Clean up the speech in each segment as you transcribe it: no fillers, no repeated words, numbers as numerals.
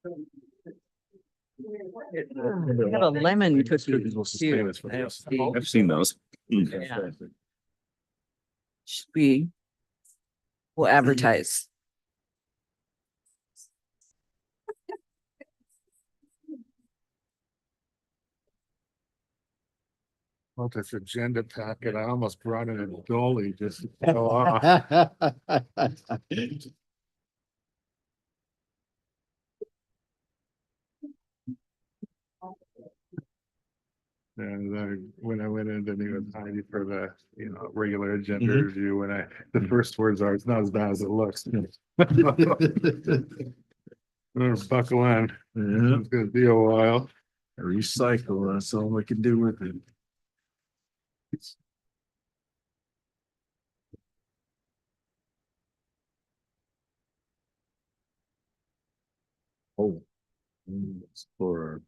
We have a lemon cookie. Cookies will sustain Here. us for Let's this. see. I've seen those. Yeah. We will advertise. Well, this agenda packet, I almost brought in a dolly just to show off. And when I went in to meet with Heidi for the, regular agenda Mhm. review, the first words are, it's not as bad as it looks. Better buckle in. Yeah, It's gonna be a while. recycle, that's all we can do with it. Oh. Explorer.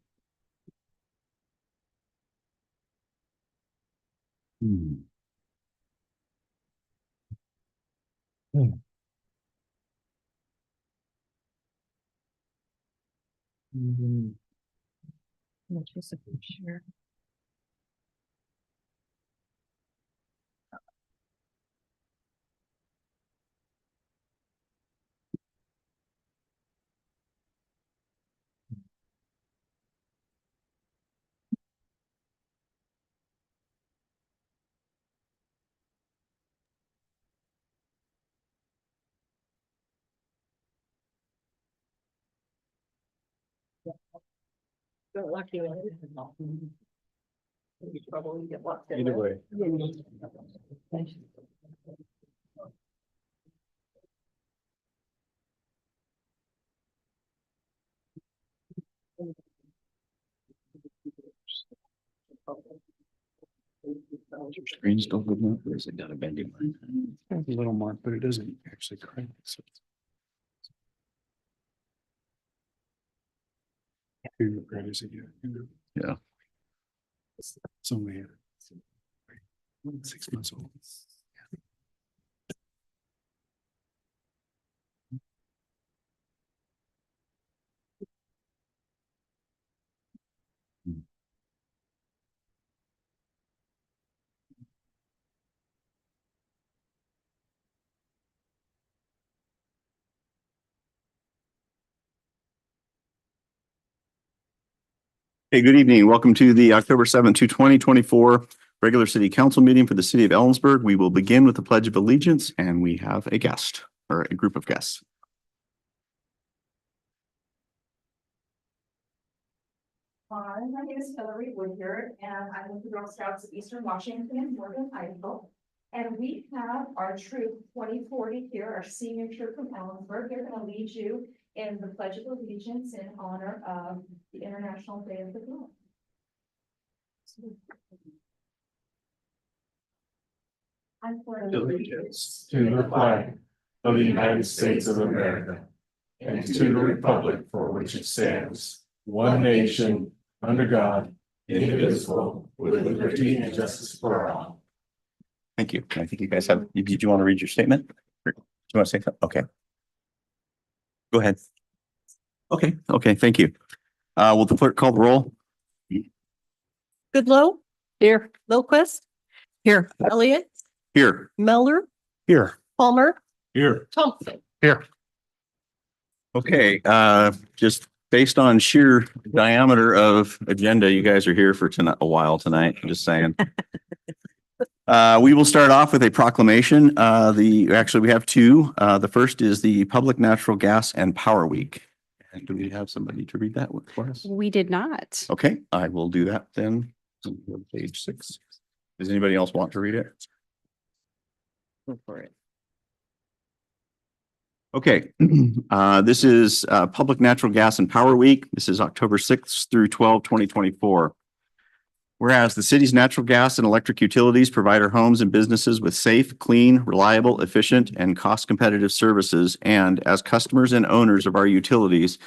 Hmm. Mhm. Sure. Got lucky. Probably get locked in. Either way. Your screens don't go up, or is it got a bending line? A little mark, but it doesn't actually crank. So yeah. It's only 6 months old. Hey, good evening. Welcome to the October 7th, 2024 regular city council meeting for the city of Ellensburg. We will begin with the Pledge of Allegiance, and we have a guest or a group of guests. Hi, my name is Hillary Woodard, and I'm with the Girl Scouts of Eastern Washington, Morgan, Idaho. And we have our troop 2040 here, our senior troop from Ellensburg. They're going to lead you in the Pledge of Allegiance in honor of the International Day of the Girl. I pledge Allegiance to the flag of the United States of America and to the republic for which it stands, one nation, under God, indivisible, with liberty and justice for all. Thank you. I think you guys have, did you want to read your statement? Do you want to say something? Okay. Go ahead. Okay, thank you. Will the clerk call the roll? Goodlow, here. Lowquist, here. Elliott, Here. Melder, Here. Palmer, Here. Thompson. Okay, just based on sheer diameter of agenda, you guys are here for tonight, a while tonight, I'm just saying. We will start off with a proclamation. Actually, we have two. The first is the Public Natural Gas and Power Week. And do we have somebody to read that for us? We did not. Okay, I will do that then. Page 6. Does anybody else want to read it? Go for it. Okay, this is Public Natural Gas and Power Week. This is October 6th through 12, 2024. Whereas the city's natural gas and electric utilities provide our homes and businesses with safe, clean, reliable, efficient, and cost-competitive services. And as customers and owners of our utilities,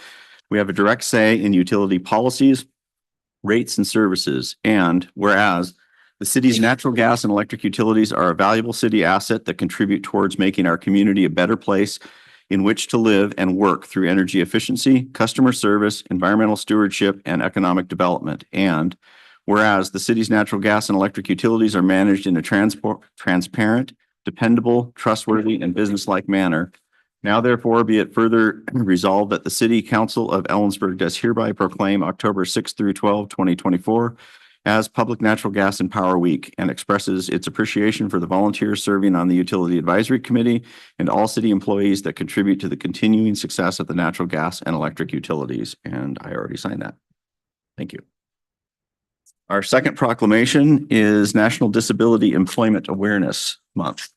we have a direct say in utility policies, rates, and services. And whereas the city's natural gas and electric utilities are a valuable city asset that contribute towards making our community a better place in which to live and work through energy efficiency, customer service, environmental stewardship, and economic development. And whereas the city's natural gas and electric utilities are managed in a transparent, dependable, trustworthy, and businesslike manner. Now therefore be it further resolved that the City Council of Ellensburg does hereby proclaim October 6th through 12, 2024 as Public Natural Gas and Power Week and expresses its appreciation for the volunteers serving on the Utility Advisory Committee and all city employees that contribute to the continuing success of the natural gas and electric utilities. And I already signed that. Thank you. Our second proclamation is National Disability Employment Awareness Month.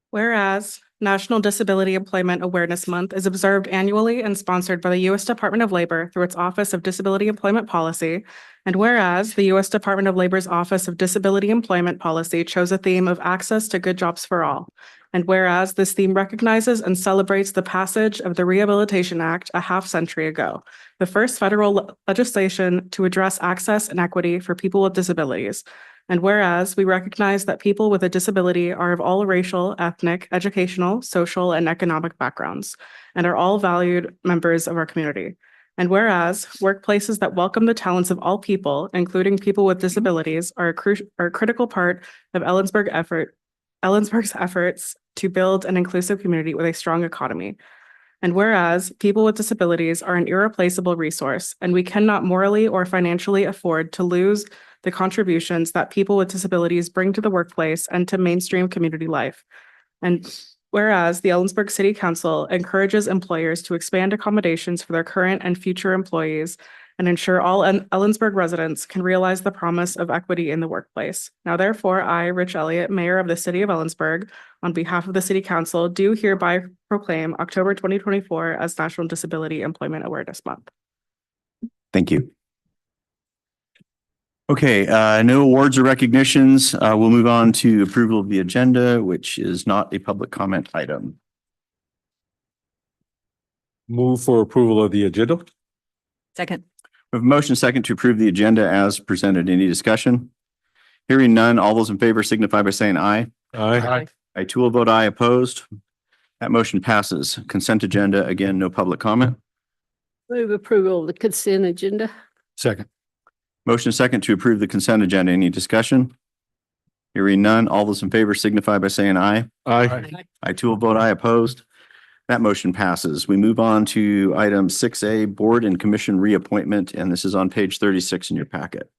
Whereas National Disability Employment Awareness Month is observed annually and sponsored by the U.S. Department of Labor through its Office of Disability Employment Policy. And whereas the U.S. Department of Labor's Office of Disability Employment Policy chose a theme of access to good jobs for all. And whereas this theme recognizes and celebrates the passage of the Rehabilitation Act a half-century ago, the first federal legislation to address access and equity for people with disabilities. And whereas we recognize that people with a disability are of all racial, ethnic, educational, social, and economic backgrounds, and are all valued members of our community. And whereas workplaces that welcome the talents of all people, including people with disabilities, are a critical part of Ellensburg's efforts to build an inclusive community with a strong economy. And whereas people with disabilities are an irreplaceable resource, and we cannot morally or financially afford to lose the contributions that people with disabilities bring to the workplace and to mainstream community life. And whereas the Ellensburg City Council encourages employers to expand accommodations for their current and future employees and ensure all Ellensburg residents can realize the promise of equity in the workplace. Now, therefore, I, Rich Elliott, Mayor of the City of Ellensburg, on behalf of the City Council, do hereby proclaim October 2024 as National Disability Employment Awareness Month. Thank you. Okay, no awards or recognitions. We'll move on to approval of the agenda, which is not a public comment item. Move for approval of the agenda. Second. We have a motion second to approve the agenda as presented. Any discussion? Hearing none, all those in favor signify by saying aye. Aye. I too will vote aye. Opposed? That motion passes. Consent agenda, again, no public comment. Move approval of the consent agenda. Second. Motion second to approve the consent agenda. Any discussion? Hearing none, all those in favor signify by saying aye. Aye. I too will vote aye. Opposed? That motion passes. We move on to item 6A, Board and Commission Reappointment, and this is on page 36 in your packet.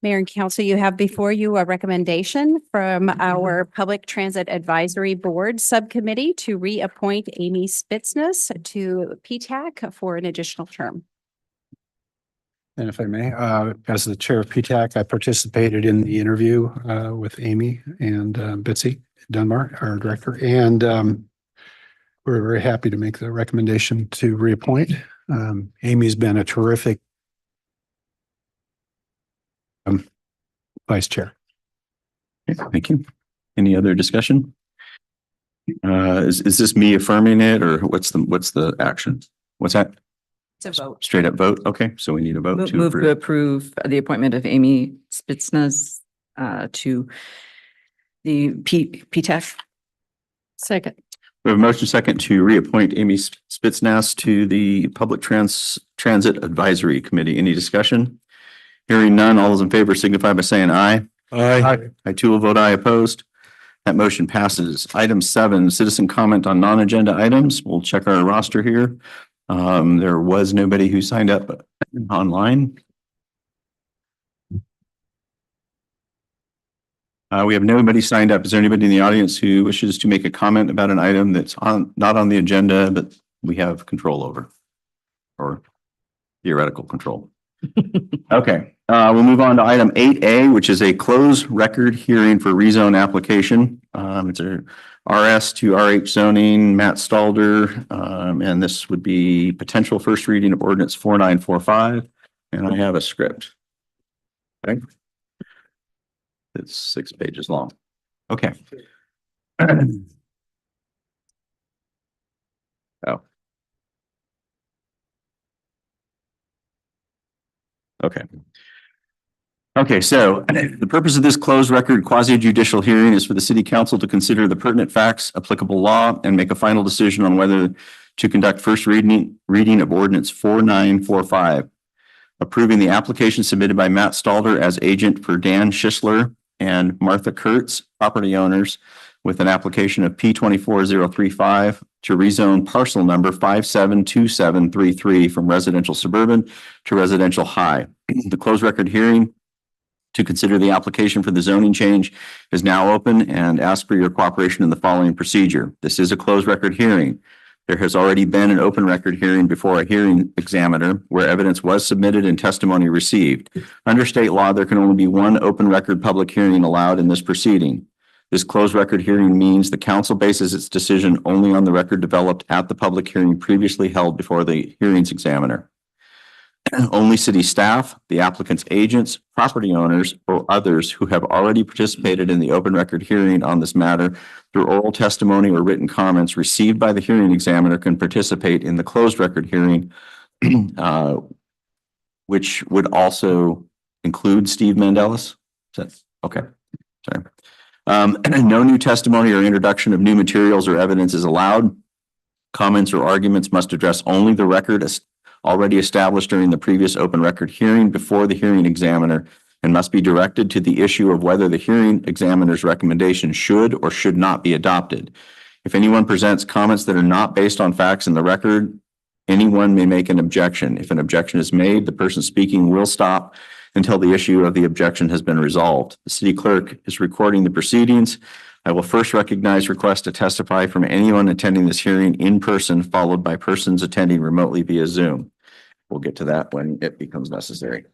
Mayor and Council, you have before you a recommendation from our Public Transit Advisory Board Subcommittee to reappoint Amy Spitsness to PTAC for an additional term. And if I may, as the chair of PTAC, I participated in the interview with Amy and Betsy Dunbar, our director, and we're very happy to make the recommendation to reappoint. Amy's been a terrific vice chair. Okay, thank you. Any other discussion? Is this me affirming it, or what's the action? What's that? It's a vote. Straight up vote? Okay, so we need a vote to Move to approve. approve the appointment of Amy Spitsness to the PTAC. Second. We have a motion second to reappoint Amy Spitsness to the Public Transit Advisory Committee. Any discussion? Hearing none, all those in favor signify by saying aye. Aye. I too will vote aye. Opposed? That motion passes. Item 7, citizen comment on non-agenda items. We'll check our roster here. There was nobody who signed up online. We have nobody signed up. Is there anybody in the audience who wishes to make a comment about an item that's not on the agenda, but we have control over, or theoretical control? Okay, we'll move on to item 8A, which is a closed record hearing for rezone application. It's a RS to RH zoning, Matt Stalder, and this would be potential first reading of ordinance 4945. And I have a script. Okay. It's 6 pages long. Okay. Oh. Okay. Okay, so the purpose of this closed record quasi judicial hearing is for the city council to consider the pertinent facts, applicable law, and make a final decision on whether to conduct first reading of ordinance 4945, approving the application submitted by Matt Stalder as agent for Dan Schisler and Martha Kurtz, property owners, with an application of P24035 to rezone parcel number 572733 from residential suburban to residential high. The closed record hearing to consider the application for the zoning change is now open and ask for your cooperation in the following procedure. This is a closed record hearing. There has already been an open record hearing before a hearing examiner where evidence was submitted and testimony received. Under state law, there can only be one open record public hearing allowed in this proceeding. This closed record hearing means the council bases its decision only on the record developed at the public hearing previously held before the hearings examiner. Only city staff, the applicant's agents, property owners, or others who have already participated in the open record hearing on this matter through oral testimony or written comments received by the hearing examiner can participate in the closed record hearing, which would also include Steve Mandelis. Okay, sorry. No new testimony or introduction of new materials or evidence is allowed. Comments or arguments must address only the record already established during the previous open record hearing before the hearing examiner and must be directed to the issue of whether the hearing examiner's recommendation should or should not be adopted. If anyone presents comments that are not based on facts in the record, anyone may make an objection. If an objection is made, the person speaking will stop until the issue of the objection has been resolved. The city clerk is recording the proceedings. I will first recognize requests to testify from anyone attending this hearing in person, followed by persons attending remotely via Zoom. We'll get to that when it becomes necessary.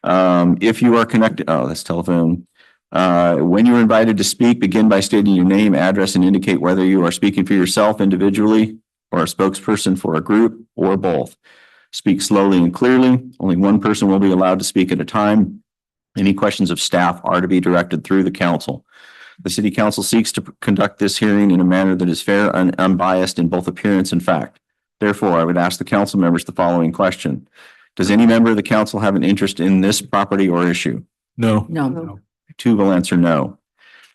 If you are connected, that's telephone. When you're invited to speak, begin by stating your name, address, and indicate whether you are speaking for yourself individually or a spokesperson for a group or both. Speak slowly and clearly. Only one person will be allowed to speak at a time. Any questions of staff are to be directed through the council. The city council seeks to conduct this hearing in a manner that is fair and unbiased in both appearance and fact. Therefore, I would ask the council members the following question. Does any member of the council have an interest in this property or issue? No. No. Two will answer no.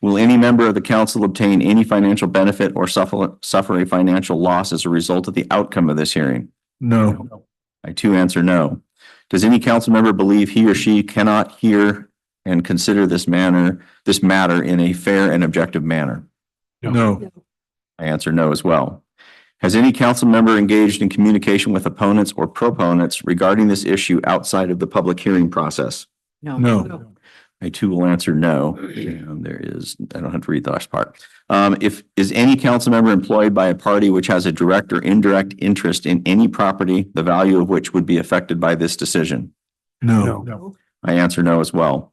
Will any member of the council obtain any financial benefit or suffer a financial loss as a result of the outcome of this hearing? No. I too answer no. Does any council member believe he or she cannot hear and consider this matter in a fair and objective manner? No. I answer no as well. Has any council member engaged in communication with opponents or proponents regarding this issue outside of the public hearing process? No. I too will answer no. And I don't have to read the last part. Is any council member employed by a party which has a direct or indirect interest in any property, the value of which would be affected by this decision? No. I answer no as well.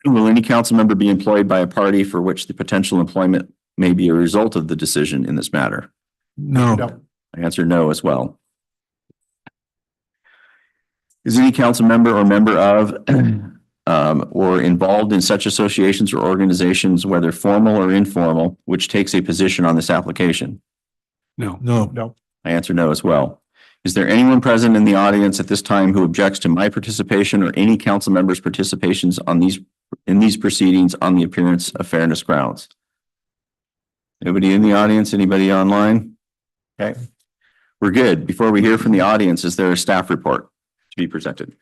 Will any council member be employed by a party for which the potential employment may be a result of the decision in this matter? No. I answer no as well. Is any council member or member of or involved in such associations or organizations, whether formal or informal, which takes a position on this application? No. I answer no as well. Is there anyone present in the audience at this time who objects to my participation or any council members' participations in these proceedings on the appearance of fairness grounds? Nobody in the audience? Anybody online? Okay, we're good. Before we hear from the audience, is there a staff report to be presented?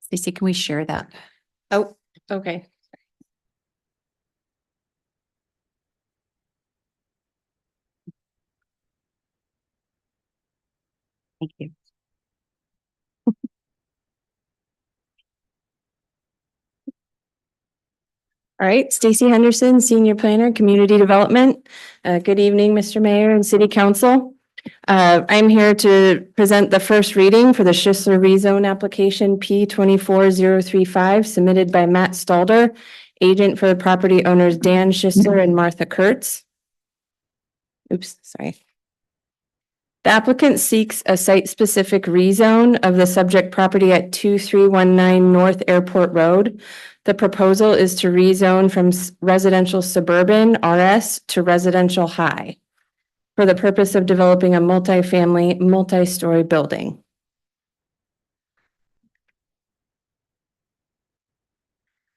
Stacey, can we share that? Oh, okay. Thank you. All right, Stacey Henderson, Senior Planner, Community Development. Good evening, Mr. Mayor and City Council. I'm here to present the first reading for the Schisler rezone application P24035 submitted by Matt Stalder, agent for the property owners Dan Schisler and Martha Kurtz. Oops, sorry. The applicant seeks a site-specific rezone of the subject property at 2319 North Airport Road. The proposal is to rezone from residential suburban RS to residential high for the purpose of developing a multifamily, multi-story building.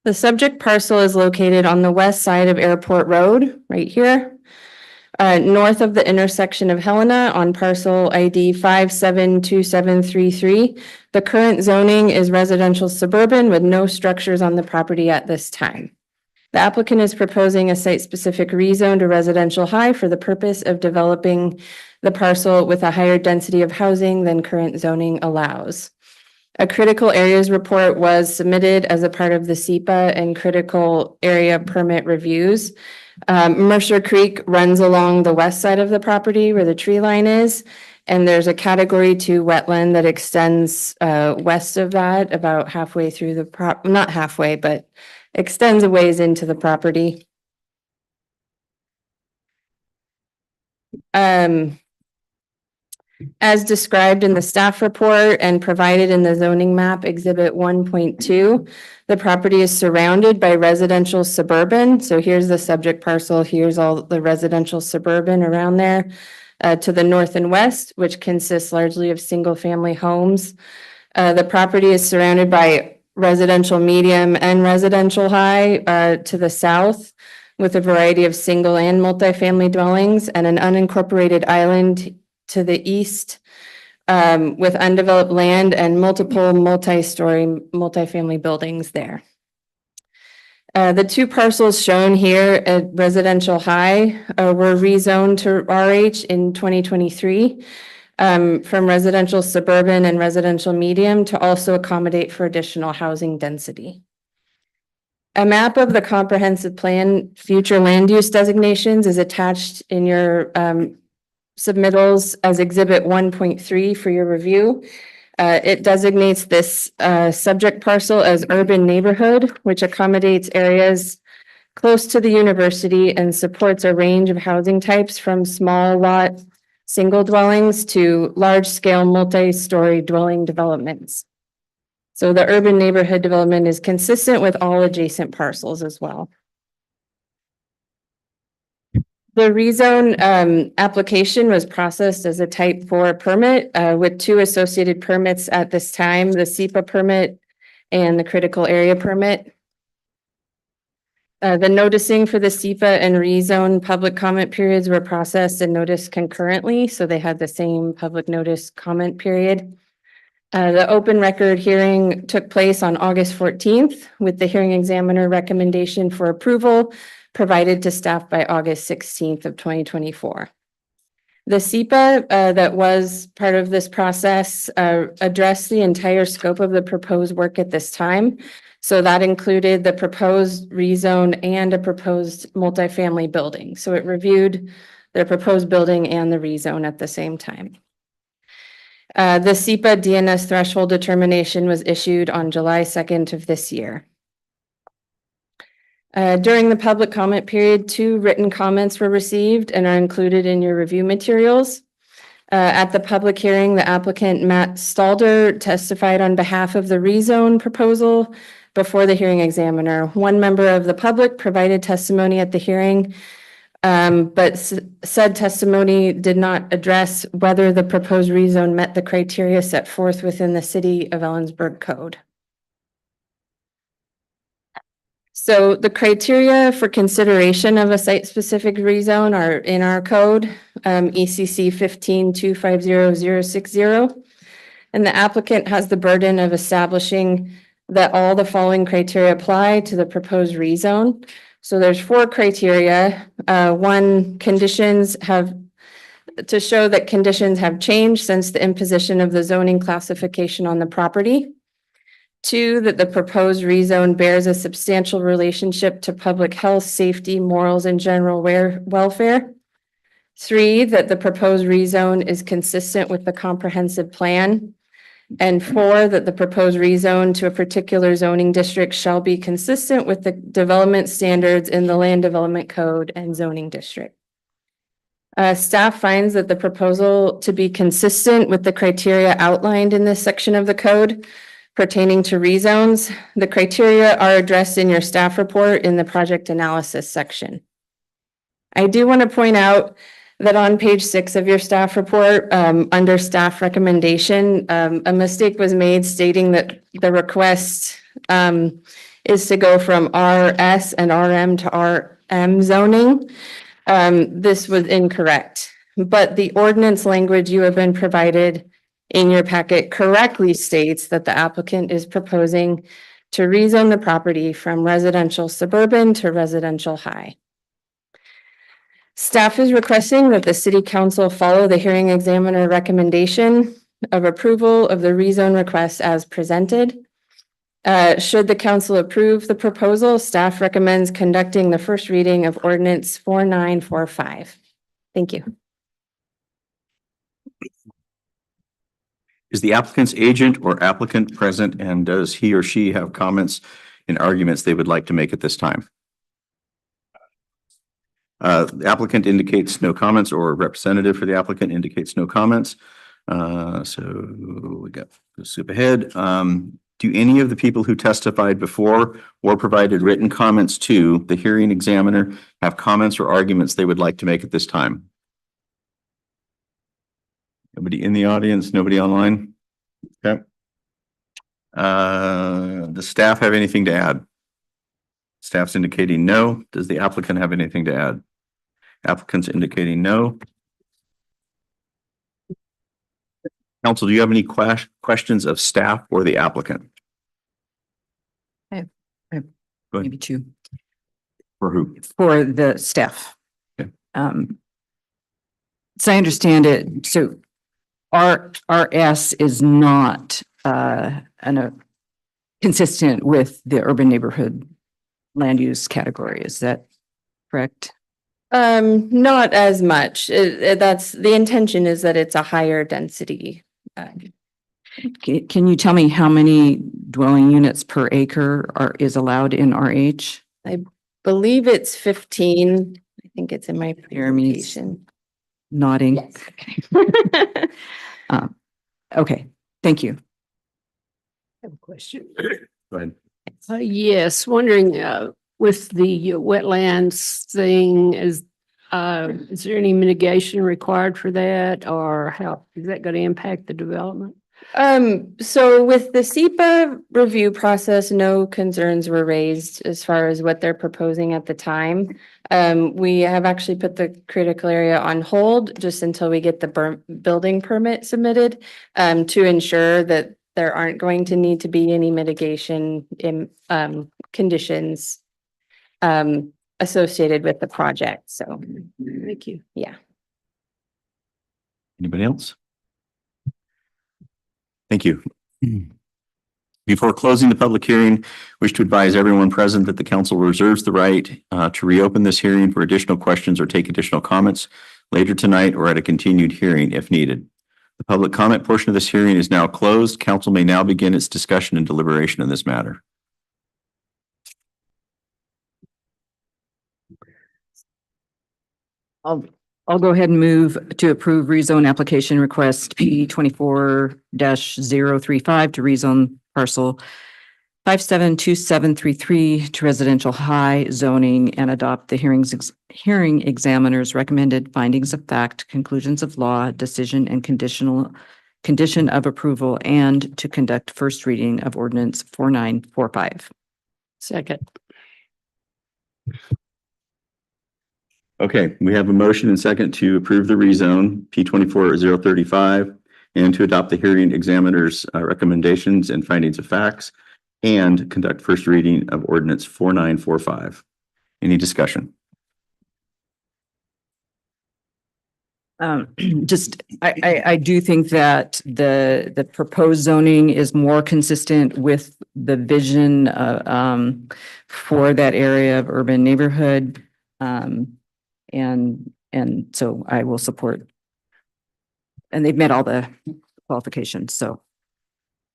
The subject parcel is located on the west side of Airport Road, right here, north of the intersection of Helena on parcel ID 572733. The current zoning is residential suburban with no structures on the property at this time. The applicant is proposing a site-specific rezone to residential high for the purpose of developing the parcel with a higher density of housing than current zoning allows. A critical areas report was submitted as a part of the SEPA and critical area permit reviews. Mercer Creek runs along the west side of the property where the tree line is, and there's a category 2 wetland that extends west of that about halfway through the not halfway, but extends a ways into the property. As described in the staff report and provided in the zoning map exhibit 1.2, the property is surrounded by residential suburban. So here's the subject parcel. Here's all the residential suburban around there to the north and west, which consists largely of single family homes. The property is surrounded by residential medium and residential high to the south, with a variety of single and multifamily dwellings and an unincorporated island to the east with undeveloped land and multiple multi-story multifamily buildings there. The 2 parcels shown here at residential high were rezoned to RH in 2023 from residential suburban and residential medium to also accommodate for additional housing density. A map of the comprehensive plan future land use designations is attached in your submittals as exhibit 1.3 for your review. It designates this subject parcel as urban neighborhood, which accommodates areas close to the university and supports a range of housing types from small lot single dwellings to large scale multi-story dwelling developments. So the urban neighborhood development is consistent with all adjacent parcels as well. The rezone application was processed as a type 4 permit with 2 associated permits at this time, the SEPA permit and the critical area permit. The noticing for the SEPA and rezone public comment periods were processed and noticed concurrently, so they had the same public notice comment period. The open record hearing took place on August 14th with the hearing examiner recommendation for approval provided to staff by August 16th of 2024. The SEPA that was part of this process addressed the entire scope of the proposed work at this time. So that included the proposed rezone and a proposed multifamily building. So it reviewed the proposed building and the rezone at the same time. The SEPA DNS threshold determination was issued on July 2nd of this year. During the public comment period, 2 written comments were received and are included in your review materials. At the public hearing, the applicant Matt Stalder testified on behalf of the rezone proposal before the hearing examiner. 1 member of the public provided testimony at the hearing, but said testimony did not address whether the proposed rezone met the criteria set forth within the City of Ellensburg Code. So the criteria for consideration of a site-specific rezone are in our code, ECC 15250060. And the applicant has the burden of establishing that all the following criteria apply to the proposed rezone. So there's 4 criteria. 1, conditions have to show that conditions have changed since the imposition of the zoning classification on the property. 2, that the proposed rezone bears a substantial relationship to public health, safety, morals, and general welfare. 3, that the proposed rezone is consistent with the comprehensive plan. And 4, that the proposed rezone to a particular zoning district shall be consistent with the development standards in the Land Development Code and zoning district. Staff finds that the proposal to be consistent with the criteria outlined in this section of the code pertaining to rezones. The criteria are addressed in your staff report in the project analysis section. I do want to point out that on page 6 of your staff report, under staff recommendation, a mistake was made stating that the request is to go from RS and RM to RM zoning. This was incorrect, but the ordinance language you have been provided in your packet correctly states that the applicant is proposing to rezone the property from residential suburban to residential high. Staff is requesting that the city council follow the hearing examiner recommendation of approval of the rezone request as presented. Should the council approve the proposal, staff recommends conducting the first reading of ordinance 4945. Thank you. Is the applicant's agent or applicant present, and does he or she have comments and arguments they would like to make at this time? The applicant indicates no comments, or a representative for the applicant indicates no comments. So we got the soup ahead. Do any of the people who testified before or provided written comments to the hearing examiner have comments or arguments they would like to make at this time? Nobody in the audience, nobody online? Okay. Does staff have anything to add? Staff's indicating no. Does the applicant have anything to add? Applicant's indicating no. Council, do you have any questions of staff or the applicant? I have Go ahead. maybe two For who? for the staff. Okay. So I understand it. So RS is not consistent with the urban neighborhood land use category. Is that correct? Not as much. That's the intention, is that it's a higher density. Can you tell me how many dwelling units per acre is allowed in RH? Believe it's 15. I think it's in my Jeremy's presentation. Nodding. Yes. Okay, thank you. I have a question. Go ahead. Yes, wondering, with the wetlands thing, is there any mitigation required for that, or how is that going to impact the development? So with the SEPA review process, no concerns were raised as far as what they're proposing at the time. We have actually put the critical area on hold just until we get the building permit submitted, to ensure that there aren't going to need to be any mitigation in conditions associated with the project. So, Thank you. yeah. Anybody else? Thank you. Before closing the public hearing, wish to advise everyone present that the council reserves the right to reopen this hearing for additional questions or take additional comments later tonight or at a continued hearing if needed. The public comment portion of this hearing is now closed. Council may now begin its discussion and deliberation in this matter. I'll go ahead and move to approve rezone application request P 24-035 to rezone parcel 572733 to residential high zoning and adopt the hearing examiner's recommended findings of fact, conclusions of law, decision and condition of approval, and to conduct first reading of ordinance 4945. Second. Okay, we have a motion and second to approve the rezone P 24-035 and to adopt the hearing examiner's recommendations and findings of facts and conduct first reading of ordinance 4945. Any discussion? I do think that the proposed zoning is more consistent with the vision for that area of urban neighborhood. And so I will support. And they've met all the qualifications, so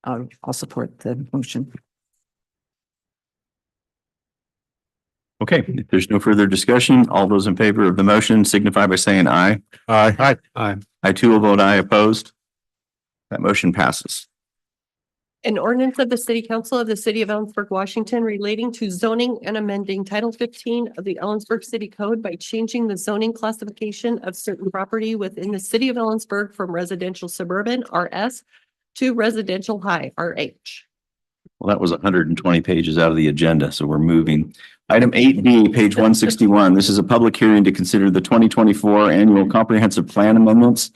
I'll support the motion. Okay, if there's no further discussion, all those in favor of the motion signify by saying aye. Aye. Aye. I too will vote aye opposed. That motion passes. An ordinance of the City Council of the City of Ellensburg, Washington relating to zoning and amending Title 15 of the Ellensburg City Code by changing the zoning classification of certain property within the City of Ellensburg from residential suburban RS to residential high RH. Well, that was 120 pages out of the agenda, so we're moving. Item 8B, page 161. This is a public hearing to consider the 2024 annual comprehensive plan amendments,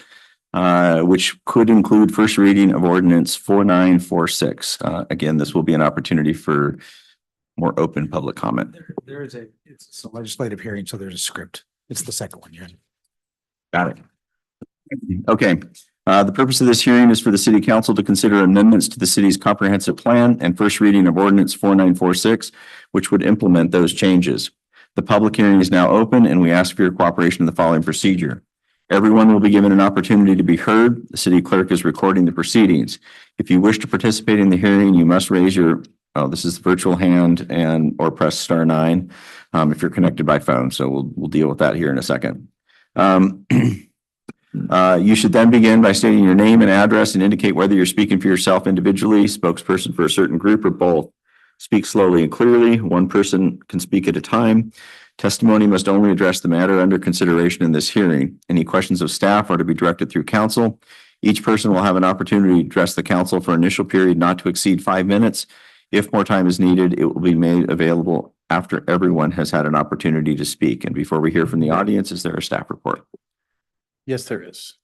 which could include first reading of ordinance 4946. Again, this will be an opportunity for more open public comment. It's a legislative hearing, so there's a script. It's the second one. Got it. Okay. The purpose of this hearing is for the city council to consider amendments to the city's comprehensive plan and first reading of ordinance 4946, which would implement those changes. The public hearing is now open and we ask for your cooperation in the following procedure. Everyone will be given an opportunity to be heard. The city clerk is recording the proceedings. If you wish to participate in the hearing, you must raise your, this is the virtual hand or press *9 if you're connected by phone. So we'll deal with that here in a second. You should then begin by stating your name and address and indicate whether you're speaking for yourself individually, spokesperson for a certain group, or both. Speak slowly and clearly. One person can speak at a time. Testimony must only address the matter under consideration in this hearing. Any questions of staff are to be directed through council. Each person will have an opportunity to address the council for an initial period not to exceed 5 minutes. If more time is needed, it will be made available after everyone has had an opportunity to speak. And before we hear from the audience, is there a staff report? Yes, there is.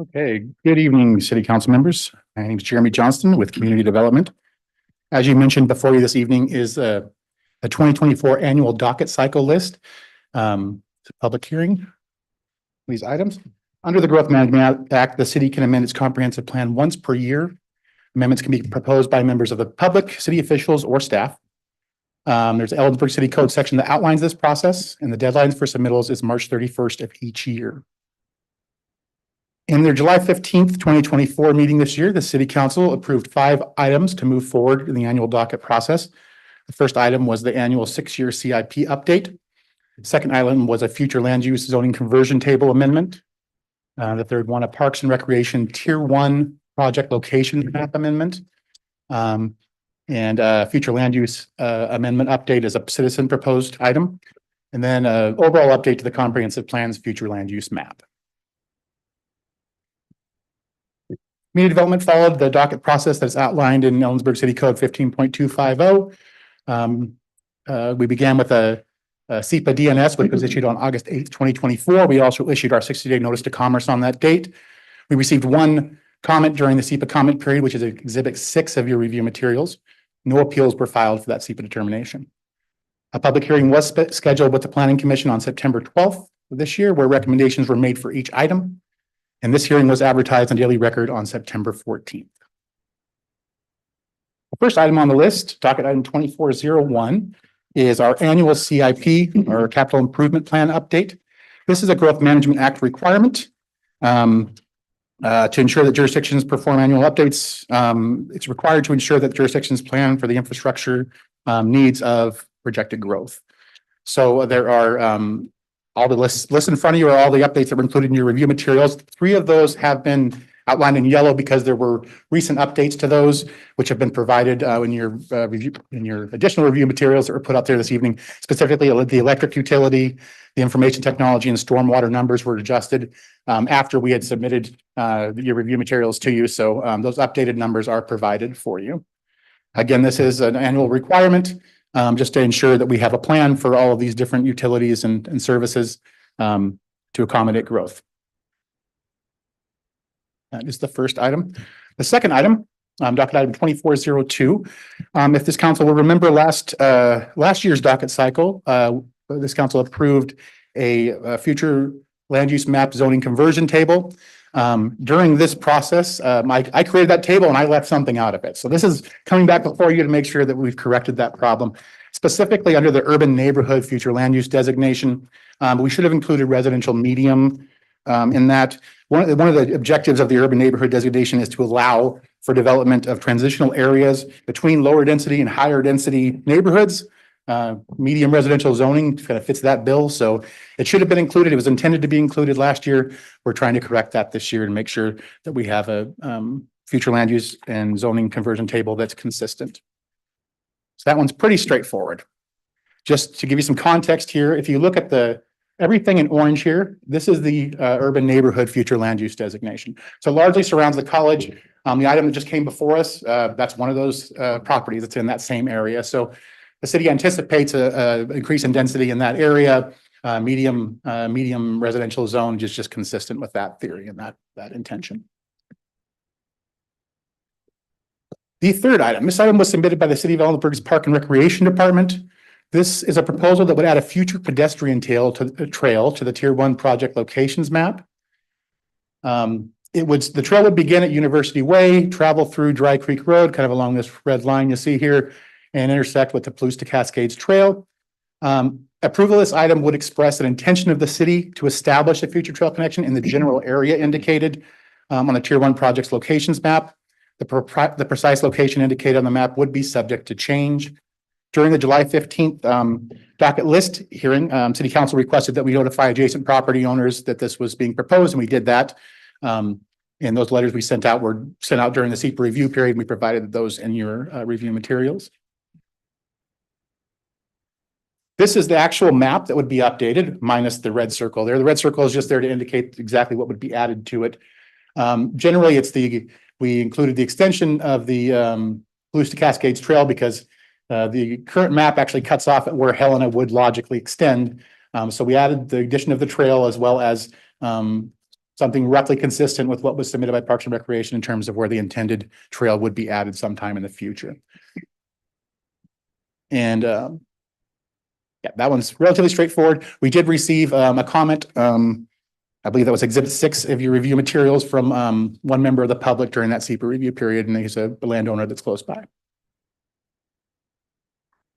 Okay, good evening, City Council members. My name is Jeremy Johnston with Community Development. As you mentioned before you this evening is the 2024 annual docket cycle list. It's a public hearing. These items. Under the Growth Management Act, the city can amend its comprehensive plan once per year. Amendments can be proposed by members of the public, city officials, or staff. There's an Ellensburg City Code section that outlines this process, and the deadlines for submittals is March 31st of each year. In their July 15th, 2024 meeting this year, the City Council approved 5 items to move forward in the annual docket process. The first item was the annual 6-year CIP update. The second item was a future land use zoning conversion table amendment. The third one, a Parks and Recreation Tier 1 project location map amendment. And future land use amendment update is a citizen proposed item. And then overall update to the comprehensive plan's future land use map. Community development followed the docket process that's outlined in Ellensburg City Code 15.250. We began with a SEPA DNS, which was issued on August 8th, 2024. We also issued our 60-day notice to commerce on that date. We received 1 comment during the SEPA comment period, which is Exhibit 6 of your review materials. No appeals were filed for that SEPA determination. A public hearing was scheduled with the Planning Commission on September 12th of this year, where recommendations were made for each item. And this hearing was advertised on Daily Record on September 14th. The first item on the list, docket item 2401, is our annual CIP, or Capital Improvement Plan update. This is a Growth Management Act requirement to ensure that jurisdictions perform annual updates. It's required to ensure that jurisdictions plan for the infrastructure needs of projected growth. So there are all the lists in front of you are all the updates that were included in your review materials. 3 of those have been outlined in yellow because there were recent updates to those, which have been provided in your review, in your additional review materials that were put up there this evening. Specifically, the electric utility, the information technology, and stormwater numbers were adjusted after we had submitted your review materials to you. So those updated numbers are provided for you. Again, this is an annual requirement just to ensure that we have a plan for all of these different utilities and services to accommodate growth. That is the first item. The second item, docket item 2402. If this council will remember last year's docket cycle, this council approved a future land use map zoning conversion table. During this process, I created that table and I left something out of it. So this is coming back before you to make sure that we've corrected that problem. specifically under the urban neighborhood future land use designation. We should have included residential medium in that. One of the objectives of the urban neighborhood designation is to allow for development of transitional areas between lower density and higher density neighborhoods. Medium residential zoning kind of fits that bill, so it should have been included. It was intended to be included last year. We're trying to correct that this year and make sure that we have a future land use and zoning conversion table that's consistent. So that one's pretty straightforward. Just to give you some context here, if you look at everything in orange here, this is the urban neighborhood future land use designation. So largely surrounds the college. The item that just came before us, that's one of those properties that's in that same area. So the city anticipates a increase in density in that area. Medium residential zone is just consistent with that theory and that intention. The third item, this item was submitted by the City of Ellensburg's Park and Recreation Department. This is a proposal that would add a future pedestrian trail to the Tier 1 project locations map. The trail would begin at University Way, travel through Dry Creek Road, kind of along this red line you see here, and intersect with the Palouse to Cascades Trail. Approval of this item would express an intention of the city to establish a future trail connection in the general area indicated on the Tier 1 project's locations map. The precise location indicated on the map would be subject to change. During the July 15th docket list hearing, City Council requested that we notify adjacent property owners that this was being proposed, and we did that. And those letters we sent out were sent out during the SEPA review period. We provided those in your review materials. This is the actual map that would be updated minus the red circle there. The red circle is just there to indicate exactly what would be added to it. Generally, we included the extension of the Palouse to Cascades Trail because the current map actually cuts off at where Helena would logically extend. So we added the addition of the trail as well as something roughly consistent with what was submitted by Parks and Recreation in terms of where the intended trail would be added sometime in the future. And yeah, that one's relatively straightforward. We did receive a comment. I believe that was Exhibit 6 of your review materials from one member of the public during that SEPA review period, and he's a landowner that's close by.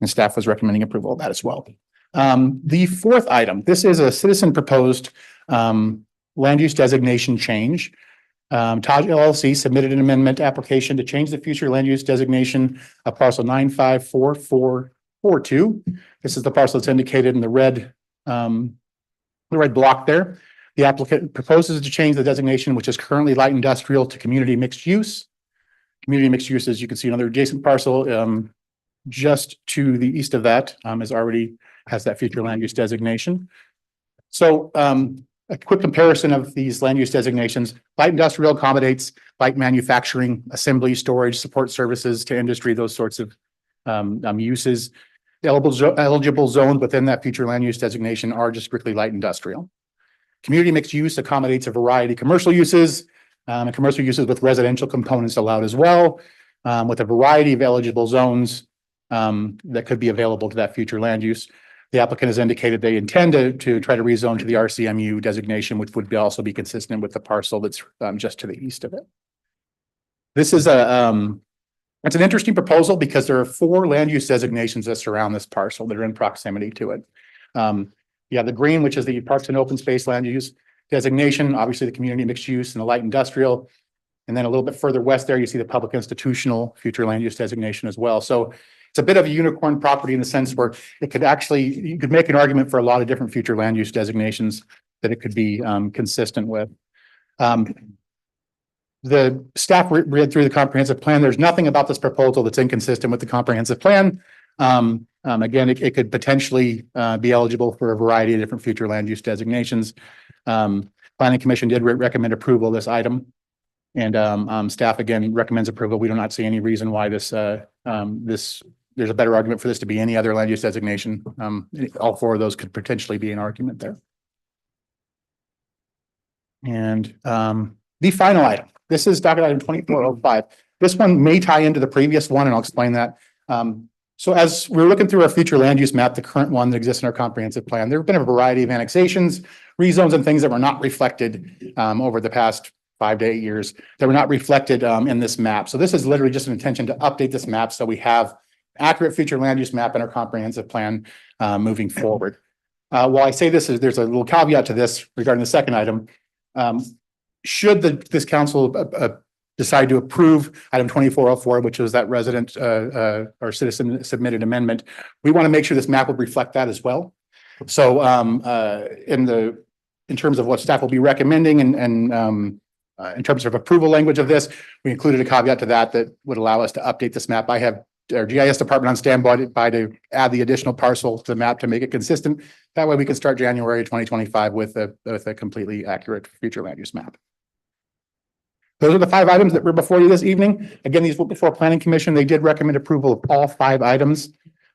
And staff was recommending approval of that as well. The fourth item, this is a citizen proposed land use designation change. Taj LLC submitted an amendment application to change the future land use designation of parcel 954442. This is the parcel that's indicated in the red block there. The applicant proposes to change the designation, which is currently light industrial, to community mixed use. Community mixed use, as you can see, another adjacent parcel just to the east of that has that future land use designation. So a quick comparison of these land use designations. Light industrial accommodates light manufacturing, assembly, storage, support services to industry, those sorts of uses. The eligible zones within that future land use designation are just strictly light industrial. Community mixed use accommodates a variety of commercial uses and commercial uses with residential components allowed as well, with a variety of eligible zones that could be available to that future land use. The applicant has indicated they intend to try to rezone to the RCMU designation, which would also be consistent with the parcel that's just to the east of it. This is it's an interesting proposal because there are 4 land use designations that surround this parcel that are in proximity to it. Yeah, the green, which is the parks and open space land use designation, obviously the community mixed use and the light industrial. And then a little bit further west there, you see the public institutional future land use designation as well. So it's a bit of a unicorn property in the sense where you could make an argument for a lot of different future land use designations that it could be consistent with. The staff read through the comprehensive plan. There's nothing about this proposal that's inconsistent with the comprehensive plan. Again, it could potentially be eligible for a variety of different future land use designations. Planning Commission did recommend approval of this item, and staff again recommends approval. We do not see any reason why there's a better argument for this to be any other land use designation. All 4 of those could potentially be an argument there. And the final item. This is docket item 2405. This one may tie into the previous one, and I'll explain that. So as we're looking through our future land use map, the current one that exists in our comprehensive plan, there have been a variety of annexations, rezones, and things that were not reflected over the past 5 to 8 years that were not reflected in this map. So this is literally just an intention to update this map so we have accurate future land use map in our comprehensive plan moving forward. While I say this, there's a little caveat to this regarding the second item. Should this council decide to approve item 2404, which was that resident or citizen submitted amendment, we want to make sure this map will reflect that as well. So in terms of what staff will be recommending and in terms of approval language of this, we included a caveat to that would allow us to update this map. I have our GIS department on standby to add the additional parcel to the map to make it consistent. That way we can start January 2025 with a completely accurate future land use map. Those are the 5 items that were before you this evening. Again, these were before Planning Commission. They did recommend approval of all 5 items.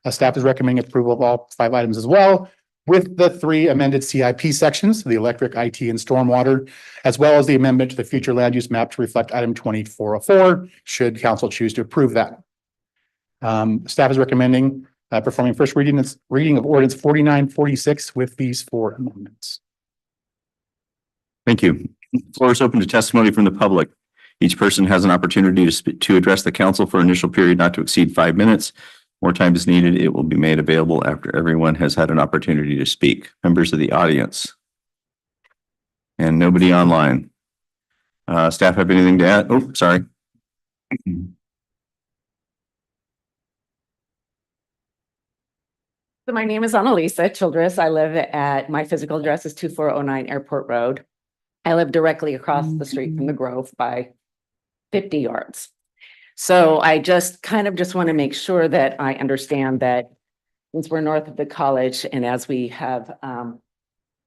Staff is recommending approval of all 5 items as well, with the 3 amended CIP sections, the electric, IT, and stormwater, as well as the amendment to the future land use map to reflect item 2404, should council choose to approve that. Staff is recommending performing first reading of ordinance 4946 with these 4 amendments. Thank you. Floor is open to testimony from the public. Each person has an opportunity to address the council for initial period not to exceed 5 minutes. More time is needed. It will be made available after everyone has had an opportunity to speak. Members of the audience. And nobody online. Staff have anything to add? Oh, sorry. So my name is Annalisa Childress. I live my physical address is 2409 Airport Road. I live directly across the street from the Grove by 50 yards. So I just want to make sure that I understand that since we're north of the college and as we have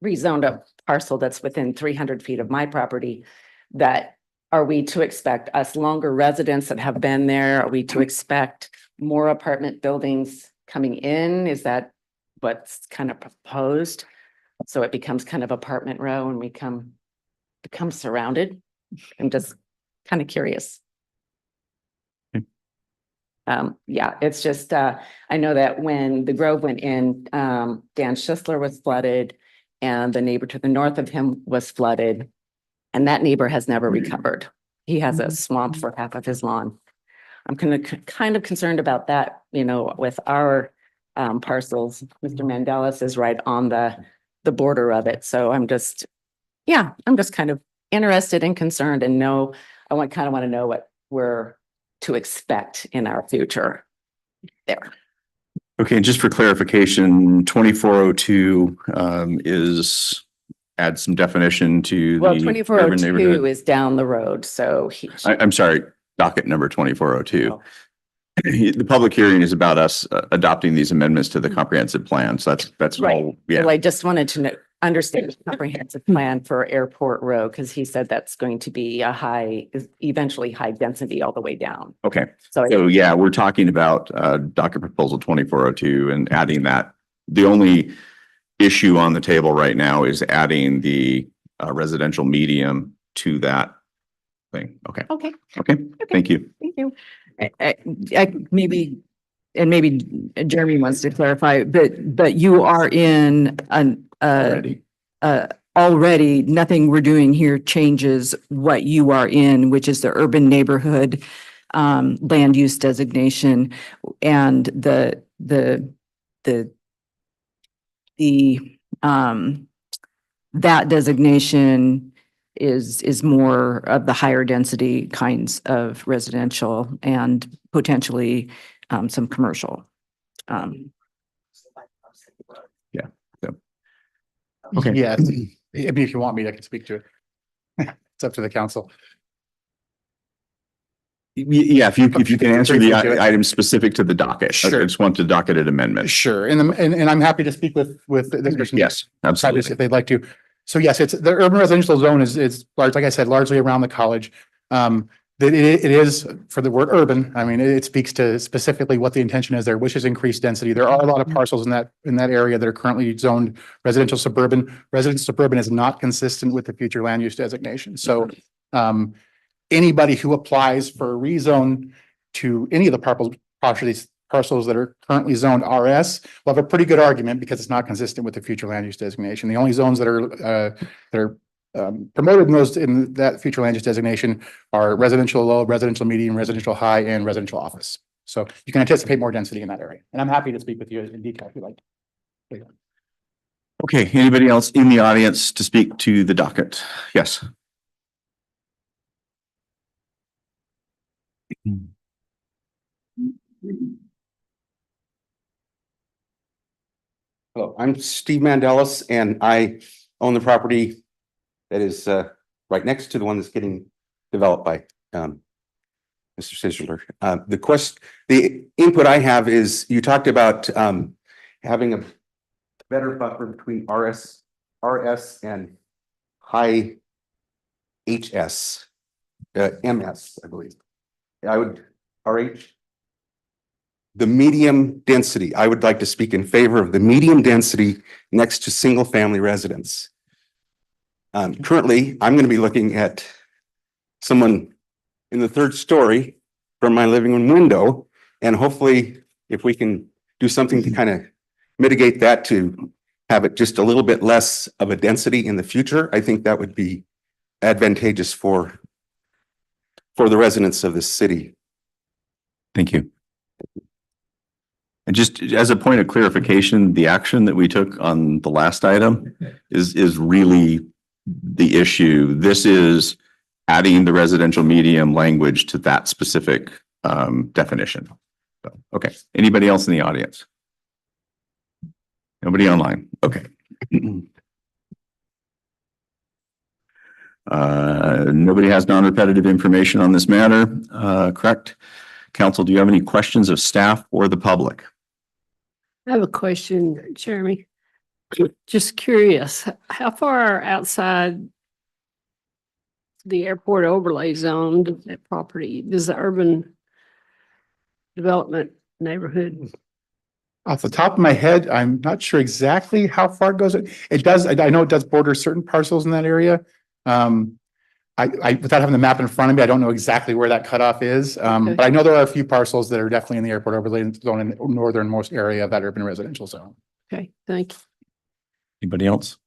rezoned a parcel that's within 300 feet of my property, that are we to expect us longer residents that have been there? Are we to expect more apartment buildings coming in? Is that what's kind of proposed? So it becomes kind of apartment row and we become surrounded. I'm just kind of curious. Yeah, it's just, I know that when the Grove went in, Dan Schisler was flooded and the neighbor to the north of him was flooded. And that neighbor has never recovered. He has a swamp for half of his lawn. I'm kind of concerned about that, with our parcels. Mr. Mandelis is right on the border of it. So I'm just kind of interested and concerned and I kind of want to know what we're to expect in our future there. Okay, and just for clarification, 2402 add some definition to Well, the urban 2402 neighborhood. is down the road, so I'm sorry, docket number 2402. The public hearing is about us adopting these amendments to the comprehensive plan. So that's right. all. Yeah. Well, I just wanted to understand the comprehensive plan for Airport Road because he said that's going to be eventually high density all the way down. Okay. So Yeah, we're talking about docket proposal 2402 and adding that. The only issue on the table right now is adding the residential medium to that thing. Okay. Okay. Thank you. Thank you. Maybe Jeremy wants to clarify, but you are in already nothing we're doing here changes what you are in, which is the urban neighborhood land use designation, and that designation is more of the higher density kinds of residential and potentially some commercial. Okay. Yeah, I mean, if you want me, I can speak to it. It's up to the council. Yeah, if you can answer the Briefly do it. items specific to the docket. Sure. I just want the docketed amendment. Sure, and I'm happy to speak with this person. Yes, absolutely. If they'd like to. So yes, it's the urban residential zone is large, like I said, largely around the college. It is for the word urban. I mean, it speaks to specifically what the intention is there, which is increased density. There are a lot of parcels in that area that are currently zoned residential suburban. Residential suburban is not consistent with the future land use designation. So anybody who applies for a rezone to any of the parcels that are currently zoned RS will have a pretty good argument because it's not consistent with the future land use designation. The only zones that are promoted in that future land use designation are residential low, residential medium, residential high, and residential office. So you can anticipate more density in that area. And I'm happy to speak with you in detail if you like. Okay, anybody else in the audience to speak to the docket? Yes. Hello, I'm Steve Mandelis and I own the property that is right next to the one that's getting developed by Mr. Sizzler. The input I have is you talked about having a better buffer between RS and high HS, MS, I believe. I would RH. The medium density, I would like to speak in favor of the medium density next to single family residence. Currently, I'm going to be looking at someone in the third story from my living room window. And hopefully, if we can do something to kind of mitigate that to have it just a little bit less of a density in the future, I think that would be advantageous for the residents of this city. Thank you. And just as a point of clarification, the action that we took on the last item is really the issue. This is adding the residential medium language to that specific definition. So, okay. Anybody else in the audience? Nobody online? Okay. Nobody has non-repetitive information on this matter, correct? Council, do you have any questions of staff or the public? I have a question, Jeremy. Just curious, how far outside the airport overlay zone does that property, does the urban development neighborhood? Off the top of my head, I'm not sure exactly how far it goes. It does, I know it does border certain parcels in that area. Without having the map in front of me, I don't know exactly where that cutoff is. Okay. But I know there are a few parcels that are definitely in the airport overlay zone in the northernmost area of that urban residential zone. Okay, thank you. Anybody else?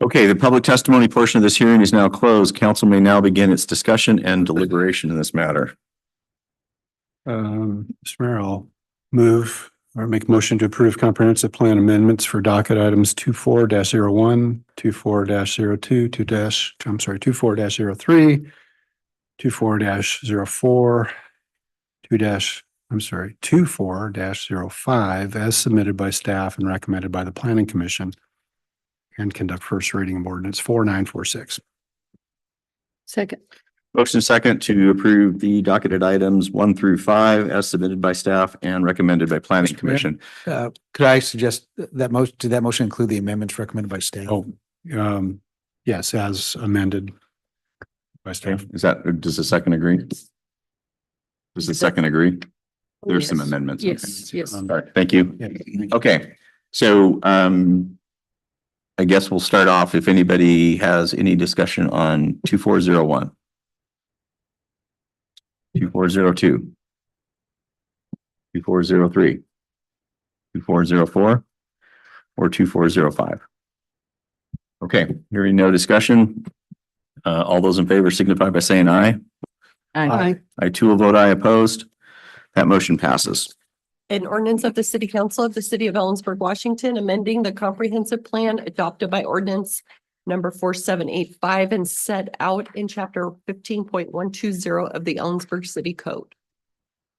Okay, the public testimony portion of this hearing is now closed. Council may now begin its discussion and deliberation in this matter. Mr. Mayor, I'll move or make motion to approve comprehensive plan amendments for docket items 24-01, 24-02, 24-03, 24-04, 24-05 as submitted by staff and recommended by the Planning Commission, and conduct first reading of ordinance 4946. Second. Motion second to approve the docketed items 1 through 5 as submitted by staff and recommended by Planning Commission. Could I suggest that did that motion include the amendments recommended by staff? Oh, yes, as amended by staff. Is that, does the second agree? Does the second agree? There's some amendments. Okay. Yes. All right, thank you. Yeah. Okay, so I guess we'll start off if anybody has any discussion on 2401. 2402. 2403. 2404 or 2405. Okay, hearing no discussion. All those in favor signify by saying aye. Aye. I too will vote aye opposed. That motion passes. An ordinance of the City Council of the City of Ellensburg, Washington, amending the comprehensive plan adopted by ordinance number 4785 and set out in chapter 15.120 of the Ellensburg City Code.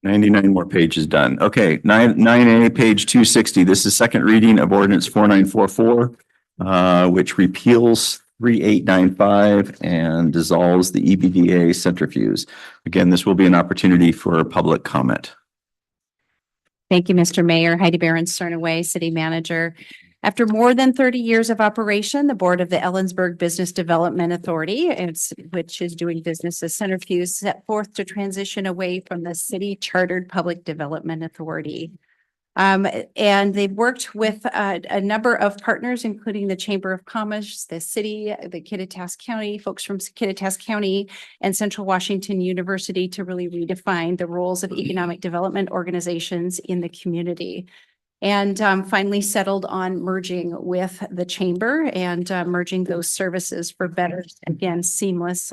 99 more pages done. Okay, 9A, page 260. This is second reading of ordinance 4944, which repeals 3895 and dissolves the EBDA centrifuge. Again, this will be an opportunity for public comment. Thank you, Mr. Mayor. Heidi Barron Sternaway, City Manager. After more than 30 years of operation, the Board of the Ellensburg Business Development Authority, which is doing business as Centrifuge, set forth to transition away from the City Chartered Public Development Authority. And they've worked with a number of partners, including the Chamber of Commerce, the city, the Kittitas County, folks from Kittitas County and Central Washington University to really redefine the roles of economic development organizations in the community. And finally settled on merging with the chamber and merging those services for better, again, seamless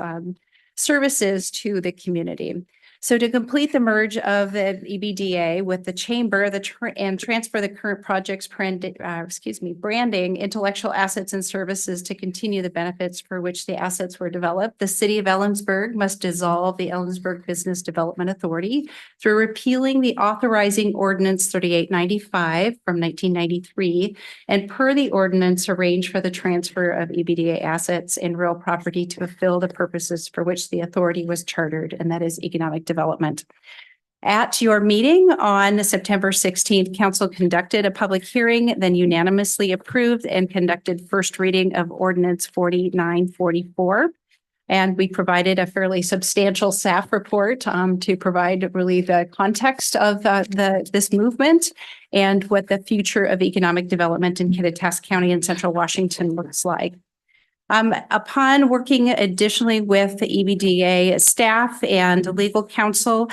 services to the community. So to complete the merge of the EBDA with the chamber, and transfer the current project's branding, intellectual assets and services to continue the benefits for which the assets were developed, the city of Ellensburg must dissolve the Ellensburg Business Development Authority through repealing the authorizing ordinance 3895 from 1993, and per the ordinance arrange for the transfer of EBDA assets and real property to fulfill the purposes for which the authority was chartered, and that is economic development. At your meeting on September 16th, council conducted a public hearing, then unanimously approved and conducted first reading of ordinance 4944. And we provided a fairly substantial staff report to provide really the context of this movement and what the future of economic development in Kittitas County and Central Washington looks like. Upon working additionally with the EBDA staff and legal counsel,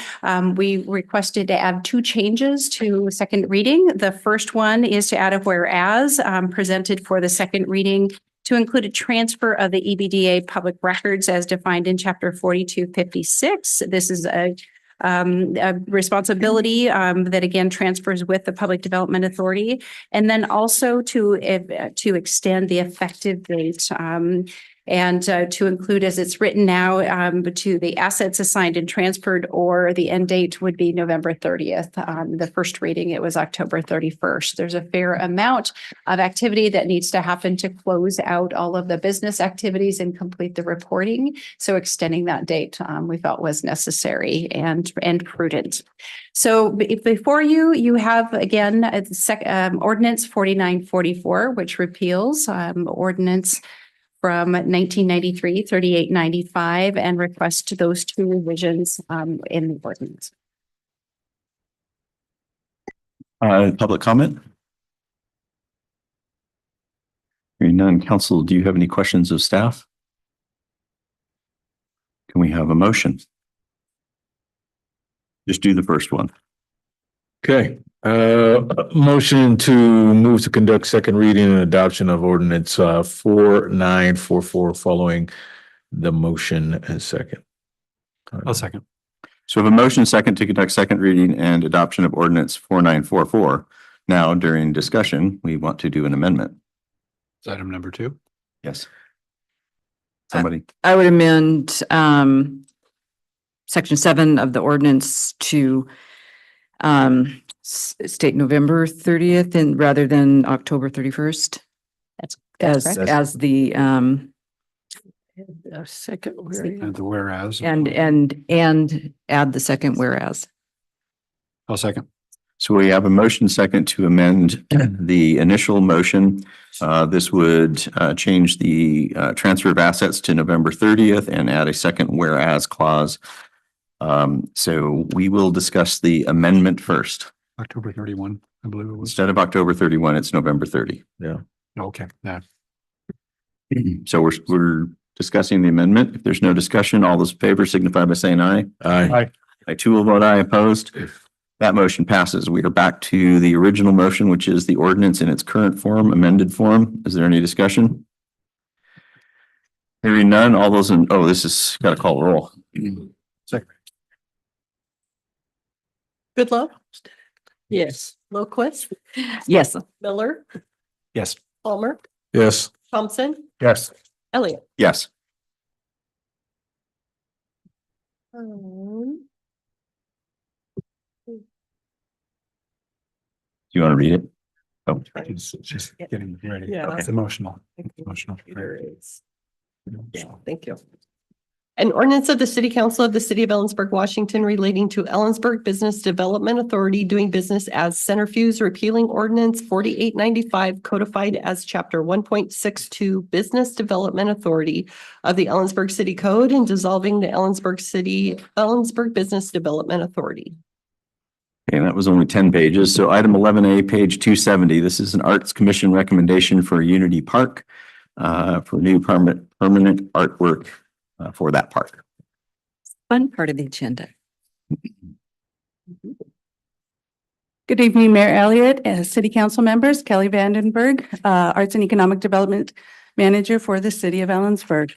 we requested to add 2 changes to second reading. The first one is to add a whereas presented for the second reading to include a transfer of the EBDA public records as defined in Chapter 4256. This is a responsibility that again transfers with the Public Development Authority, and then also to extend the effective date and to include as it's written now to the assets assigned and transferred, or the end date would be November 30th. The first reading, it was October 31st. There's a fair amount of activity that needs to happen to close out all of the business activities and complete the reporting. So extending that date we felt was necessary and prudent. So before you, you have again ordinance 4944, which repeals ordinance from 1993, 3895, and request those 2 revisions in the ordinance. Public comment? Hearing none, council, do you have any questions of staff? Can we have a motion? Just do the first one. Okay, motion to move to conduct second reading and adoption of ordinance 4944 following the motion and second. I'll second. So we have a motion second to conduct second reading and adoption of ordinance 4944. Now, during discussion, we want to do an amendment. Is item number 2? Yes. Somebody. I would amend section 7 of the ordinance to state November 30th and rather than October 31st. That's As the second. And the whereas. and add the second whereas. I'll second. So we have a motion second to amend the initial motion. This would change the transfer of assets to November 30th and add a second whereas clause. So we will discuss the amendment first. October 31, I believe it was. Instead of October 31, it's November 30. Yeah. Okay, yeah. So we're discussing the amendment. If there's no discussion, all those in favor signify by saying aye. Aye. I too will vote aye. Opposed. That motion passes. We are back to the original motion, which is the ordinance in its current form, amended form. Is there any discussion? Hearing none, all those in, this is got to call a roll. Second. Goodlow, Yes. Lowquist, Yes. Miller, Yes. Palmer, Yes. Thompson, Yes. Elliott. Yes. Do you want to read it? Oh, It's just getting ready. Yeah. It's emotional. Emotional. Yeah, thank you. An ordinance of the City Council of the City of Ellensburg, Washington relating to Ellensburg Business Development Authority doing business as Centrifuge, repealing ordinance 4895 codified as chapter 1.62 Business Development Authority of the Ellensburg City Code and dissolving the Ellensburg Business Development Authority. Okay, that was only 10 pages. So item 11A, page 270. This is an Arts Commission recommendation for Unity Park for new permanent artwork for that park. Fun part of the agenda. Good evening, Mayor Elliott, and City Council members, Kelly Vandenberg, Arts and Economic Development Manager for the City of Ellensburg.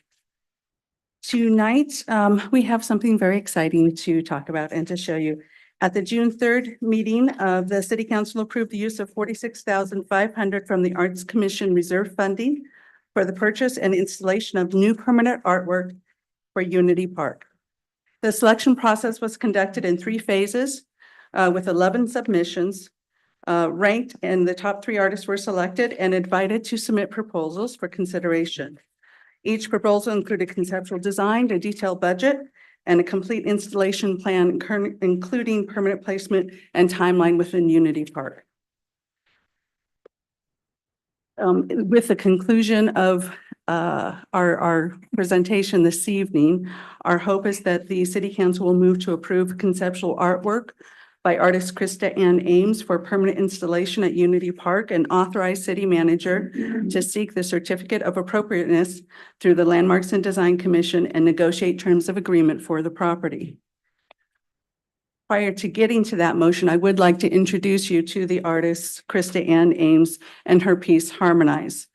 Tonight, we have something very exciting to talk about and to show you. At the June 3rd meeting, the City Council approved the use of $46,500 from the Arts Commission reserve funding for the purchase and installation of new permanent artwork for Unity Park. The selection process was conducted in 3 phases with 11 submissions ranked, and the top 3 artists were selected and invited to submit proposals for consideration. Each proposal included conceptual design, a detailed budget, and a complete installation plan, including permanent placement and timeline within Unity Park. With the conclusion of our presentation this evening, our hope is that the City Council will move to approve conceptual artwork by artist Krista Ann Ames for permanent installation at Unity Park and authorize city manager to seek the certificate of appropriateness through the Landmarks and Design Commission and negotiate terms of agreement for the property. Prior to getting to that motion, I would like to introduce you to the artist Krista Ann Ames and her piece Harmonize.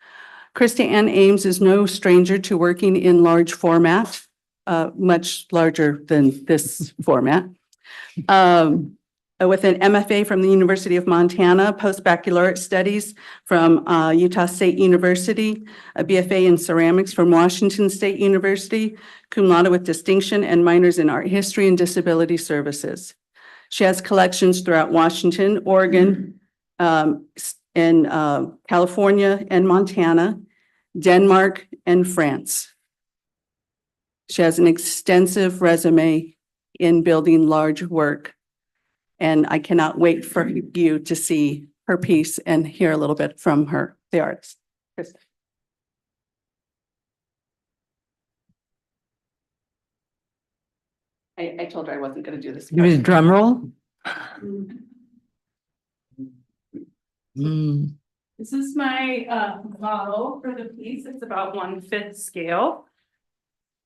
Krista Ann Ames is no stranger to working in large format, much larger than this format. With an MFA from the University of Montana, post-baccalaureate studies from Utah State University, a BFA in ceramics from Washington State University, cum laude with distinction, and minors in art history and disability services. She has collections throughout Washington, Oregon, in California and Montana, Denmark, and France. She has an extensive resume in building large work. And I cannot wait for you to see her piece and hear a little bit from her, the artist. Krista. I told her I wasn't going to do this. Give me a drum roll. Mm. This is my model for the piece. It's about 1/5 scale.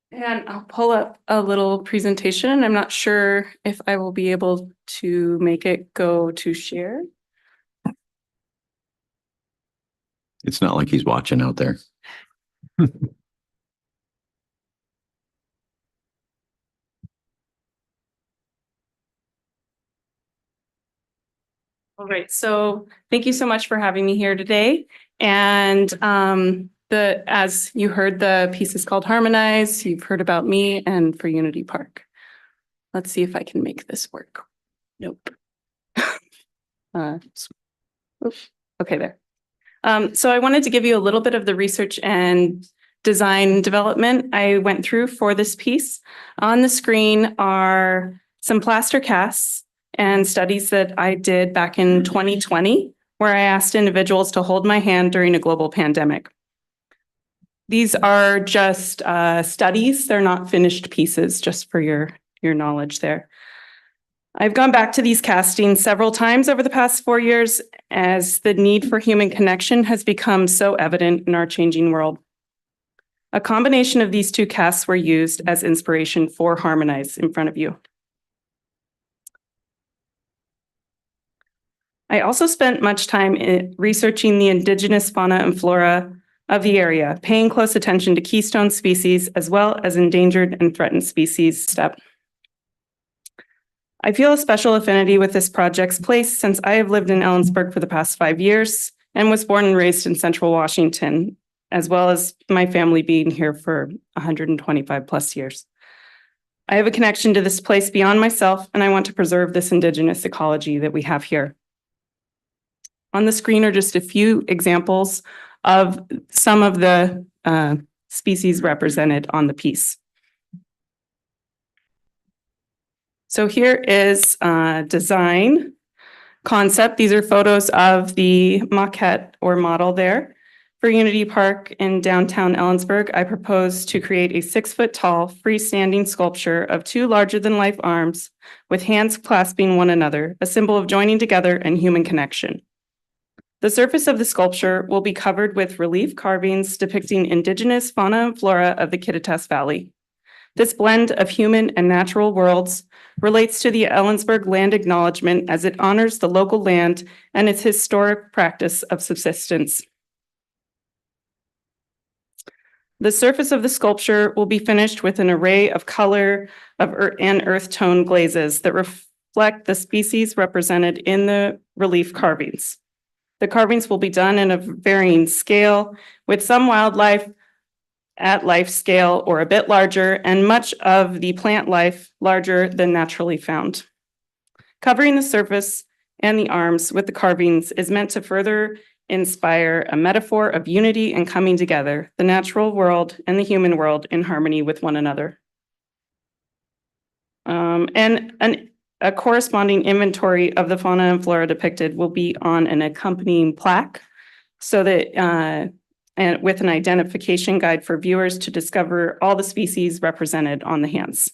And I'll pull up a little presentation. I'm not sure if I will be able to make it go to share. It's not like he's watching out there. All right, so thank you so much for having me here today. And as you heard, the piece is called Harmonize. You've heard about me and for Unity Park. Let's see if I can make this work. Nope. Okay, there. So I wanted to give you a little bit of the research and design development I went through for this piece. On the screen are some plaster casts and studies that I did back in 2020, where I asked individuals to hold my hand during a global pandemic. These are just studies. They're not finished pieces, just for your knowledge there. I've gone back to these castings several times over the past 4 years as the need for human connection has become so evident in our changing world. A combination of these 2 casts were used as inspiration for Harmonize in front of you. I also spent much time researching the indigenous fauna and flora of the area, paying close attention to keystone species as well as endangered and threatened species step. I feel a special affinity with this project's place since I have lived in Ellensburg for the past 5 years and was born and raised in Central Washington, as well as my family being here for 125 plus years. I have a connection to this place beyond myself, and I want to preserve this indigenous ecology that we have here. On the screen are just a few examples of some of the species represented on the piece. So here is design concept. These are photos of the maquette or model there. For Unity Park in downtown Ellensburg, I propose to create a 6-foot-tall freestanding sculpture of 2 larger-than-life arms with hands clasping one another, a symbol of joining together and human connection. The surface of the sculpture will be covered with relief carvings depicting indigenous fauna and flora of the Kittitas Valley. This blend of human and natural worlds relates to the Ellensburg Land Acknowledgement as it honors the local land and its historic practice of subsistence. The surface of the sculpture will be finished with an array of color and earth tone glazes that reflect the species represented in the relief carvings. The carvings will be done in a varying scale, with some wildlife at life scale or a bit larger, and much of the plant life larger than naturally found. Covering the surface and the arms with the carvings is meant to further inspire a metaphor of unity and coming together, the natural world and the human world in harmony with one another. A corresponding inventory of the fauna and flora depicted will be on an accompanying plaque, so that and with an identification guide for viewers to discover all the species represented on the hands.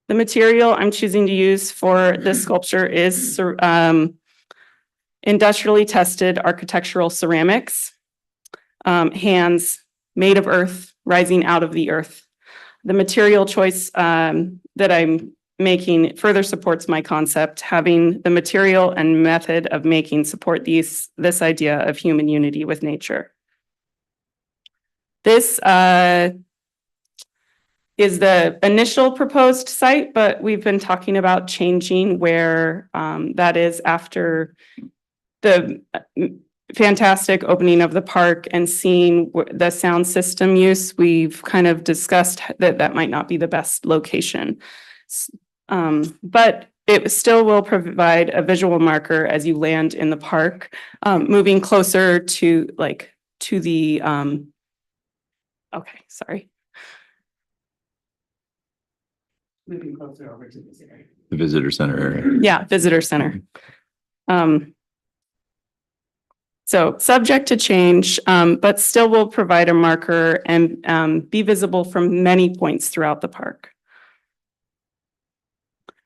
The material I'm choosing to use for this sculpture is industrially tested architectural ceramics, hands made of earth, rising out of the earth. The material choice that I'm making further supports my concept, having the material and method of making support this idea of human unity with nature. This is the initial proposed site, but we've been talking about changing where that is after the fantastic opening of the park and seeing the sound system use. We've kind of discussed that that might not be the best location. But it still will provide a visual marker as you land in the park, moving closer to the, okay, sorry. Moving closer over to this area. The visitor center area. Yeah, visitor center. So subject to change, but still will provide a marker and be visible from many points throughout the park.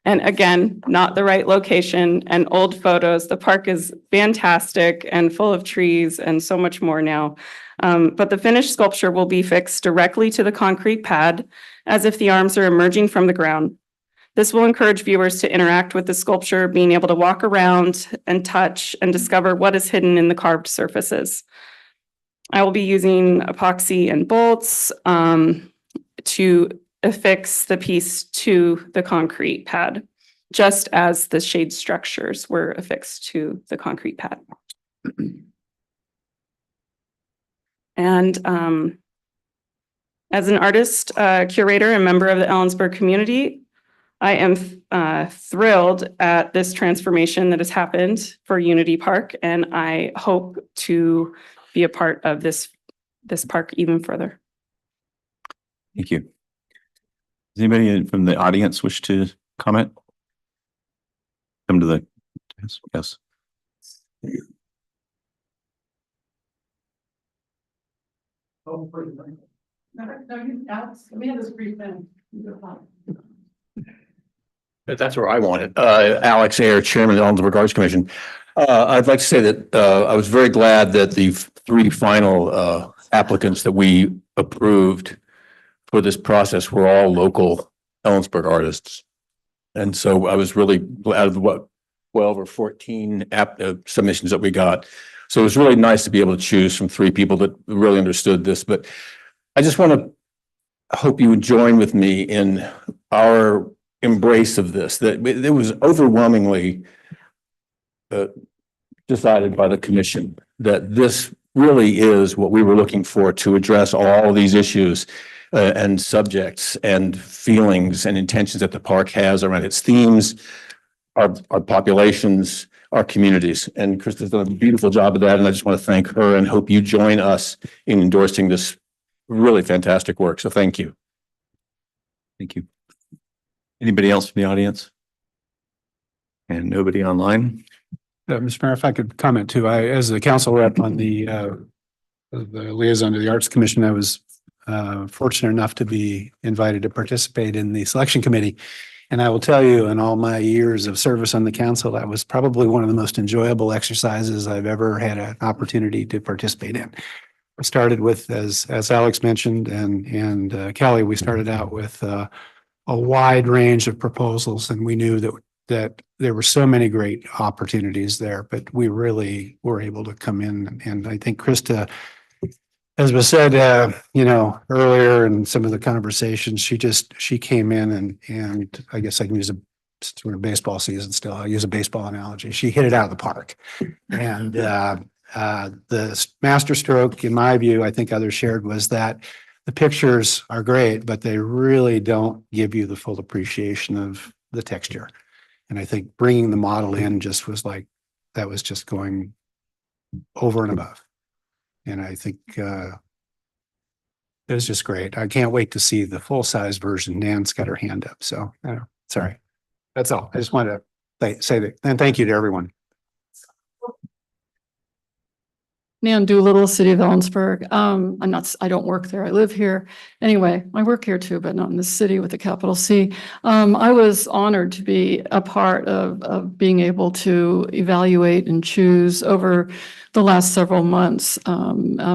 And again, not the right location and old photos. The park is fantastic and full of trees and so much more now. But the finished sculpture will be fixed directly to the concrete pad as if the arms are emerging from the ground. This will encourage viewers to interact with the sculpture, being able to walk around and touch and discover what is hidden in the carved surfaces. I will be using epoxy and bolts to affix the piece to the concrete pad, just as the shade structures were affixed to the concrete pad. And as an artist, curator, and member of the Ellensburg community, I am thrilled at this transformation that has happened for Unity Park, and I hope to be a part of this park even further. Thank you. Does anybody from the audience wish to comment? Come to the, yes. That's where I want it. Alex Ayer, Chairman of the Ellensburg Arts Commission. I'd like to say that I was very glad that the three final applicants that we approved for this process were all local Ellensburg artists. And so I was really glad of what 12 or 14 submissions that we got. So it was really nice to be able to choose from three people that really understood this. But I just want to hope you would join with me in our embrace of this, that it was overwhelmingly decided by the commission that this really is what we were looking for to address all these issues and subjects and feelings and intentions that the park has around its themes, our populations, our communities. And Krista's done a beautiful job of that. And I just want to thank her and hope you join us in endorsing this really fantastic work. So thank you. Thank you. Anybody else from the audience? And nobody online? Mr. Mayor, if I could comment too, as the council rep on the liaison to the Arts Commission, I was fortunate enough to be invited to participate in the selection committee. And I will tell you, in all my years of service on the council, that was probably one of the most enjoyable exercises I've ever had an opportunity to participate in. We started with, as Alex mentioned, and Kelly, we started out with a wide range of proposals, and we knew that that there were so many great opportunities there, but we really were able to come in. And I think Krista, as was said, earlier in some of the conversations, she came in and I guess I can use since we're in baseball season still, I'll use a baseball analogy. She hit it out of the park. And the master stroke, in my view, I think others shared, was that the pictures are great, but they really don't give you the full appreciation of the texture. And I think bringing the model in just was like, that was just going over and above. And I think it was just great. I can't wait to see the full-size version. Nan's got her hand up, so sorry. That's all. I just wanted to say that. And thank you to everyone. Nan Doolittle, City of Ellensburg. I don't work there. I live here. Anyway, I work here too, but not in the city with a capital C. I was honored to be a part of being able to evaluate and choose over the last several months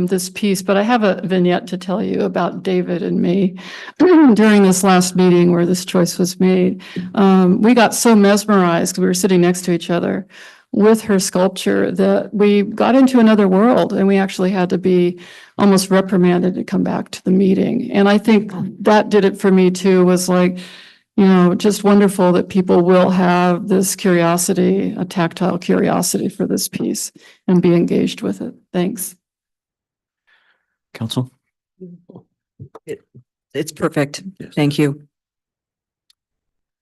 this piece, but I have a vignette to tell you about David and me during this last meeting where this choice was made. We got so mesmerized because we were sitting next to each other with her sculpture that we got into another world, and we actually had to be almost reprimanded to come back to the meeting. And I think that did it for me too, was like, just wonderful that people will have this curiosity, a tactile curiosity for this piece and be engaged with it. Thanks. Council? It's perfect. Thank you.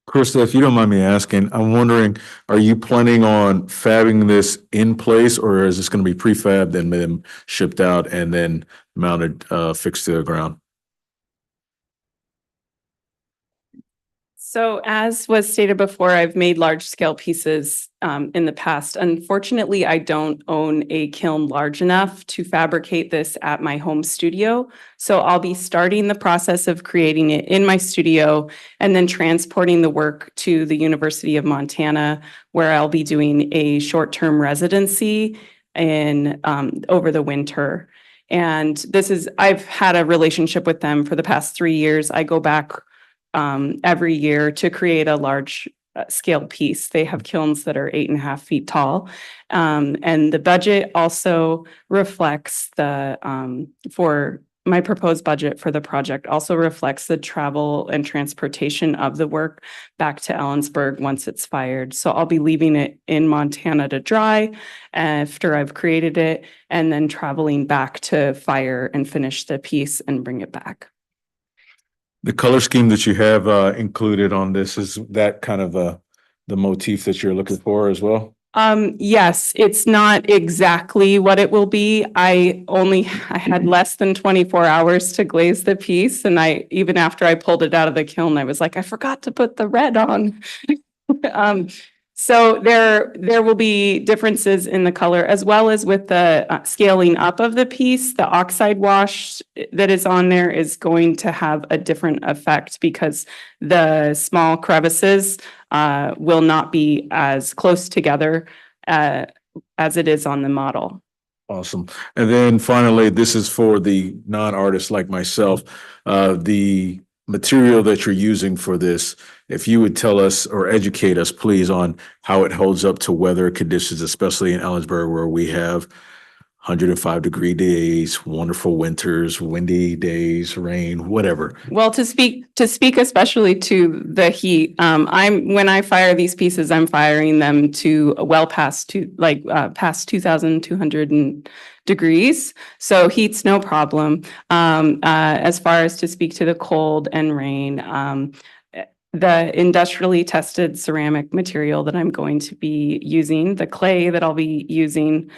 Krista, if you don't mind me asking, I'm wondering, are you planning on fabbing this in place, or is this going to be prefabbed and then shipped out and then mounted, fixed to the ground? So as was stated before, I've made large scale pieces in the past. Unfortunately, I don't own a kiln large enough to fabricate this at my home studio. So I'll be starting the process of creating it in my studio and then transporting the work to the University of Montana, where I'll be doing a short-term residency in over the winter. And I've had a relationship with them for the past 3 years. I go back every year to create a large scale piece. They have kilns that are 8.5 feet tall. And the budget also reflects for my proposed budget for the project also reflects the travel and transportation of the work back to Ellensburg once it's fired. So I'll be leaving it in Montana to dry after I've created it, and then traveling back to fire and finish the piece and bring it back. The color scheme that you have included on this, is that kind of the motif that you're looking for as well? Yes, it's not exactly what it will be. I had less than 24 hours to glaze the piece. And even after I pulled it out of the kiln, I was like, I forgot to put the red on. So there will be differences in the color, as well as with the scaling up of the piece. The oxide wash that is on there is going to have a different effect because the small crevices will not be as close together as it is on the model. Awesome. And then finally, this is for the non-artist like myself, the material that you're using for this, if you would tell us or educate us, please, on how it holds up to weather conditions, especially in Ellensburg, where we have 105-degree days, wonderful winters, windy days, rain, whatever. Well, to speak especially to the heat, when I fire these pieces, I'm firing them to well past past 2,200 degrees. So heat's no problem. As far as to speak to the cold and rain, the industrially tested ceramic material that I'm going to be using, the clay that I'll be using,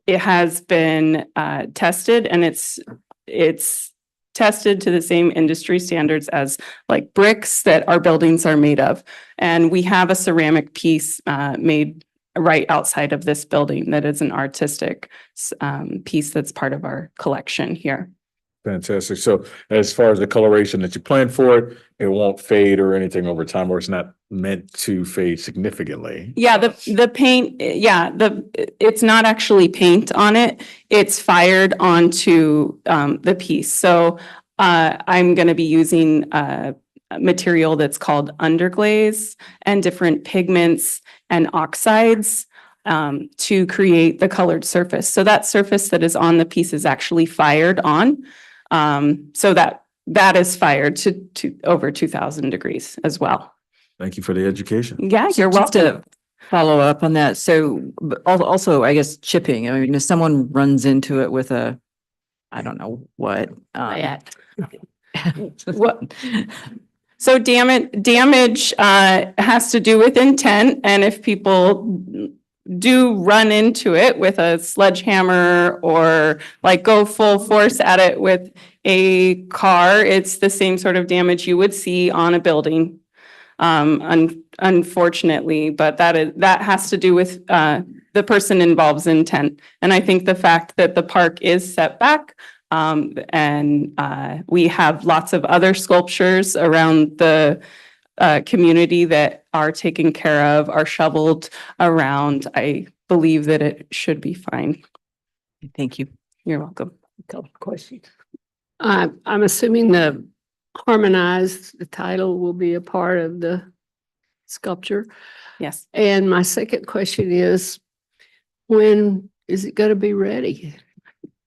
it has been tested, and it's tested to the same industry standards as like bricks that our buildings are made of. And we have a ceramic piece made right outside of this building that is an artistic piece that's part of our collection here. Fantastic. So as far as the coloration that you plan for it, it won't fade or anything over time, or it's not meant to fade significantly. Yeah, the paint, it's not actually paint on it. It's fired onto the piece. So I'm going to be using material that's called underglaze and different pigments and oxides to create the colored surface. So that surface that is on the piece is actually fired on. So that is fired to over 2000 degrees as well. Thank you for the education. Yeah, you're Just welcome. to follow up on that. So but also, I guess, chipping. I mean, if someone runs into it with a, I don't know what. What? So damage has to do with intent, and if people do run into it with a sledgehammer or like go full force at it with a car, it's the same sort of damage you would see on a building. Unfortunately, but that has to do with the person involved's intent. And I think the fact that the park is set back, and we have lots of other sculptures around the community that are taken care of, are shoveled around. I believe that it should be fine. Thank you. You're welcome. Couple of questions. I'm assuming the the title will be a part of the sculpture. Yes. And my second question is, when is it going to be ready?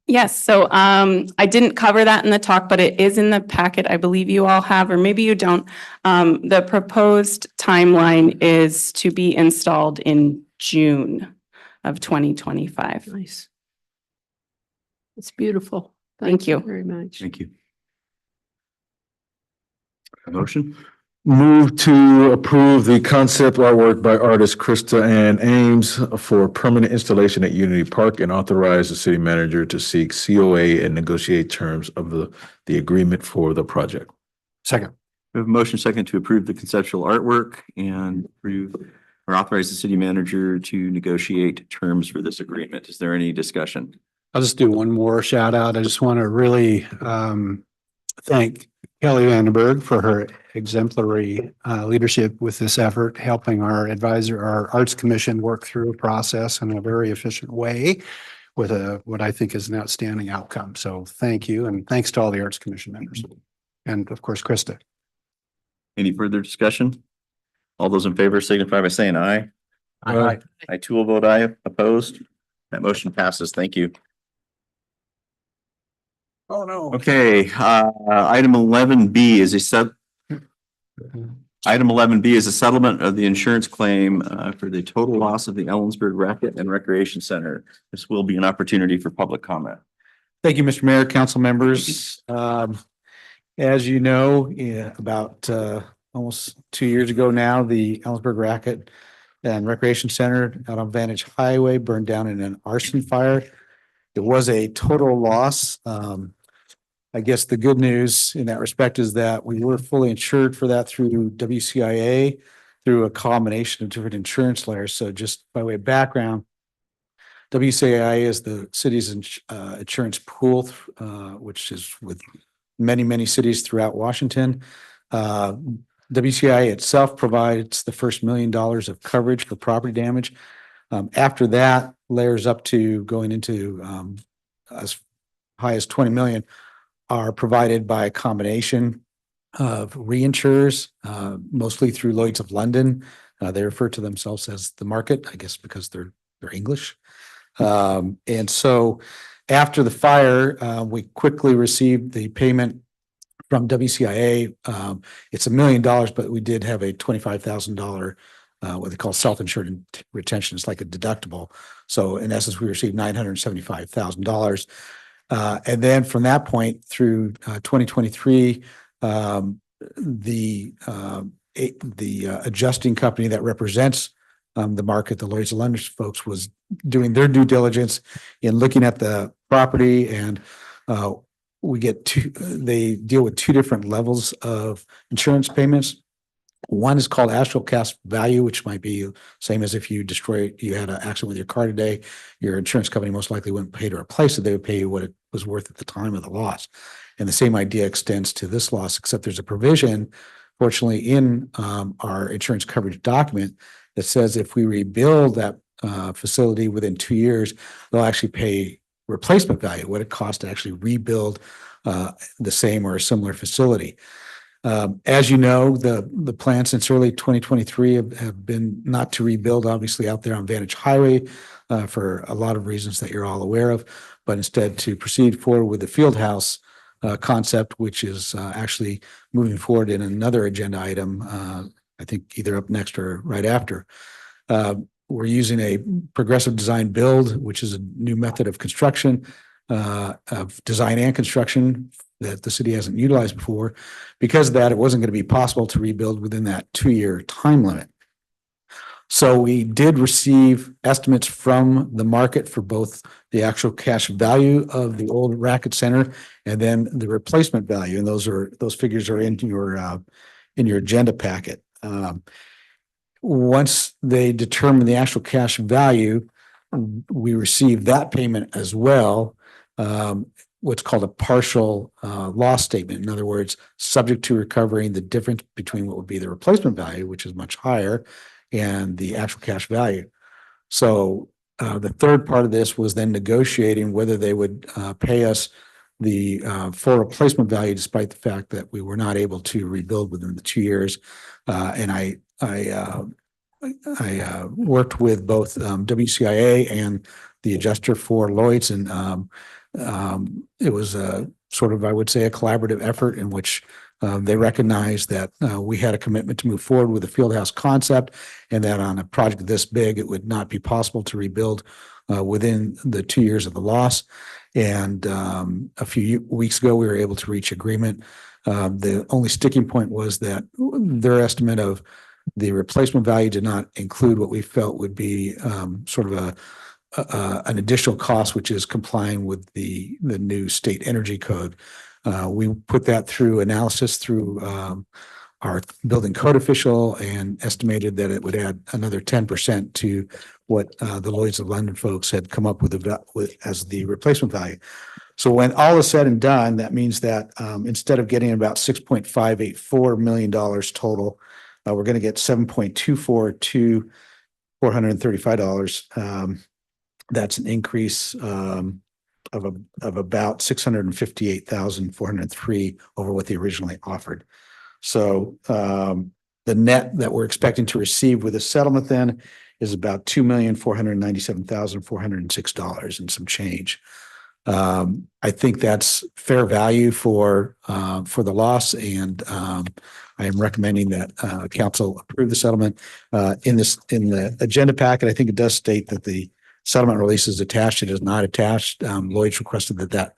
Yes, so I didn't cover that in the talk, but it is in the packet. I believe you all have, or maybe you don't. The proposed timeline is to be installed in June of 2025. Nice. It's beautiful. Thank you. Very much. Thank you. A motion? Move to approve the concept artwork by artist Krista Ann Ames for permanent installation at Unity Park and authorize the city manager to seek COA and negotiate terms of the agreement for the project. Second. We have a motion second to approve the conceptual artwork and approve or authorize the city manager to negotiate terms for this agreement. Is there any discussion? I'll just do one more shout out. I just want to really thank Kelly Vandenberg for her exemplary leadership with this effort, helping our Arts Commission work through a process in a very efficient way with what I think is an outstanding outcome. So thank you. And thanks to all the Arts Commission members. And of course, Krista. Any further discussion? All those in favor signify by saying aye. Aye. I too will vote aye. Opposed? That motion passes. Thank you. Oh, no. Okay, item 11B is Item 11B is a settlement of the insurance claim for the total loss of the Ellensburg Racket and Recreation Center. This will be an opportunity for public comment. Thank you, Mr. Mayor, council members. As you know, about almost 2 years ago now, the Ellensburg Racket and Recreation Center out on Vantage Highway burned down in an arson fire. It was a total loss. I guess the good news in that respect is that we were fully insured for that through WCIA, through a combination of different insurance layers. So just by way of background, WCIA is the city's insurance pool, which is with many, many cities throughout Washington. WCIA itself provides the first $1 million of coverage for property damage. After that, layers up to going into as high as 20 million are provided by a combination of reinsurers, mostly through Lloyd's of London. They refer to themselves as the market, I guess, because they're English. And so after the fire, we quickly received the payment from WCIA. It's $1 million, but we did have a $25,000 what they call self-insured retention. It's like a deductible. So in essence, we received $975,000. And then from that point through 2023, the adjusting company that represents the market, the Lloyd's of London folks, was doing their due diligence in looking at the property, and they deal with two different levels of insurance payments. One is called actual cash value, which might be same as if you had an accident with your car today, your insurance company most likely wouldn't pay to replace it. They would pay you what it was worth at the time of the loss. And the same idea extends to this loss, except there's a provision, fortunately, in our insurance coverage document that says if we rebuild that facility within 2 years, they'll actually pay replacement value, what it costs to actually rebuild the same or a similar facility. As you know, the plan since early 2023 have been not to rebuild, obviously, out there on Vantage Highway for a lot of reasons that you're all aware of, but instead to proceed forward with the field house concept, which is actually moving forward in another agenda item, I think either up next or right after. We're using a progressive design build, which is a new method of construction, of design and construction that the city hasn't utilized before. Because of that, it wasn't going to be possible to rebuild within that 2-year time limit. So we did receive estimates from the market for both the actual cash value of the old Racket Center and then the replacement value. And those figures are in your agenda packet. Once they determine the actual cash value, we receive that payment as well. What's called a partial loss statement. In other words, subject to recovering the difference between what would be the replacement value, which is much higher, and the actual cash value. So the third part of this was then negotiating whether they would pay us the full replacement value, despite the fact that we were not able to rebuild within the 2 years. And I worked with both WCIA and the adjuster for Lloyd's, and it was a sort of, I would say, a collaborative effort in which they recognized that we had a commitment to move forward with the fieldhouse concept, and that on a project this big, it would not be possible to rebuild within the 2 years of the loss. And a few weeks ago, we were able to reach agreement. The only sticking point was that their estimate of the replacement value did not include what we felt would be sort of an additional cost, which is complying with the new state energy code. We put that through analysis through our building code official and estimated that it would add another 10% to what the Lloyd's of London folks had come up with as the replacement value. So when all is said and done, that means that instead of getting about $6.584 million total, we're going to get $7.24 to $435. That's an increase of about $658,403 over what they originally offered. So the net that we're expecting to receive with a settlement then is about $2,497,406 and some change. I think that's fair value for the loss, and I am recommending that council approve the settlement. In the agenda packet, I think it does state that the settlement release is attached. It is not attached. Lloyd's requested that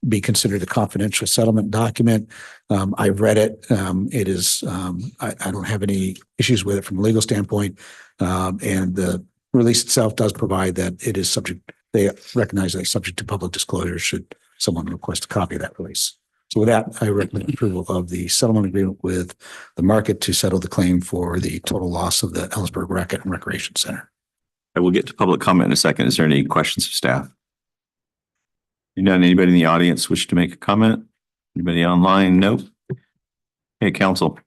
be considered a confidential settlement document. I've read it. It is, I don't have any issues with it from a legal standpoint. And the release itself does provide that it is subject, they recognize that it's subject to public disclosure should someone request a copy of that release. So with that, I recommend approval of the settlement agreement with the market to settle the claim for the total loss of the Ellensburg Racket and Recreation Center. I will get to public comment in a second. Is there any questions of staff? Anybody in the audience wish to make a comment? Anybody online? No. Hey, council.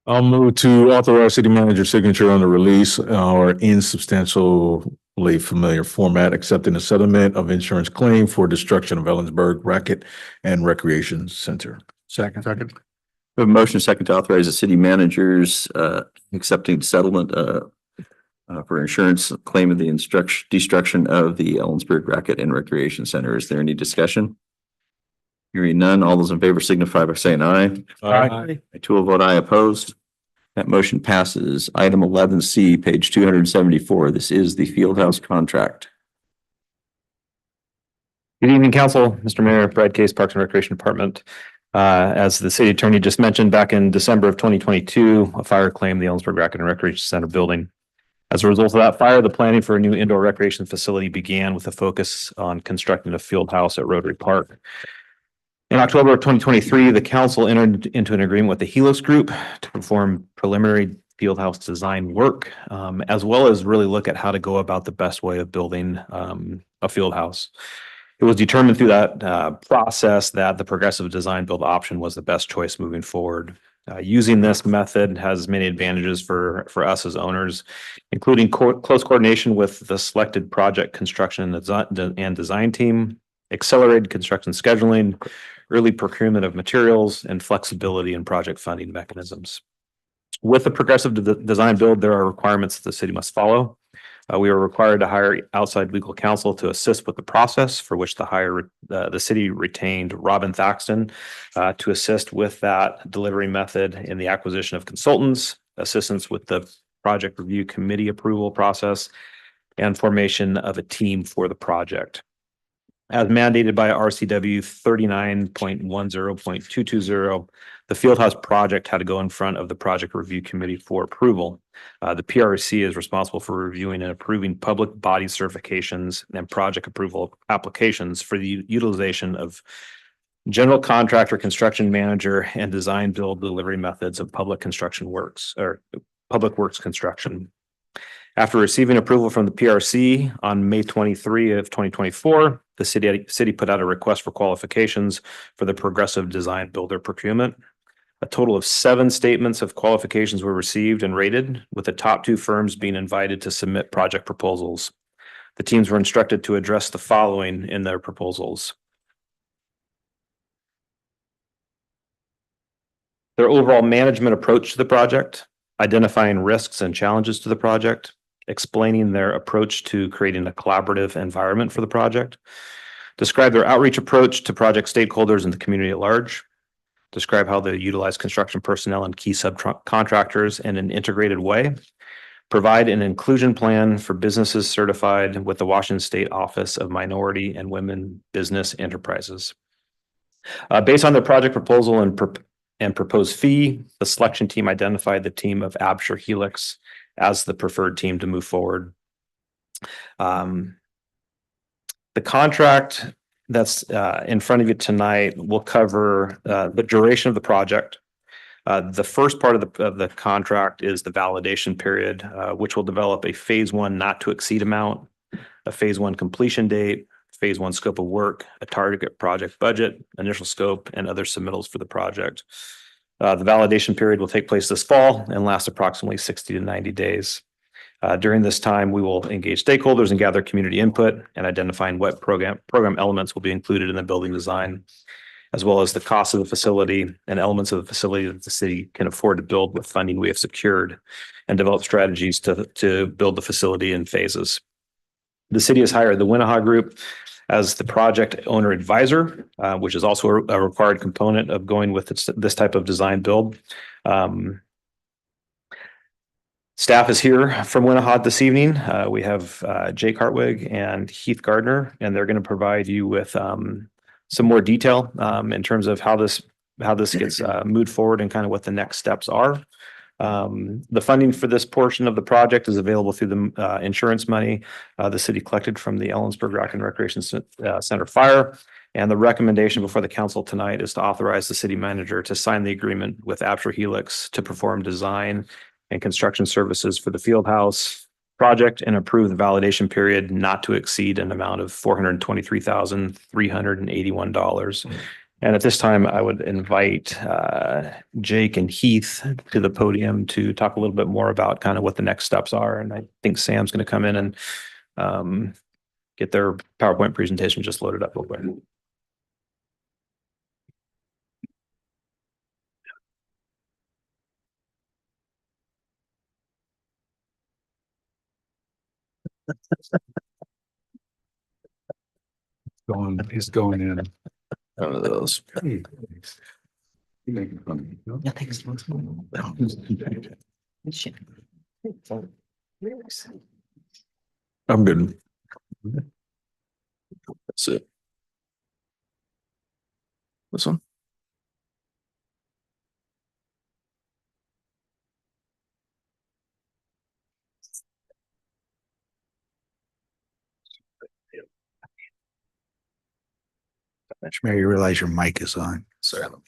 I'll move to authorize city manager's signature on the release or in substantially familiar format, accepting the settlement of insurance claim for destruction of Ellensburg Racket and Recreation Center. Second. We have a motion second to authorize the city managers accepting settlement for insurance claim of the destruction of the Ellensburg Racket and Recreation Center. Is there any discussion? Hearing none, all those in favor signify by saying aye. Aye. I too will vote aye. Opposed. That motion passes. Item 11C, page 274. This is the Fieldhouse contract. Good evening, council. Mr. Mayor, Brad Case, Parks and Recreation Department. As the city attorney just mentioned, back in December of 2022, a fire claimed the Ellensburg Racket and Recreation Center building. As a result of that fire, the planning for a new indoor recreation facility began with a focus on constructing a field house at Rotary Park. In October of 2023, the council entered into an agreement with the Helos Group to perform preliminary field house design work, as well as really look at how to go about the best way of building a field house. It was determined through that process that the progressive design build option was the best choice moving forward. Using this method has many advantages for us as owners, including close coordination with the selected project construction and design team, accelerated construction scheduling, early procurement of materials, and flexibility in project funding mechanisms. With the progressive design build, there are requirements that the city must follow. We are required to hire outside legal counsel to assist with the process, for which the city retained Robin Thaxton to assist with that delivery method in the acquisition of consultants, assistance with the project review committee approval process, and formation of a team for the project. As mandated by RCW 39.10.220, the Fieldhouse project had to go in front of the project review committee for approval. The PRC is responsible for reviewing and approving public body certifications and project approval applications for the utilization of general contractor, construction manager, and design build delivery methods of public construction works or public works construction. After receiving approval from the PRC on May 23 of 2024, the city put out a request for qualifications for the progressive design builder procurement. A total of 7 statements of qualifications were received and rated, with the top 2 firms being invited to submit project proposals. The teams were instructed to address the following in their proposals: their overall management approach to the project, identifying risks and challenges to the project, explaining their approach to creating a collaborative environment for the project, describe their outreach approach to project stakeholders and the community at large, describe how they utilize construction personnel and key subcontractors in an integrated way, provide an inclusion plan for businesses certified with the Washington State Office of Minority and Women Business Enterprises. Based on their project proposal and proposed fee, the selection team identified the team of Absher Helix as the preferred team to move forward. The contract that's in front of you tonight will cover the duration of the project. The first part of the contract is the validation period, which will develop a phase 1 not to exceed amount, a phase 1 completion date, phase 1 scope of work, a target project budget, initial scope, and other submittals for the project. The validation period will take place this fall and last approximately 60 to 90 days. During this time, we will engage stakeholders and gather community input and identifying what program elements will be included in the building design, as well as the cost of the facility and elements of the facility that the city can afford to build with funding we have secured, and develop strategies to build the facility in phases. The city has hired the Winnehaw Group as the project owner advisor, which is also a required component of going with this type of design build. Staff is here from Winnehaw this evening. We have Jake Hartwig and Heath Gardner, and they're going to provide you with some more detail in terms of how this gets moved forward and kind of what the next steps are. The funding for this portion of the project is available through the insurance money the city collected from the Ellensburg Rec and Recreation Center fire. And the recommendation before the council tonight is to authorize the city manager to sign the agreement with Absher Helix to perform design and construction services for the Fieldhouse project and approve the validation period not to exceed an amount of $423,381. And at this time, I would invite Jake and Heath to the podium to talk a little bit more about kind of what the next steps are. And I think Sam's going to come in and get their PowerPoint presentation just loaded up real quick. He's going in. One of those. Yeah, thanks. I'm good. That's it. This one? Mayor, you realize your mic is on. Sorry. Let me-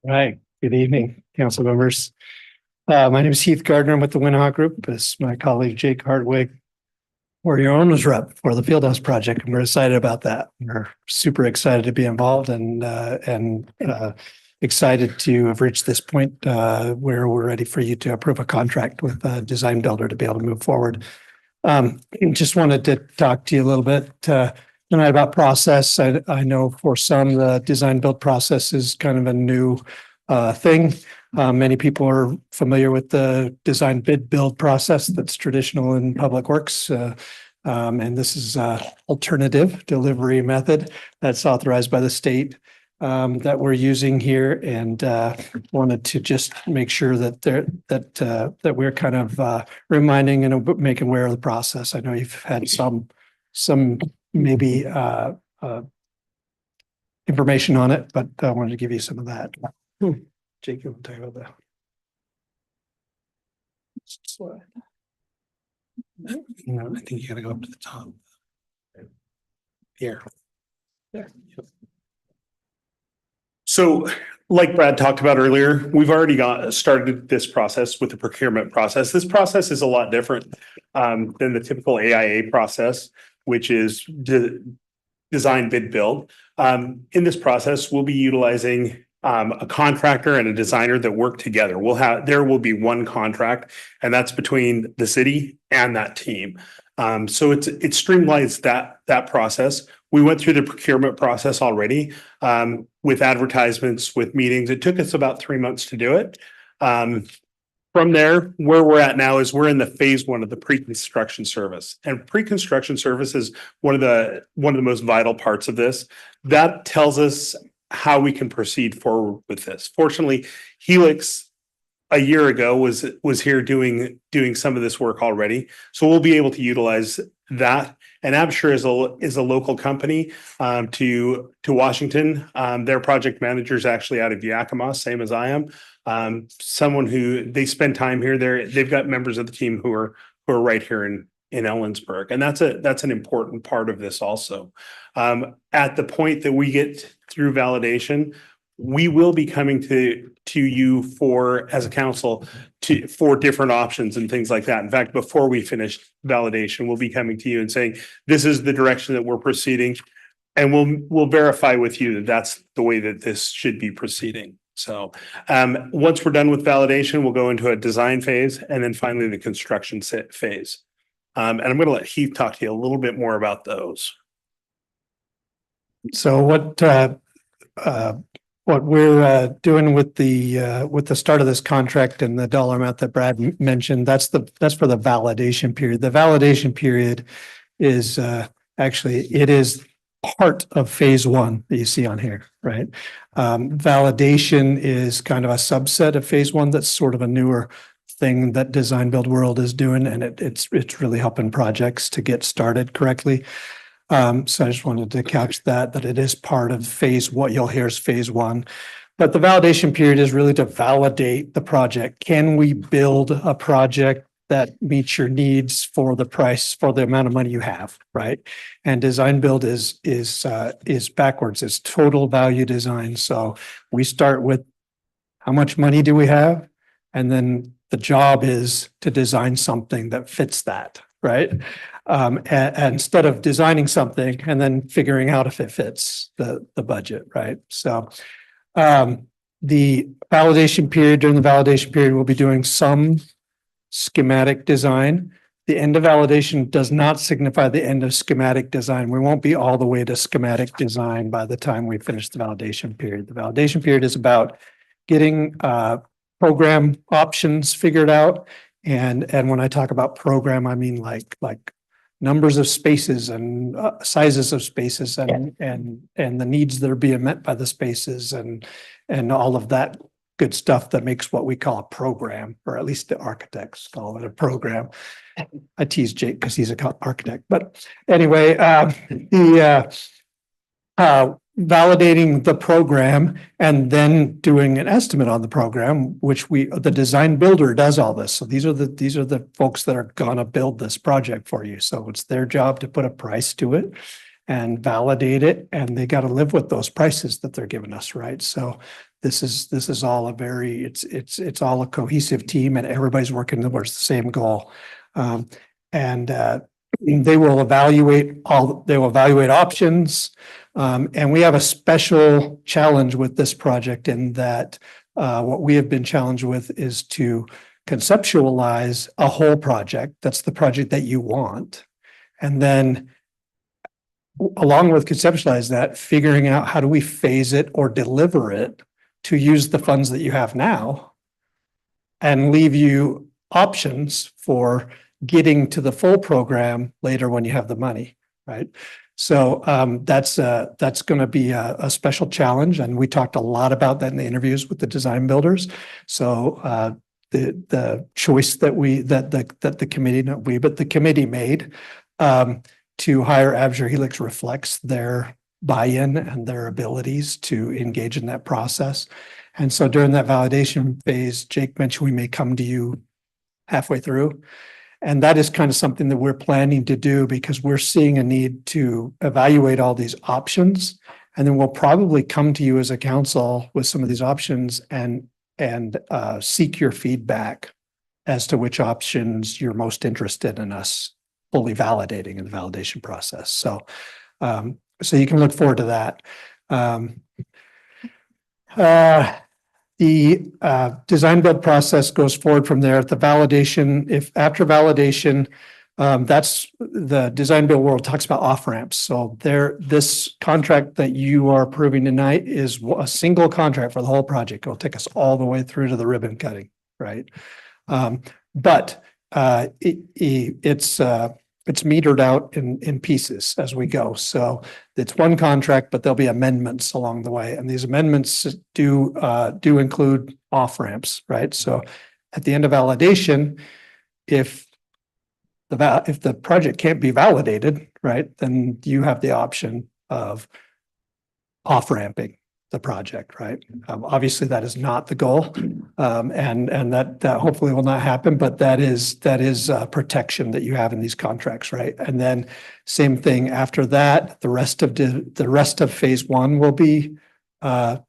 Right. Good evening, council members. My name is Heath Gardner. I'm with the Winnehaw Group. This is my colleague Jake Hartwig. We're your owner's rep for the Fieldhouse project, and we're excited about that. We're super excited to be involved and excited to have reached this point where we're ready for you to approve a contract with a design builder to be able to move forward. Just wanted to talk to you a little bit tonight about process. I know for some, the design build process is kind of a new thing. Many people are familiar with the design bid build process that's traditional in public works. And this is an alternative delivery method that's authorized by the state that we're using here, and wanted to just make sure that that we're kind of reminding and making aware of the process. I know you've had some maybe information on it, but I wanted to give you some of that. Jake, you want to talk about that? No, I think you gotta go up to the top. Here. There. So like Brad talked about earlier, we've already started this process with the procurement process. This process is a lot different than the typical AIA process, which is design bid build. In this process, we'll be utilizing a contractor and a designer that work together. There will be one contract, and that's between the city and that team. So it streamlines that process. We went through the procurement process already with advertisements, with meetings. It took us about 3 months to do it. From there, where we're at now is we're in the phase 1 of the pre-construction service, and pre-construction service is one of the most vital parts of this. That tells us how we can proceed forward with this. Fortunately, Helix a year ago was here doing some of this work already, so we'll be able to utilize that. And Absher is a local company to Washington. Their project manager is actually out of Yakima, same as I am. Someone who they spend time here. They've got members of the team who are right here in Ellensburg, and that's an important part of this also. At the point that we get through validation, we will be coming to you as a council for different options and things like that. In fact, before we finish validation, we'll be coming to you and saying, this is the direction that we're proceeding. And we'll verify with you that that's the way that this should be proceeding. So once we're done with validation, we'll go into a design phase and then finally the construction phase. And I'm going to let Heath talk to you a little bit more about those. So what we're doing with the start of this contract and the dollar amount that Brad mentioned, that's for the validation period. The validation period is it is part of phase 1 that you see on here, right? Validation is kind of a subset of phase 1. That's sort of a newer thing that Design Build World is doing, and it's really helping projects to get started correctly. So I just wanted to couch that it is part of what you'll hear is phase 1. But the validation period is really to validate the project. Can we build a project that meets your needs for the price, for the amount of money you have, right? And design build is backwards. It's total value design. So we start with how much money do we have? And then the job is to design something that fits that, right? And instead of designing something and then figuring out if it fits the budget, right? So the validation period, during the validation period, we'll be doing some schematic design. The end of validation does not signify the end of schematic design. We won't be all the way to schematic design by the time we finish the validation period. The validation period is about getting program options figured out. And when I talk about program, I mean like numbers of spaces and sizes of spaces and the needs that are being met by the spaces and all of that good stuff that makes what we call a program, or at least the architects call it a program. I tease Jake because he's an architect, but anyway, validating the program and then doing an estimate on the program, which the design builder does all this. So these are the folks that are gonna build this project for you. So it's their job to put a price to it and validate it, and they got to live with those prices that they're giving us, right? So this is all it's all a cohesive team, and everybody's working towards the same goal. And They will evaluate options. And we have a special challenge with this project in that what we have been challenged with is to conceptualize a whole project. That's the project that you want. And then along with conceptualize that, figuring out how do we phase it or deliver it to use the funds that you have now and leave you options for getting to the full program later when you have the money, right? So that's going to be a special challenge, and we talked a lot about that in the interviews with the design builders. So the choice that the committee, not we, but the committee made to hire Absher Helix reflects their buy-in and their abilities to engage in that process. And so during that validation phase, Jake mentioned we may come to you halfway through. And that is kind of something that we're planning to do because we're seeing a need to evaluate all these options. And then we'll probably come to you as a council with some of these options and seek your feedback as to which options you're most interested in us fully validating in the validation process. So, so you can look forward to that. The design build process goes forward from there. The validation, if after validation, that's the design build world talks about off ramps. So this contract that you are approving tonight is a single contract for the whole project. It'll take us all the way through to the ribbon cutting, right? But it's metered out in pieces as we go. So it's one contract, but there'll be amendments along the way. And these amendments do include off ramps, right? So at the end of validation, if the project can't be validated, right, then you have the option of off ramping the project, right? Obviously that is not the goal. And that hopefully will not happen, but that is protection that you have in these contracts, right? And then same thing after that, the rest of phase one will be, we'll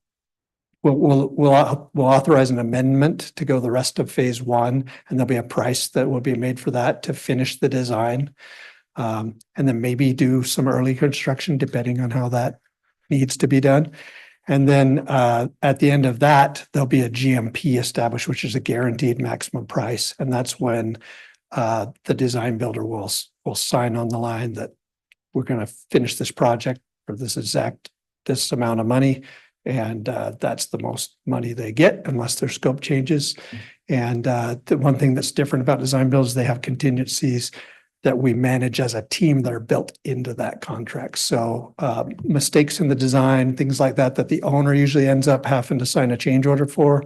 authorize an amendment to go the rest of phase one, and there'll be a price that will be made for that to finish the design. And then maybe do some early construction depending on how that needs to be done. And then at the end of that, there'll be a GMP established, which is a guaranteed maximum price. And that's when the design builder will sign on the line that we're going to finish this project for this amount of money. And that's the most money they get unless their scope changes. And the one thing that's different about design builds is they have contingencies that we manage as a team that are built into that contract. So mistakes in the design, things like that the owner usually ends up having to sign a change order for,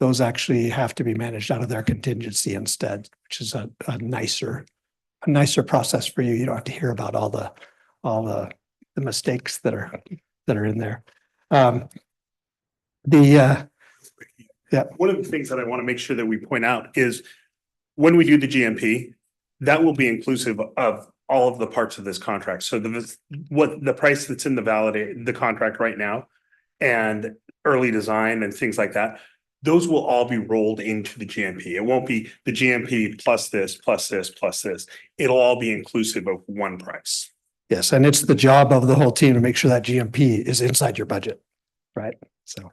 those actually have to be managed out of their contingency instead, which is a nicer process for you. You don't have to hear about all the mistakes that are in there. One of the things that I want to make sure that we point out is when we do the GMP, that will be inclusive of all of the parts of this contract. So the price that's in the contract right now and early design and things like that, those will all be rolled into the GMP. It won't be the GMP plus this, plus this, plus this. It'll all be inclusive of one price. Yes, and it's the job of the whole team to make sure that GMP is inside your budget, right? So,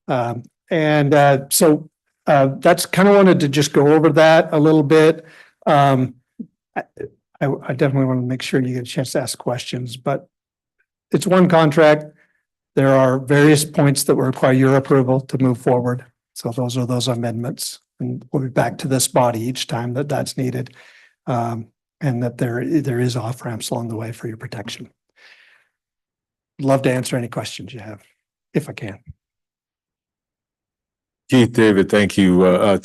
so that's kind of wanted to just go over that a little bit. I definitely want to make sure you get a chance to ask questions, but it's one contract. There are various points that will require your approval to move forward. So those are those amendments, and we'll be back to this body each time that that's needed. And that there is off ramps along the way for your protection. Love to answer any questions you have, if I can. Keith, David, thank you.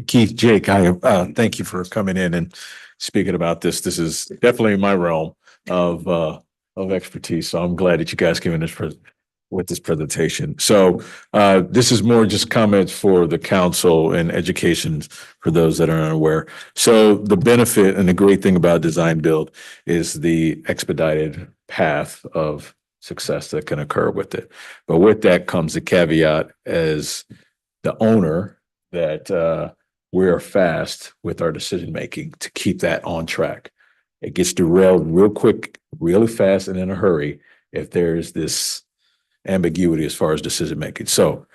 Keith, Jake, thank you for coming in and speaking about this. This is definitely my realm of expertise. So I'm glad that you guys came in with this presentation. So this is more just comments for the council and education for those that are unaware. So the benefit and the great thing about design build is the expedited path of success that can occur with it. But with that comes the caveat as the owner that we are fast with our decision making to keep that on track. It gets derailed real quick, really fast and in a hurry if there's this ambiguity as far as decision making. So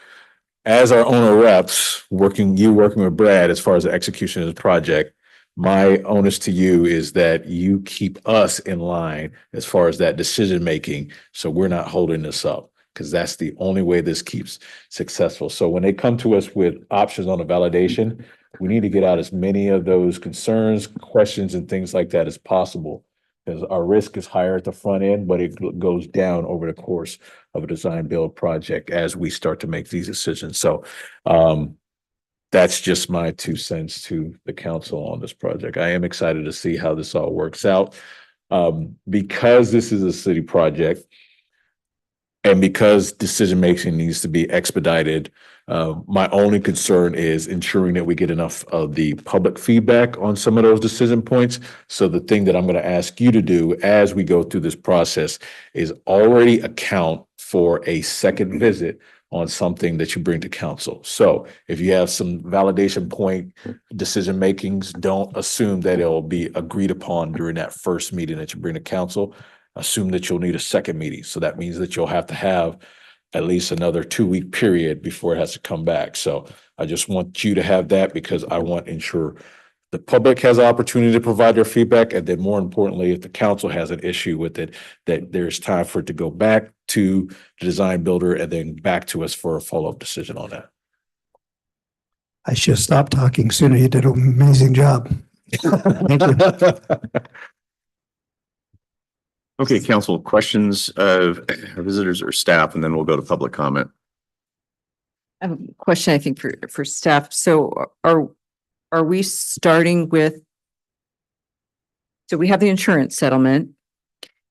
as our owner reps, working with Brad as far as the execution of the project, my onus to you is that you keep us in line as far as that decision making, so we're not holding this up, because that's the only way this keeps successful. So when they come to us with options on a validation, we need to get out as many of those concerns, questions, and things like that as possible, because our risk is higher at the front end, but it goes down over the course of a design build project as we start to make these decisions. So that's just my 2 cents to the council on this project. I am excited to see how this all works out. Because this is a city project, and because decision making needs to be expedited, my only concern is ensuring that we get enough of the public feedback on some of those decision points. So the thing that I'm going to ask you to do as we go through this process is already account for a second visit on something that you bring to council. So if you have some validation point decision makings, don't assume that it'll be agreed upon during that first meeting that you bring to council. Assume that you'll need a second meeting. So that means that you'll have to have at least another 2-week period before it has to come back. So I just want you to have that, because I want to ensure the public has the opportunity to provide their feedback. And then more importantly, if the council has an issue with it, that there's time for it to go back to the design builder and then back to us for a follow-up decision on that. I should have stopped talking sooner. You did an amazing job. Thank you. Okay, council, questions of our visitors or staff, and then we'll go to public comment. I have a question, I think, for staff. So are we starting with, so we have the insurance settlement.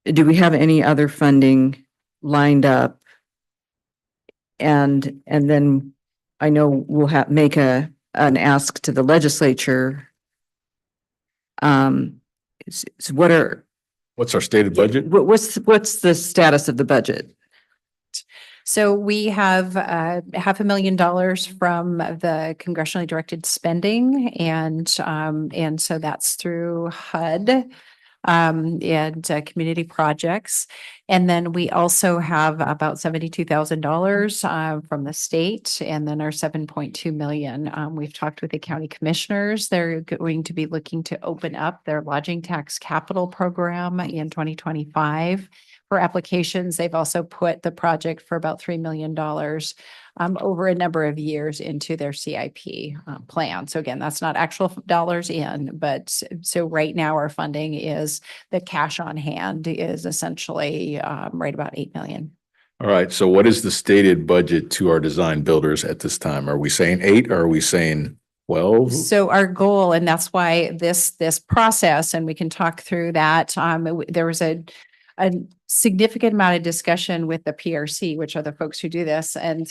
Do we have any other funding lined up? And then I know we'll make an ask to the legislature. So what's our stated budget? What's the status of the budget? So we have $500,000 from the congressionally directed spending, and so that's through HUD and community projects. And then we also have about $72,000 from the state, and then our 7.2 million. We've talked with the county commissioners. They're going to be looking to open up their lodging tax capital program in 2025. For applications, they've also put the project for about $3 million over a number of years into their CIP plan. So again, that's not actual dollars in, but so right now our funding is the cash on hand is essentially right about 8 million. All right. So what is the stated budget to our design builders at this time? Are we saying 8 or are we saying 12? So our goal, and that's why this process, and we can talk through that. There was a significant amount of discussion with the PRC, which are the folks who do this. And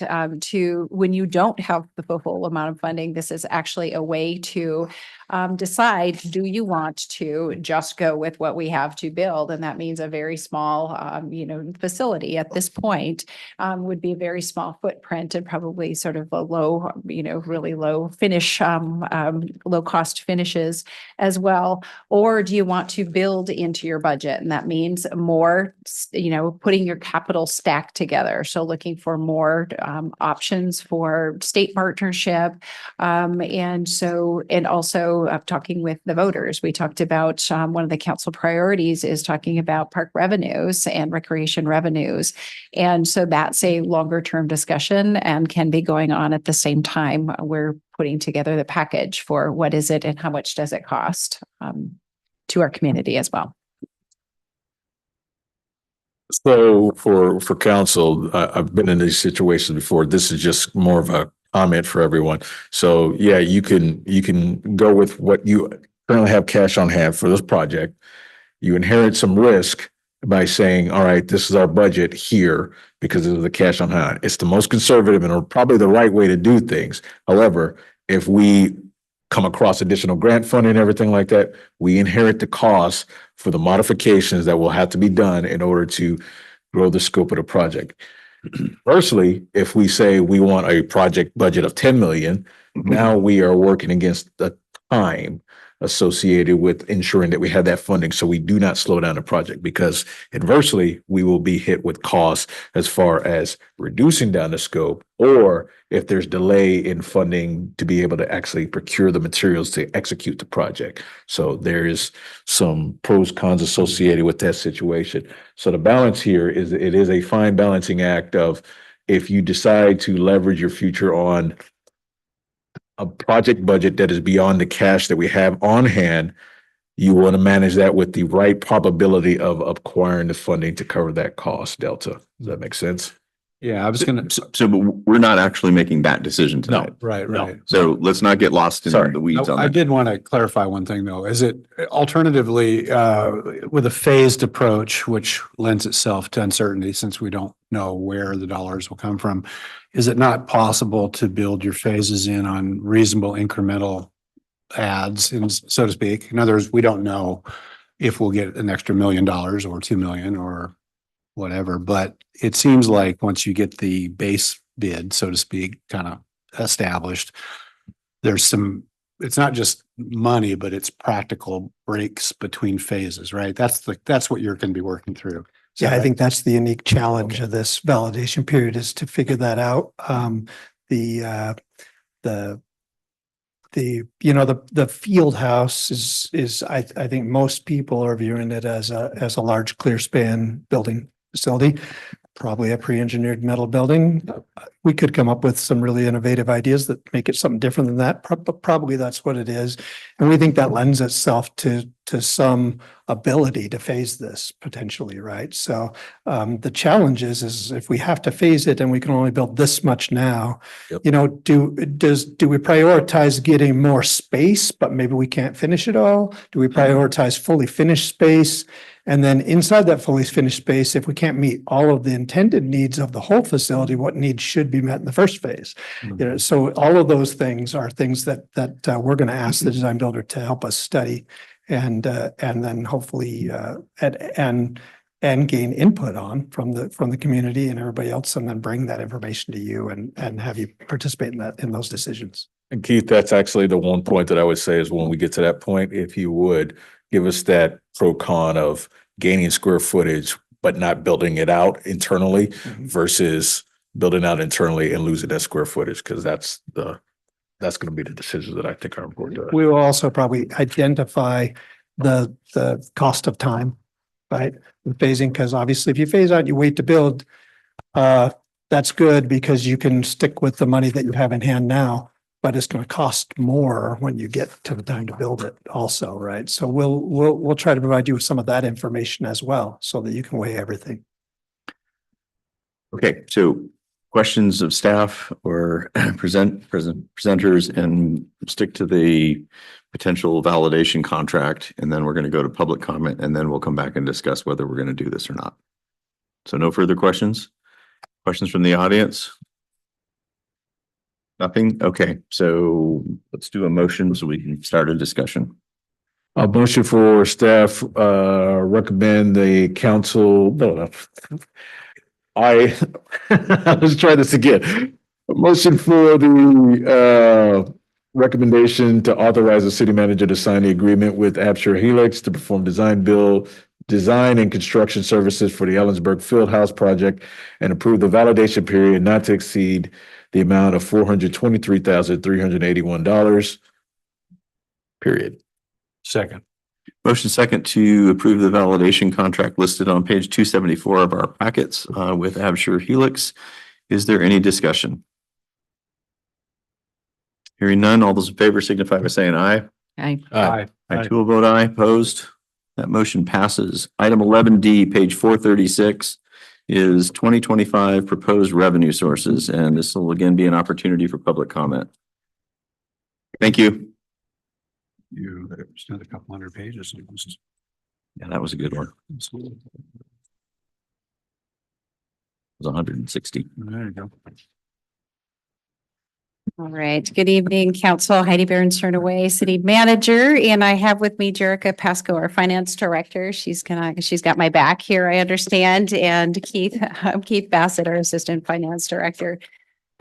when you don't have the full amount of funding, this is actually a way to decide, do you want to just go with what we have to build? And that means a very small, facility at this point would be a very small footprint and probably sort of a low, really low finish, low cost finishes as well. Or do you want to build into your budget? And that means more, putting your capital stack together. So looking for more options for state partnership. And also talking with the voters. We talked about one of the council priorities is talking about park revenues and recreation revenues. And so that's a longer term discussion and can be going on at the same time. We're putting together the package for what is it and how much does it cost to our community as well. So for council, I've been in these situations before. This is just more of a comment for everyone. So yeah, you can go with what you currently have cash on hand for this project. You inherit some risk by saying, all right, this is our budget here because of the cash on hand. It's the most conservative and probably the right way to do things. However, if we come across additional grant funding and everything like that, we inherit the costs for the modifications that will have to be done in order to grow the scope of the project. Firstly, if we say we want a project budget of 10 million, now we are working against the time associated with ensuring that we have that funding so we do not slow down the project, because adversely, we will be hit with costs as far as reducing down the scope, or if there's delay in funding to be able to actually procure the materials to execute the project. So there is some pros, cons associated with that situation. So the balance here is it is a fine balancing act of, if you decide to leverage your future on a project budget that is beyond the cash that we have on hand, you want to manage that with the right probability of acquiring the funding to cover that cost delta. Does that make sense? Yeah, I was gonna, So, but we're not actually making that decision tonight. right, right. So let's not get lost in the weeds on I that. did want to clarify one thing though. Is it alternatively, with a phased approach, which lends itself to uncertainty since we don't know where the dollars will come from, is it not possible to build your phases in on reasonable incremental adds, so to speak? In other words, we don't know if we'll get an extra $1 million or 2 million or whatever, but it seems like once you get the base bid, so to speak, kind of established, there's some, it's not just money, but it's practical breaks between phases, right? That's what you're going to be working through. Is Yeah, that I right? think that's the unique challenge of this validation period, is to figure that out. The field house is I think most people are viewing it as a large clear span building facility, probably a pre-engineered metal building. We could come up with some really innovative ideas that make it something different than that, but probably that's what it is. And we think that lends itself to some ability to phase this potentially, right? So the challenge is if we have to phase it and we can only build this much now, you know, do we prioritize getting more space, but maybe we can't finish it all? Do we prioritize fully finished space? And then inside that fully finished space, if we can't meet all of the intended needs of the whole facility, what needs should be met in the first phase? You know, so all of those things are things that we're going to ask the design builder to help us study and then hopefully and gain input on from the community and everybody else, and then bring that information to you and have you participate in those decisions. And Keith, that's actually the one point that I would say is when we get to that point, if you would give us that pro con of gaining square footage, but not building it out internally versus building out internally and losing that square footage, because that's going to be the decisions that I think are important to us. We will also probably identify the cost of time, right? With phasing, because obviously if you phase out, you wait to build, that's good because you can stick with the money that you have in hand now, but it's going to cost more when you get to the time to build it also, right? So we'll try to provide you with some of that information as well so that you can weigh everything. Okay, so questions of staff or presenters, and stick to the potential validation contract, and then we're going to go to public comment, and then we'll come back and discuss whether we're going to do this or not. So no further questions? Questions from the audience? Nothing? Okay, so let's do a motion so we can start a discussion. A motion for staff, recommend the council, let's try this again. A motion for the, recommendation to authorize the city manager to sign the agreement with Absher Helix to perform design and construction services for the Ellensburg Fieldhouse project, and approve the validation period not to exceed the amount of $423,381. Period. Second. Motion second to approve the validation contract listed on page 274 of our packets with Absher Helix. Is there any discussion? Hearing none, all those in favor signify by saying aye. Aye. Aye. I too will vote aye. Opposed? That motion passes. Item 11D, page 436, is 2025 proposed revenue sources, and this will again be an opportunity for public comment. Thank you. You spent a couple hundred pages. Yeah, that was a good one. It was 160. There you go. All right. Good evening, Council. Heidi Barron-Cernaway, City Manager, and I have with me Jerica Pasco, our Finance Director. She's got my back here, I understand, and Keith Bassett, our Assistant Finance Director.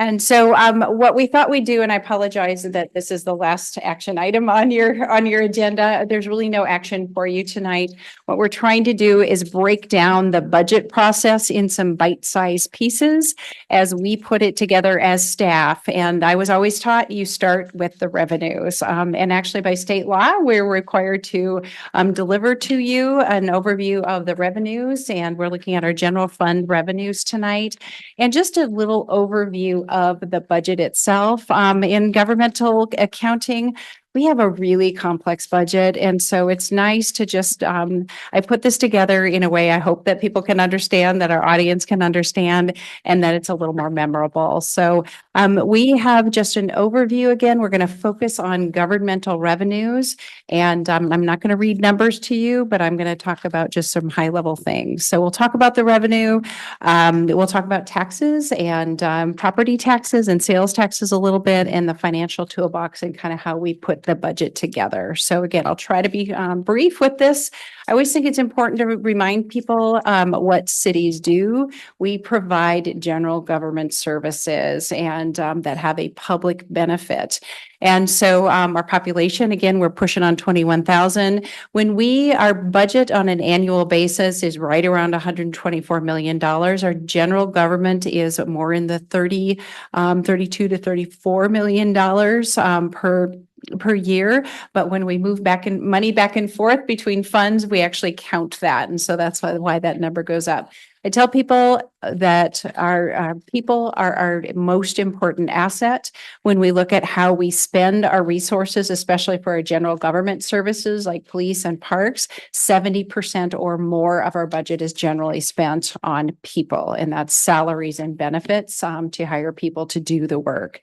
And so what we thought we'd do, and I apologize that this is the last action item on your agenda. There's really no action for you tonight. What we're trying to do is break down the budget process in some bite-sized pieces as we put it together as staff. And I was always taught you start with the revenues. And actually by state law, we're required to deliver to you an overview of the revenues. And we're looking at our general fund revenues tonight. And just a little overview of the budget itself. In governmental accounting, we have a really complex budget. And so it's nice to just, I put this together in a way I hope that people can understand, that our audience can understand, and that it's a little more memorable. So we have just an overview. Again, we're going to focus on governmental revenues. And I'm not going to read numbers to you, but I'm going to talk about just some high level things. So we'll talk about the revenue. We'll talk about taxes and property taxes and sales taxes a little bit, and the financial toolbox and kind of how we put the budget together. So again, I'll try to be brief with this. I always think it's important to remind people what cities do. We provide general government services and that have a public benefit. And so our population, again, we're pushing on 21,000. When our budget on an annual basis is right around $124 million, our general government is more in the 32 to $34 million per year. But when we move money back and forth between funds, we actually count that. And so that's why that number goes up. I tell people that our people are our most important asset when we look at how we spend our resources, especially for our general government services like police and parks. 70% or more of our budget is generally spent on people, and that's salaries and benefits to hire people to do the work.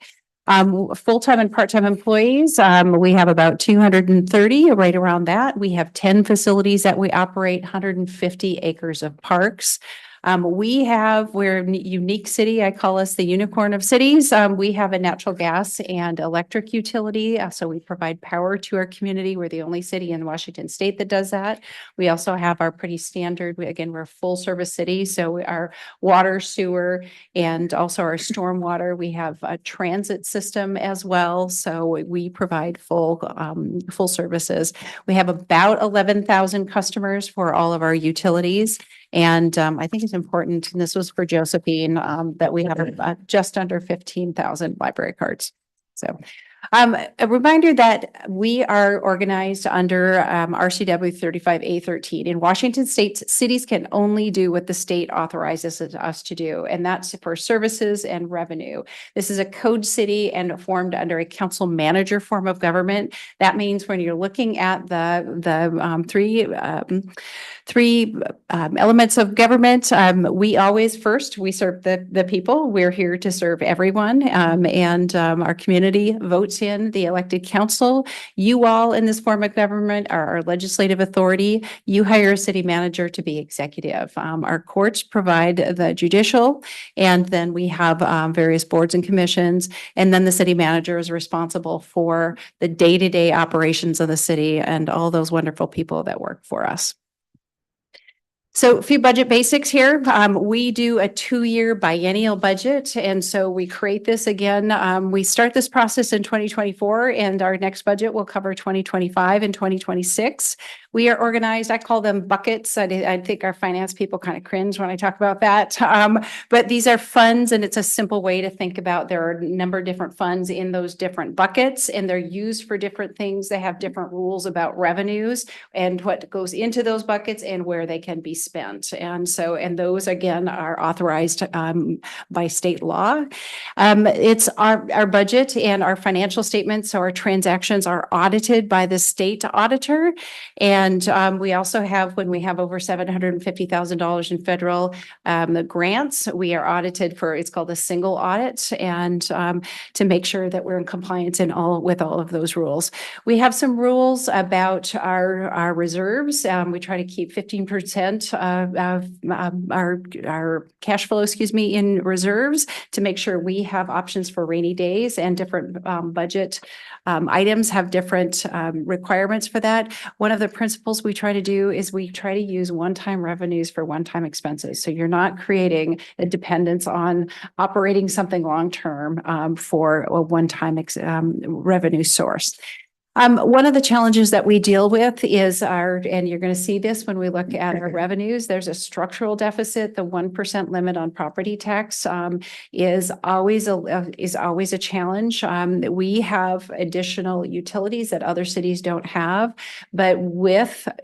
Full-time and part-time employees, we have about 230, right around that. We have 10 facilities that we operate, 150 acres of parks. We're a unique city. I call us the unicorn of cities. We have a natural gas and electric utility. So we provide power to our community. We're the only city in Washington state that does that. We also have our pretty standard, we're a full service city. So our water, sewer, and also our stormwater. We have a transit system as well. So we provide full services. We have about 11,000 customers for all of our utilities. And I think it's important, and this was for Josephine, that we have just under 15,000 library cards. So a reminder that we are organized under RCW 35A13. In Washington state, cities can only do what the state authorizes us to do, and that's for services and revenue. This is a code city and formed under a council manager form of government. That means when you're looking at the three elements of government, we serve the people. We're here to serve everyone, and our community votes in the elected council. You all in this form of government are our legislative authority. You hire a city manager to be executive. Our courts provide the judicial, and then we have various boards and commissions, and then the city manager is responsible for the day-to-day operations of the city and all those wonderful people that work for us. So a few budget basics here. We do a 2-year biennial budget. And so we create this again. We start this process in 2024, and our next budget will cover 2025 and 2026. We are organized, I call them buckets. I think our finance people kind of cringe when I talk about that. But these are funds, and it's a simple way to think about there are a number of different funds in those different buckets, and they're used for different things. They have different rules about revenues and what goes into those buckets and where they can be spent. And those again are authorized by state law. It's our budget and our financial statements. So our transactions are audited by the state auditor. And we also have, when we have over $750,000 in federal grants, we are audited for, it's called a single audit, and to make sure that we're in compliance with all of those rules. We have some rules about our reserves. We try to keep 15% our cash flow, in reserves to make sure we have options for rainy days, and different budget items have different requirements for that. One of the principles we try to do is we try to use one-time revenues for one-time expenses. So you're not creating a dependence on operating something long-term for a one-time revenue source. One of the challenges that we deal with is and you're going to see this when we look at our revenues, there's a structural deficit. The 1% limit on property tax is always a challenge. We have additional utilities that other cities don't have, but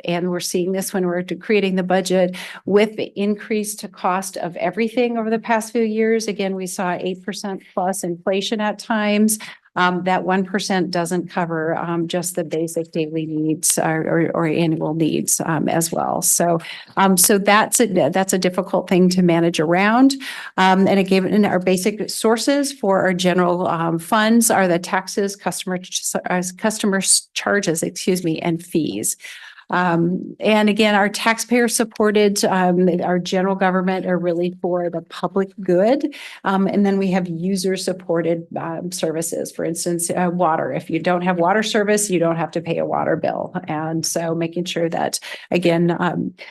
and we're seeing this when we're creating the budget, with the increased cost of everything over the past few years. Again, we saw 8% plus inflation at times. That 1% doesn't cover just the basic daily needs or annual needs as well. So that's a difficult thing to manage around. And again, our basic sources for our general funds are the taxes, customer charges, and fees. And again, our taxpayer supported, our general government are really for the public good. And then we have user supported services, for instance, water. If you don't have water service, you don't have to pay a water bill. And so making sure that, again,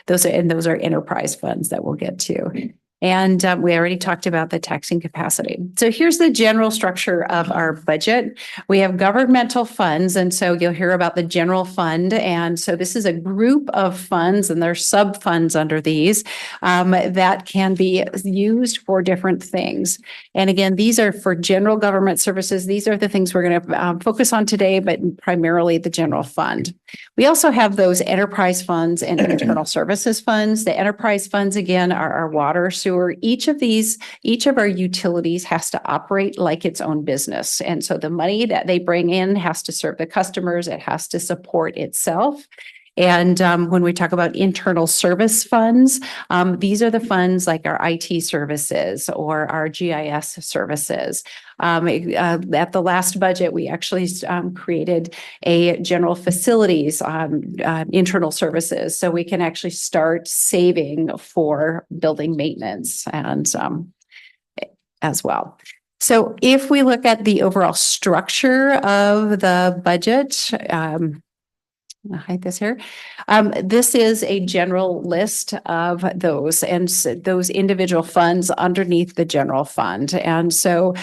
those are enterprise funds that we'll get to. And we already talked about the taxing capacity. So here's the general structure of our budget. We have governmental funds, and so you'll hear about the general fund. And so this is a group of funds, and there's sub funds under these that can be used for different things. And again, these are for general government services. These are the things we're going to focus on today, but primarily the general fund. We also have those enterprise funds and internal services funds. The enterprise funds, again, are our water, sewer. Each of our utilities has to operate like its own business. And so the money that they bring in has to serve the customers. It has to support itself. And when we talk about internal service funds, these are the funds like our IT services or our GIS services. At the last budget, we actually created a general facilities internal services, so we can actually start saving for building maintenance and as well. So if we look at the overall structure of the budget, I'll hide this here. This is a general list of those and those individual funds underneath the general fund. And so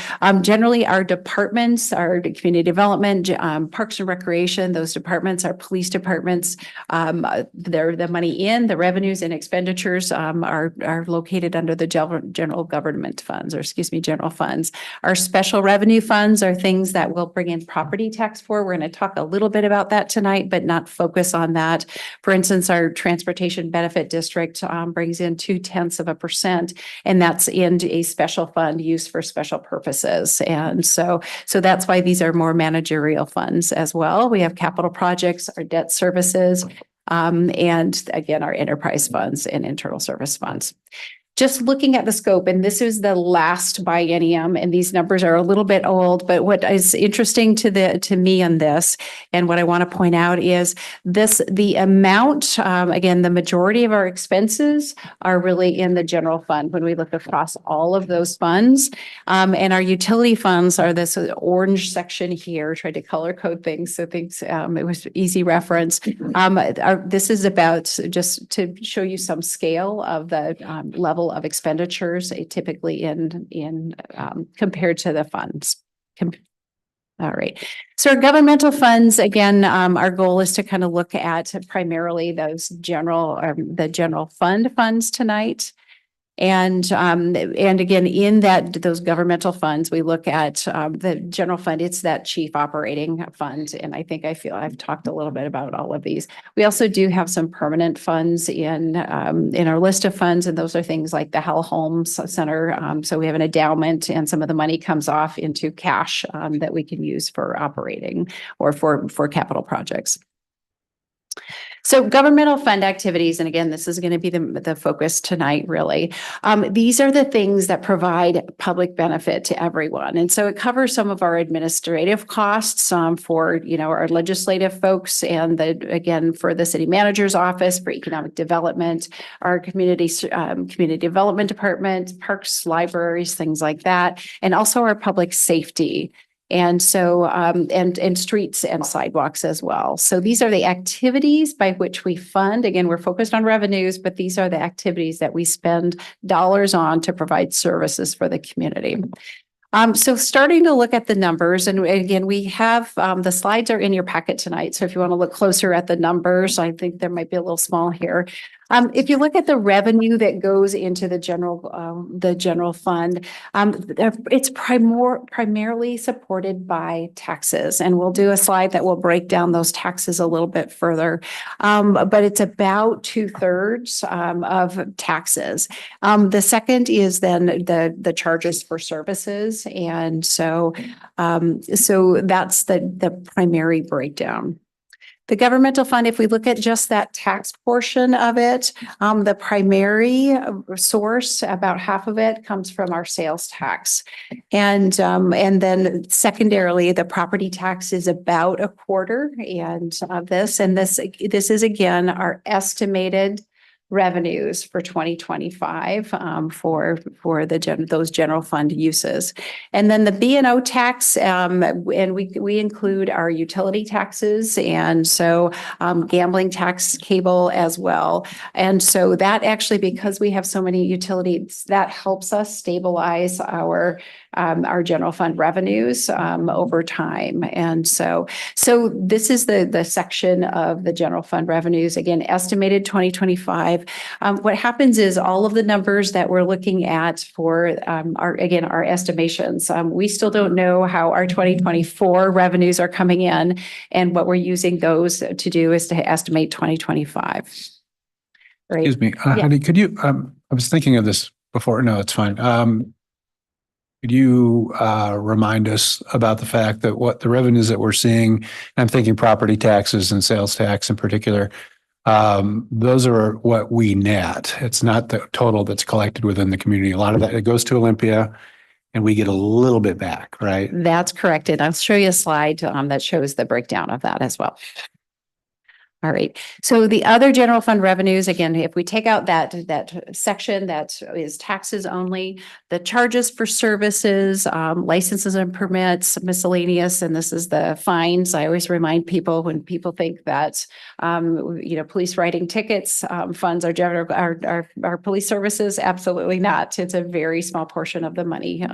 generally our departments, our community development, parks and recreation, those departments, our police departments, the money in, the revenues and expenditures are located under the general government funds, or general funds. Our special revenue funds are things that will bring in property tax for. We're going to talk a little bit about that tonight, but not focus on that. For instance, our transportation benefit district brings in 0.2%, and that's in a special fund used for special purposes. And so that's why these are more managerial funds as well. We have capital projects, our debt services, and again, our enterprise funds and internal service funds. Just looking at the scope, and this is the last biennium, and these numbers are a little bit old, but what is interesting to me on this, and what I want to point out is the amount, again, the majority of our expenses are really in the general fund when we look across all of those funds. And our utility funds are this orange section here. Tried to color code things so things it was easy reference. This is about just to show you some scale of the level of expenditures typically in compared to the funds. All right. So our governmental funds, again, our goal is to kind of look at primarily those the general fund funds tonight. And again, in those governmental funds, we look at the general fund. It's that chief operating fund. And I feel I've talked a little bit about all of these. We also do have some permanent funds in our list of funds. And those are things like the Hal Holmes Center. So we have an endowment, and some of the money comes off into cash that we can use for operating or for capital projects. So governmental fund activities, and again, this is going to be the focus tonight, really. These are the things that provide public benefit to everyone. And so it covers some of our administrative costs for, our legislative folks and again, for the city manager's office, for economic development, our community development department, parks, libraries, things like that, and also our public safety. And so, and streets and sidewalks as well. So these are the activities by which we fund. Again, we're focused on revenues, but these are the activities that we spend dollars on to provide services for the community. So starting to look at the numbers, and again, we have, the slides are in your packet tonight. So if you want to look closer at the numbers, I think there might be a little small here. If you look at the revenue that goes into the general fund, it's primarily supported by taxes. And we'll do a slide that will break down those taxes a little bit further. But it's about 2/3 of taxes. The second is then the charges for services. And so that's the primary breakdown. The governmental fund, if we look at just that tax portion of it, the primary source, about half of it comes from our sales tax. And then secondarily, the property tax is about 1/4 of this. And this is again, our estimated revenues for 2025 for those general fund uses. And then the B&O tax, and we include our utility taxes, and so gambling tax, cable as well. And so that actually, because we have so many utilities, that helps us stabilize our general fund revenues over time. And so this is the section of the general fund revenues, again, estimated 2025. What happens is all of the numbers that we're looking at for our estimations, we still don't know how our 2024 revenues are coming in, and what we're using those to do is to estimate 2025. Right. Excuse me, Heidi, could you, I was thinking of this before. No, it's fine. Could you remind us about the fact that what the revenues that we're seeing, I'm thinking property taxes and sales tax in particular, those are what we net. It's not the total that's collected within the community. A lot of that, it goes to Olympia and we get a little bit back, right? That's correct. And I'll show you a slide that shows the breakdown of that as well. All right. So the other general fund revenues, again, if we take out that section that is taxes only, the charges for services, licenses and permits, miscellaneous, and this is the fines. I always remind people when people think that, police writing tickets, funds are general, our police services. Absolutely not. It's a very small portion of the money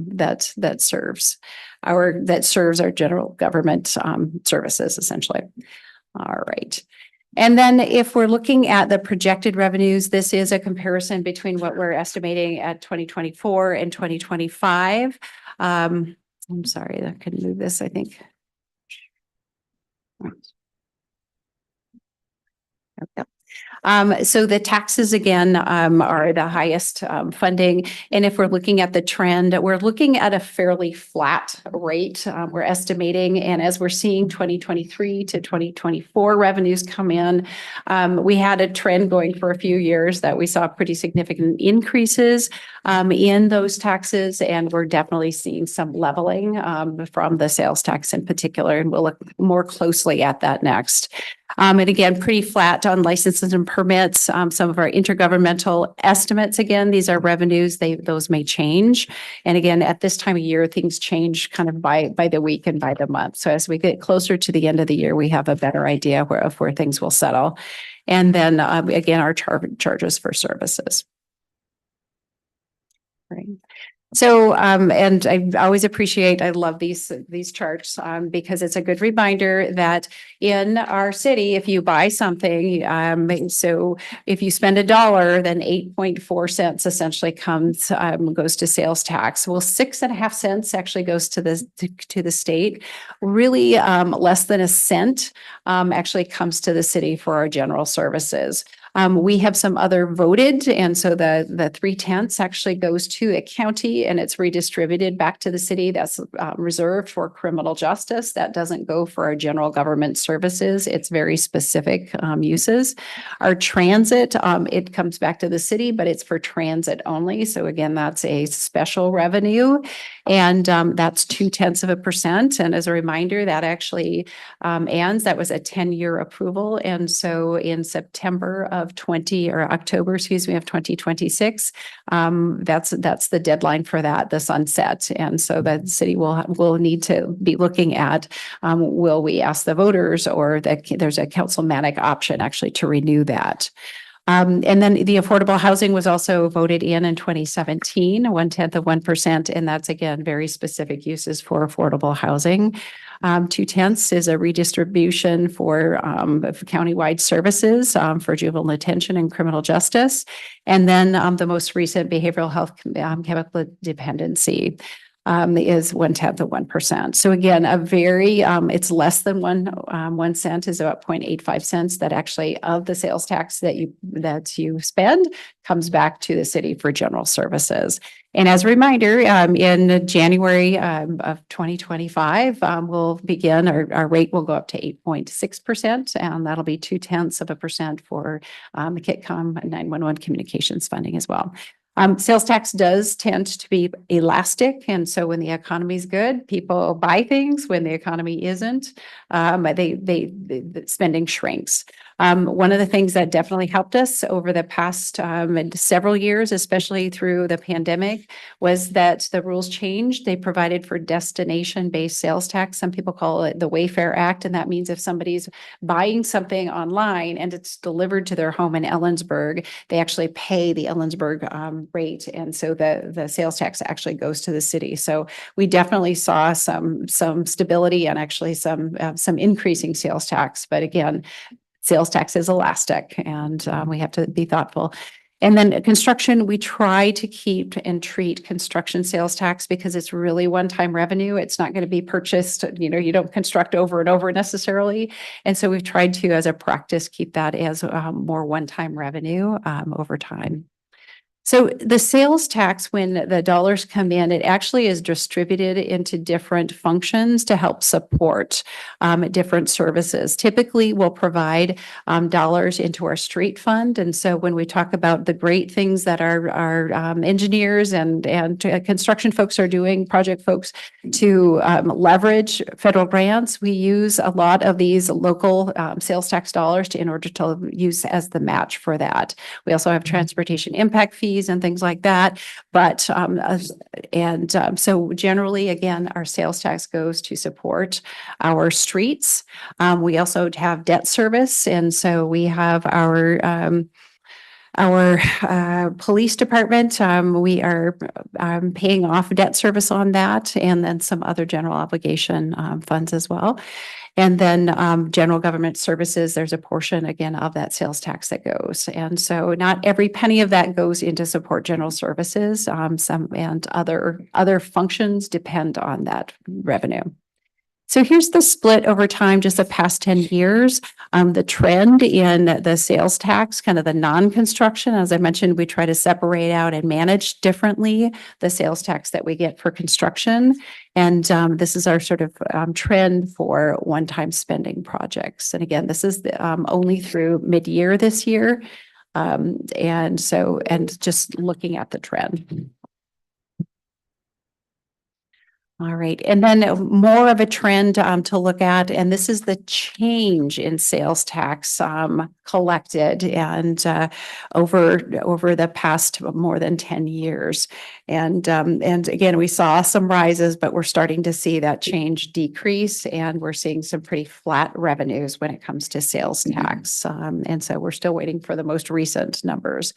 that serves our general government services, essentially. All right. And then if we're looking at the projected revenues, this is a comparison between what we're estimating at 2024 and 2025. I'm sorry, I couldn't move this, I think. There we go. So the taxes again are the highest funding. And if we're looking at the trend, we're looking at a fairly flat rate. We're estimating, and as we're seeing 2023 to 2024 revenues come in, we had a trend going for a few years that we saw pretty significant increases in those taxes, and we're definitely seeing some leveling from the sales tax in particular, and we'll look more closely at that next. And again, pretty flat on licenses and permits. Some of our intergovernmental estimates, again, these are revenues, those may change. And again, at this time of year, things change kind of by the week and by the month. So as we get closer to the end of the year, we have a better idea of where things will settle. And then again, our charges for services. Right. So, and I always appreciate, I love these charts because it's a good reminder that in our city, if you buy something, so if you spend $1, then 8.4 cents essentially goes to sales tax. Well, 6.5 cents actually goes to the state. Really, less than a cent actually comes to the city for our general services. We have some other voted, and so the 3/10 actually goes to a county and it's redistributed back to the city. That's reserved for criminal justice. That doesn't go for our general government services. It's very specific uses. Our transit, it comes back to the city, but it's for transit only. So again, that's a special revenue, and that's 0.2%. And as a reminder, that actually ends. That was a 10-year approval, and so in September of October, excuse me, of 2026, that's the deadline for that, the sunset. And so the city will need to be looking at, will we ask the voters, or there's a councilmanic option actually to renew that. And then the affordable housing was also voted in 2017, 0.1%, and that's again, very specific uses for affordable housing. 0.2 is a redistribution for countywide services for juvenile detention and criminal justice. And then the most recent behavioral health chemical dependency is 0.1%. So again, a very, it's less than 1 cent, is about 0.85 cents that actually of the sales tax that you spend comes back to the city for general services. And as a reminder, in January of 2025, we'll begin, our rate will go up to 8.6%, and that'll be 0.2% for the KITCOM 911 communications funding as well. Sales tax does tend to be elastic. And so when the economy is good, people buy things. When the economy isn't, the spending shrinks. One of the things that definitely helped us over the past several years, especially through the pandemic, was that the rules changed. They provided for destination-based sales tax. Some people call it the Wayfair Act. And that means if somebody's buying something online and it's delivered to their home in Ellensburg, they actually pay the Ellensburg rate. And so the sales tax actually goes to the city. So we definitely saw some stability and actually some increasing sales tax. But again, sales tax is elastic, and we have to be thoughtful. And then construction, we try to keep and treat construction sales tax because it's really one-time revenue. It's not going to be purchased, you don't construct over and over necessarily. And so we've tried to, as a practice, keep that as more one-time revenue over time. So the sales tax, when the dollars come in, it actually is distributed into different functions to help support different services. Typically, we'll provide dollars into our street fund. And so when we talk about the great things that our engineers and construction folks are doing, project folks, to leverage federal grants, we use a lot of these local sales tax dollars in order to use as the match for that. We also have transportation impact fees and things like that. But, so generally, again, our sales tax goes to support our streets. We also have debt service. And so we have our police department. We are paying off debt service on that, and then some other general obligation funds as well. And then general government services, there's a portion again of that sales tax that goes. And so not every penny of that goes into support general services. Some and other functions depend on that revenue. So here's the split over time, just the past 10 years. The trend in the sales tax, kind of the non-construction, as I mentioned, we try to separate out and manage differently the sales tax that we get for construction. And this is our sort of trend for one-time spending projects. And again, this is only through mid-year this year. And just looking at the trend. All right. And then more of a trend to look at, and this is the change in sales tax collected and over the past more than 10 years. And again, we saw some rises, but we're starting to see that change decrease, and we're seeing some pretty flat revenues when it comes to sales tax. And so we're still waiting for the most recent numbers.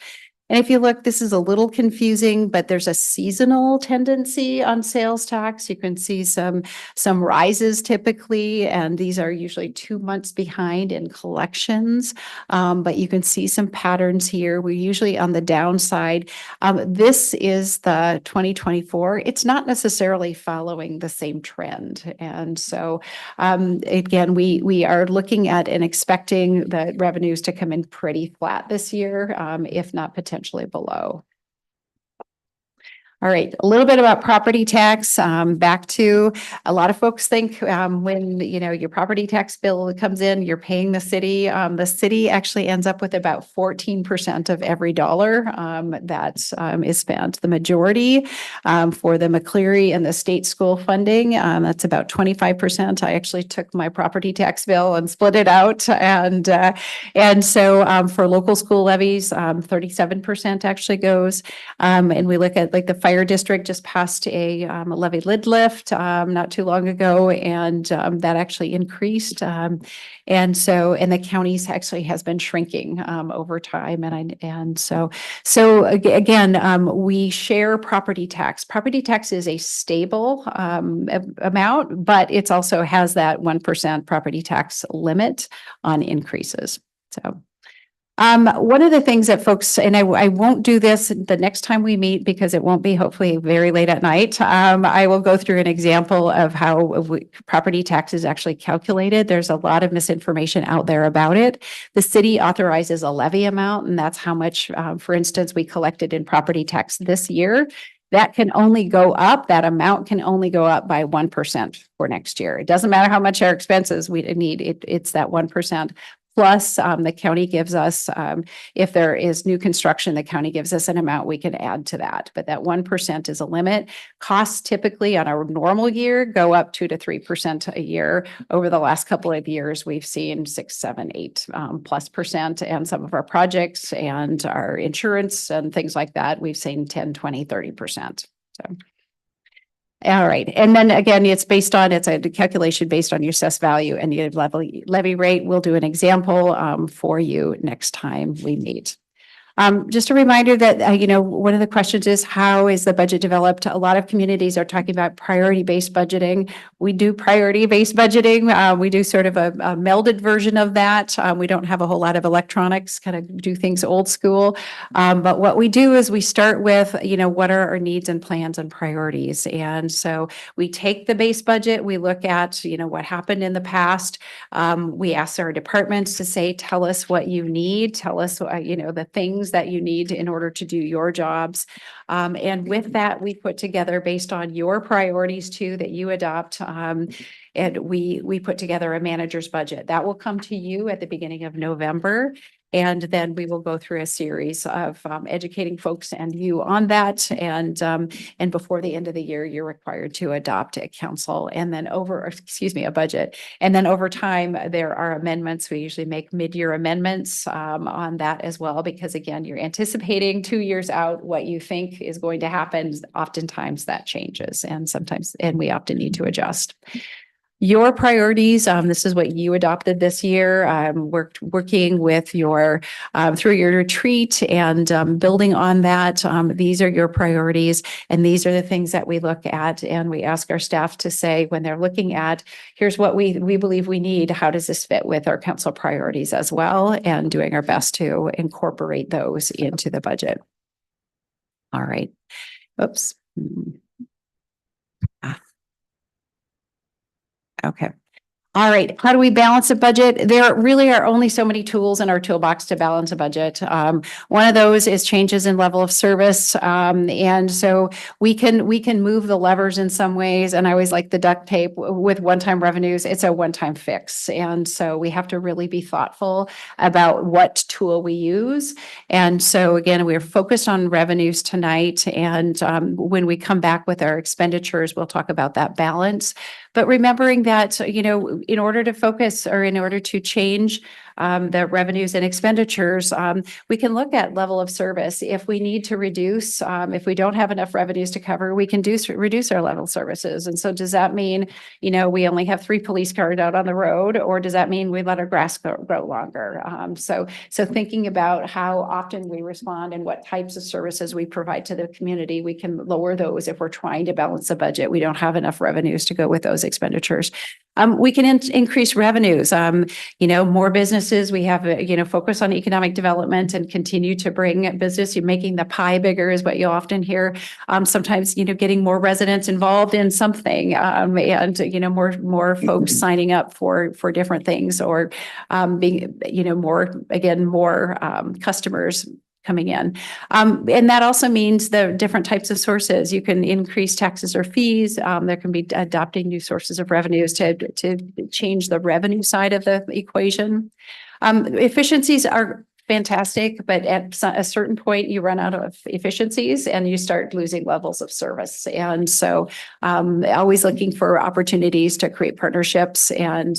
And if you look, this is a little confusing, but there's a seasonal tendency on sales tax. You can see some rises typically, and these are usually 2 months behind in collections. But you can see some patterns here. We're usually on the downside. This is the 2024. It's not necessarily following the same trend. And so again, we are looking at and expecting the revenues to come in pretty flat this year, if not potentially below. All right, a little bit about property tax. Back to a lot of folks think when your property tax bill comes in, you're paying the city. The city actually ends up with about 14% of every dollar that is spent. The majority for the McCleary and the state school funding, that's about 25%. I actually took my property tax bill and split it out, and so for local school levies, 37% actually goes. And we look at like the fire district just passed a levy lid lift not too long ago, and that actually increased. And the counties actually has been shrinking over time. And so again, we share property tax. Property tax is a stable amount, but it's also has that 1% property tax limit on increases. So one of the things that folks, and I won't do this the next time we meet because it won't be hopefully very late at night. I will go through an example of how property tax is actually calculated. There's a lot of misinformation out there about it. The city authorizes a levy amount, and that's how much, for instance, we collected in property tax this year. That can only go up, that amount can only go up by 1% for next year. It doesn't matter how much our expenses we need, it's that 1%. Plus, the county gives us, if there is new construction, the county gives us an amount we can add to that. But that 1% is a limit. Costs typically on a normal year go up 2 to 3% a year. Over the last couple of years, we've seen 6, 7, 8+%. And some of our projects and our insurance and things like that, we've seen 10, 20, 30%. So. All right. And then again, it's a calculation based on your assessed value and your levy rate. We'll do an example for you next time we meet. Just a reminder that, one of the questions is, how is the budget developed? A lot of communities are talking about priority-based budgeting. We do priority-based budgeting. We do sort of a melded version of that. We don't have a whole lot of electronics, kind of do things old school. But what we do is we start with, what are our needs and plans and priorities? And so we take the base budget, we look at, what happened in the past. We ask our departments to say, tell us what you need, tell us, the things that you need in order to do your jobs. And with that, we put together based on your priorities too, that you adopt. And we put together a manager's budget that will come to you at the beginning of November. And then we will go through a series of educating folks and you on that. And before the end of the year, you're required to adopt a council and then a budget. And then over time, there are amendments. We usually make mid-year amendments on that as well, because again, you're anticipating 2 years out what you think is going to happen. Oftentimes that changes and we often need to adjust. Your priorities, this is what you adopted this year, working with your, through your retreat and building on that. These are your priorities, and these are the things that we look at, and we ask our staff to say when they're looking at, here's what we believe we need, how does this fit with our council priorities as well, and doing our best to incorporate those into the budget. All right. Oops. Okay. All right. How do we balance a budget? There really are only so many tools in our toolbox to balance a budget. One of those is changes in level of service. And so we can move the levers in some ways. And I always like the duct tape with one-time revenues. It's a one-time fix. And so we have to really be thoughtful about what tool we use. And so again, we're focused on revenues tonight. And when we come back with our expenditures, we'll talk about that balance. But remembering that, in order to focus or in order to change the revenues and expenditures, we can look at level of service. If we need to reduce, if we don't have enough revenues to cover, we can reduce our level of services. And so does that mean, we only have 3 police cars out on the road, or does that mean we let our grass grow longer? So thinking about how often we respond and what types of services we provide to the community, we can lower those if we're trying to balance the budget. We don't have enough revenues to go with those expenditures. We can increase revenues. More businesses, we have, focus on economic development and continue to bring business. You're making the pie bigger is what you often hear. Sometimes, getting more residents involved in something, and, more folks signing up for different things, or being, more customers coming in. And that also means the different types of sources. You can increase taxes or fees. There can be adopting new sources of revenues to change the revenue side of the equation. Efficiencies are fantastic, but at a certain point you run out of efficiencies and you start losing levels of service. And so always looking for opportunities to create partnerships and,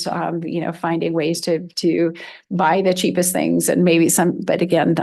finding ways to buy the cheapest things, and maybe but again,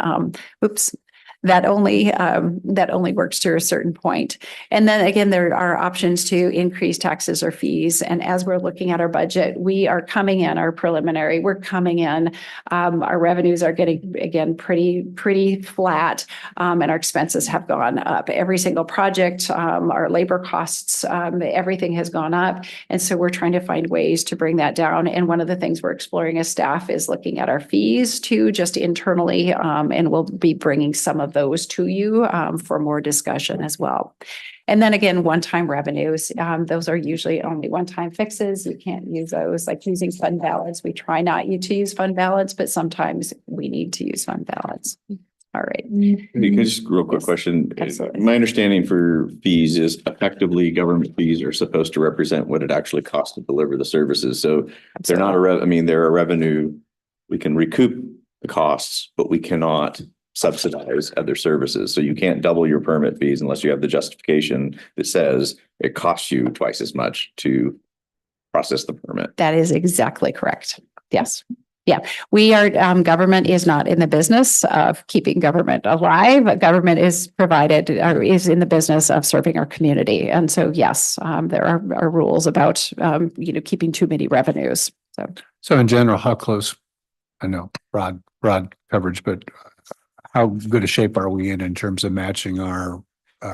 that only works to a certain point. And then again, there are options to increase taxes or fees. And as we're looking at our budget, we are coming in, our preliminary, we're coming in, our revenues are getting, again, pretty flat, and our expenses have gone up. Every single project, our labor costs, everything has gone up. And so we're trying to find ways to bring that down. And one of the things we're exploring as staff is looking at our fees too, just internally, and we'll be bringing some of those to you for more discussion as well. And then again, one-time revenues, those are usually only one-time fixes. You can't use those, like using fund balance. We try not to use fund balance, but sometimes we need to use fund balance. All right. Just real quick question. Absolutely. My understanding for fees is effectively government fees are supposed to represent what it actually costs to deliver the services. So they're not they're a revenue. We can recoup the costs, but we cannot subsidize other services. So you can't double your permit fees unless you have the justification that says it costs you twice as much to process the permit. That is exactly correct. Yes. Yeah, we are, government is not in the business of keeping government alive. Government is is in the business of serving our community. And so, yes, there are rules about, keeping too many revenues. So in general, how close, I know broad coverage, but how good a shape are we in terms of matching our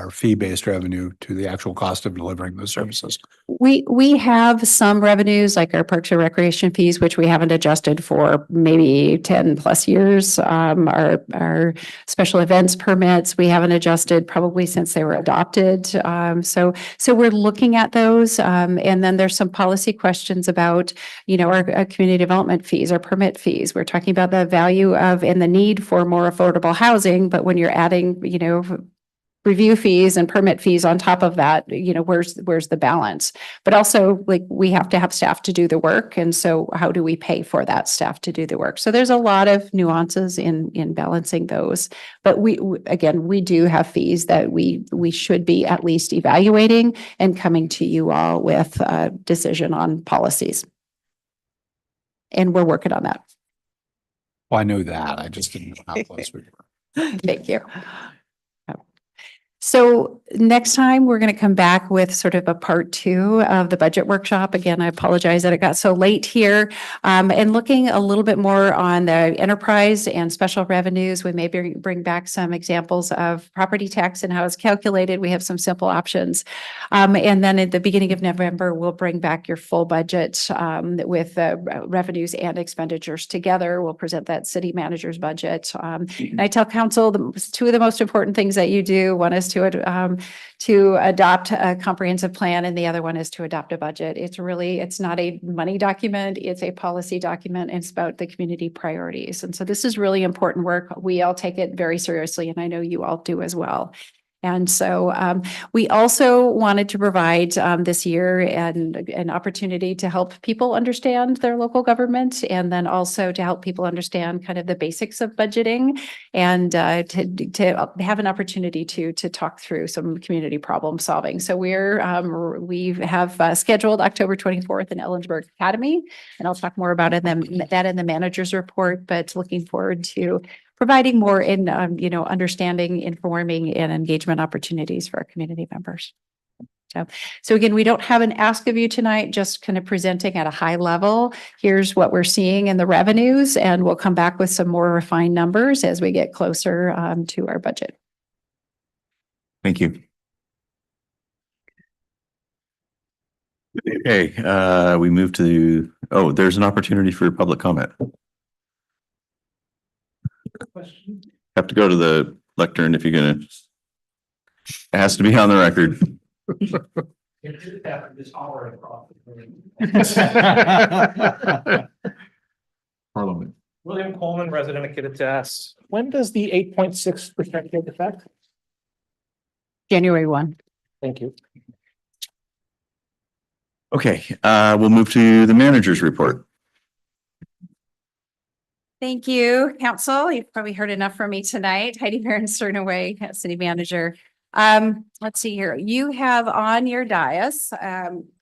fee-based revenue to the actual cost of delivering those services? We have some revenues like our Parks and Recreation fees, which we haven't adjusted for maybe 10 plus years. Our special events permits, we haven't adjusted probably since they were adopted. So we're looking at those. And then there's some policy questions about, our community development fees, our permit fees. We're talking about the value of and the need for more affordable housing. But when you're adding, review fees and permit fees on top of that, where's the balance? But also, like, we have to have staff to do the work. And so how do we pay for that staff to do the work? So there's a lot of nuances in balancing those. But we do have fees that we should be at least evaluating and coming to you all with a decision on policies. And we're working on that. Well, I know that. I just didn't know how close we were. Thank you. So next time, we're going to come back with sort of a part 2 of the budget workshop. Again, I apologize that it got so late here. And looking a little bit more on the enterprise and special revenues, we may bring back some examples of property tax and how it's calculated. We have some simple options. And then at the beginning of November, we'll bring back your full budget with revenues and expenditures together. We'll present that city manager's budget. And I tell council, 2 of the most important things that you do, one is to adopt a comprehensive plan, and the other one is to adopt a budget. It's not a money document, it's a policy document, and it's about the community priorities. And so this is really important work. We all take it very seriously, and I know you all do as well. And so we also wanted to provide this year an opportunity to help people understand their local government, and then also to help people understand kind of the basics of budgeting, and to have an opportunity to talk through some community problem solving. So we have scheduled October 24th in Ellensburg Academy, and I'll talk more about that in the manager's report, but looking forward to providing more in, understanding, informing, and engagement opportunities for our community members. So again, we don't have an ask of you tonight, just kind of presenting at a high level. Here's what we're seeing in the revenues, and we'll come back with some more refined numbers as we get closer to our budget. Thank you. Okay, we move to, there's an opportunity for public comment. Have to go to the lectern if you're gonna. It has to be on the record. Parliament. William Coleman, resident of Kittitas. When does the 8.6% take effect? January 1. Thank you. Okay, we'll move to the manager's report. Thank you, Council. You've probably heard enough from me tonight. Heidi Baron Sternaway, City Manager. Let's see here. You have on your dais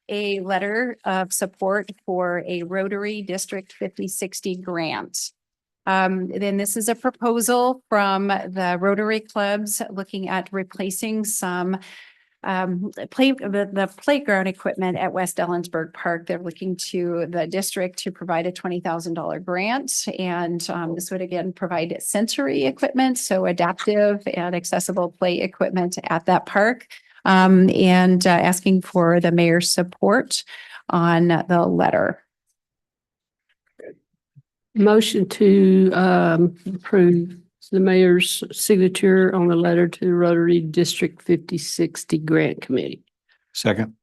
a letter of support for a Rotary District 5060 grant. Then this is a proposal from the Rotary clubs looking at replacing some the playground equipment at West Ellensburg Park. They're looking to the district to provide a $20,000 grant. And this would again provide sensory equipment, so adaptive and accessible play equipment at that park. And asking for the mayor's support on the letter. Motion to approve the mayor's signature on the letter to the Rotary District 5060 Grant Committee. Second.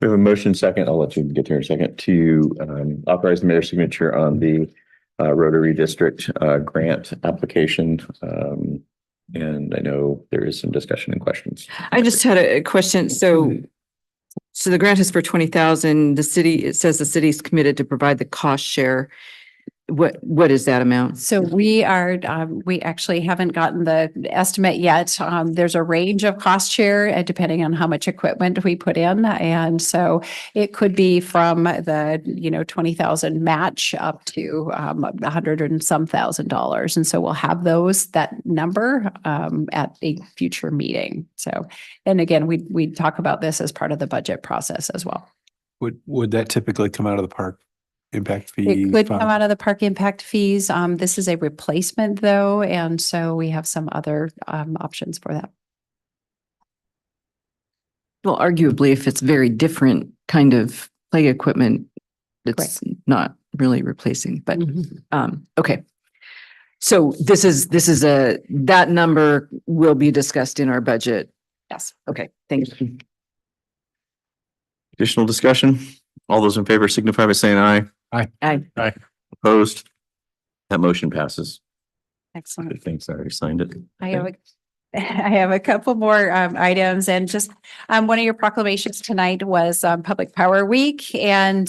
We have a motion second. I'll let you get there in a second to authorize the mayor's signature on the Rotary District grant application. And I know there is some discussion and questions. I just had a question. So the grant is for 20,000. The city, it says the city's committed to provide the cost share. What is that amount? So we actually haven't gotten the estimate yet. There's a range of cost share depending on how much equipment we put in. And so it could be from the, 20,000 match up to $100 and some $1,000. And so we'll have that number at a future meeting. So, and again, we talk about this as part of the budget process as well. Would that typically come out of the park impact fee? It could come out of the park impact fees. This is a replacement though, and so we have some other options for that. Well, arguably, if it's very different kind of play equipment, it's not really replacing, but okay. So this is that number will be discussed in our budget. Yes. Okay, thank you. Additional discussion? All those in favor signify by saying aye. Aye. Aye. Aye. Opposed? That motion passes. Excellent. Good, thanks. I already signed it. I have a couple more items, and just one of your proclamations tonight was Public Power Week. And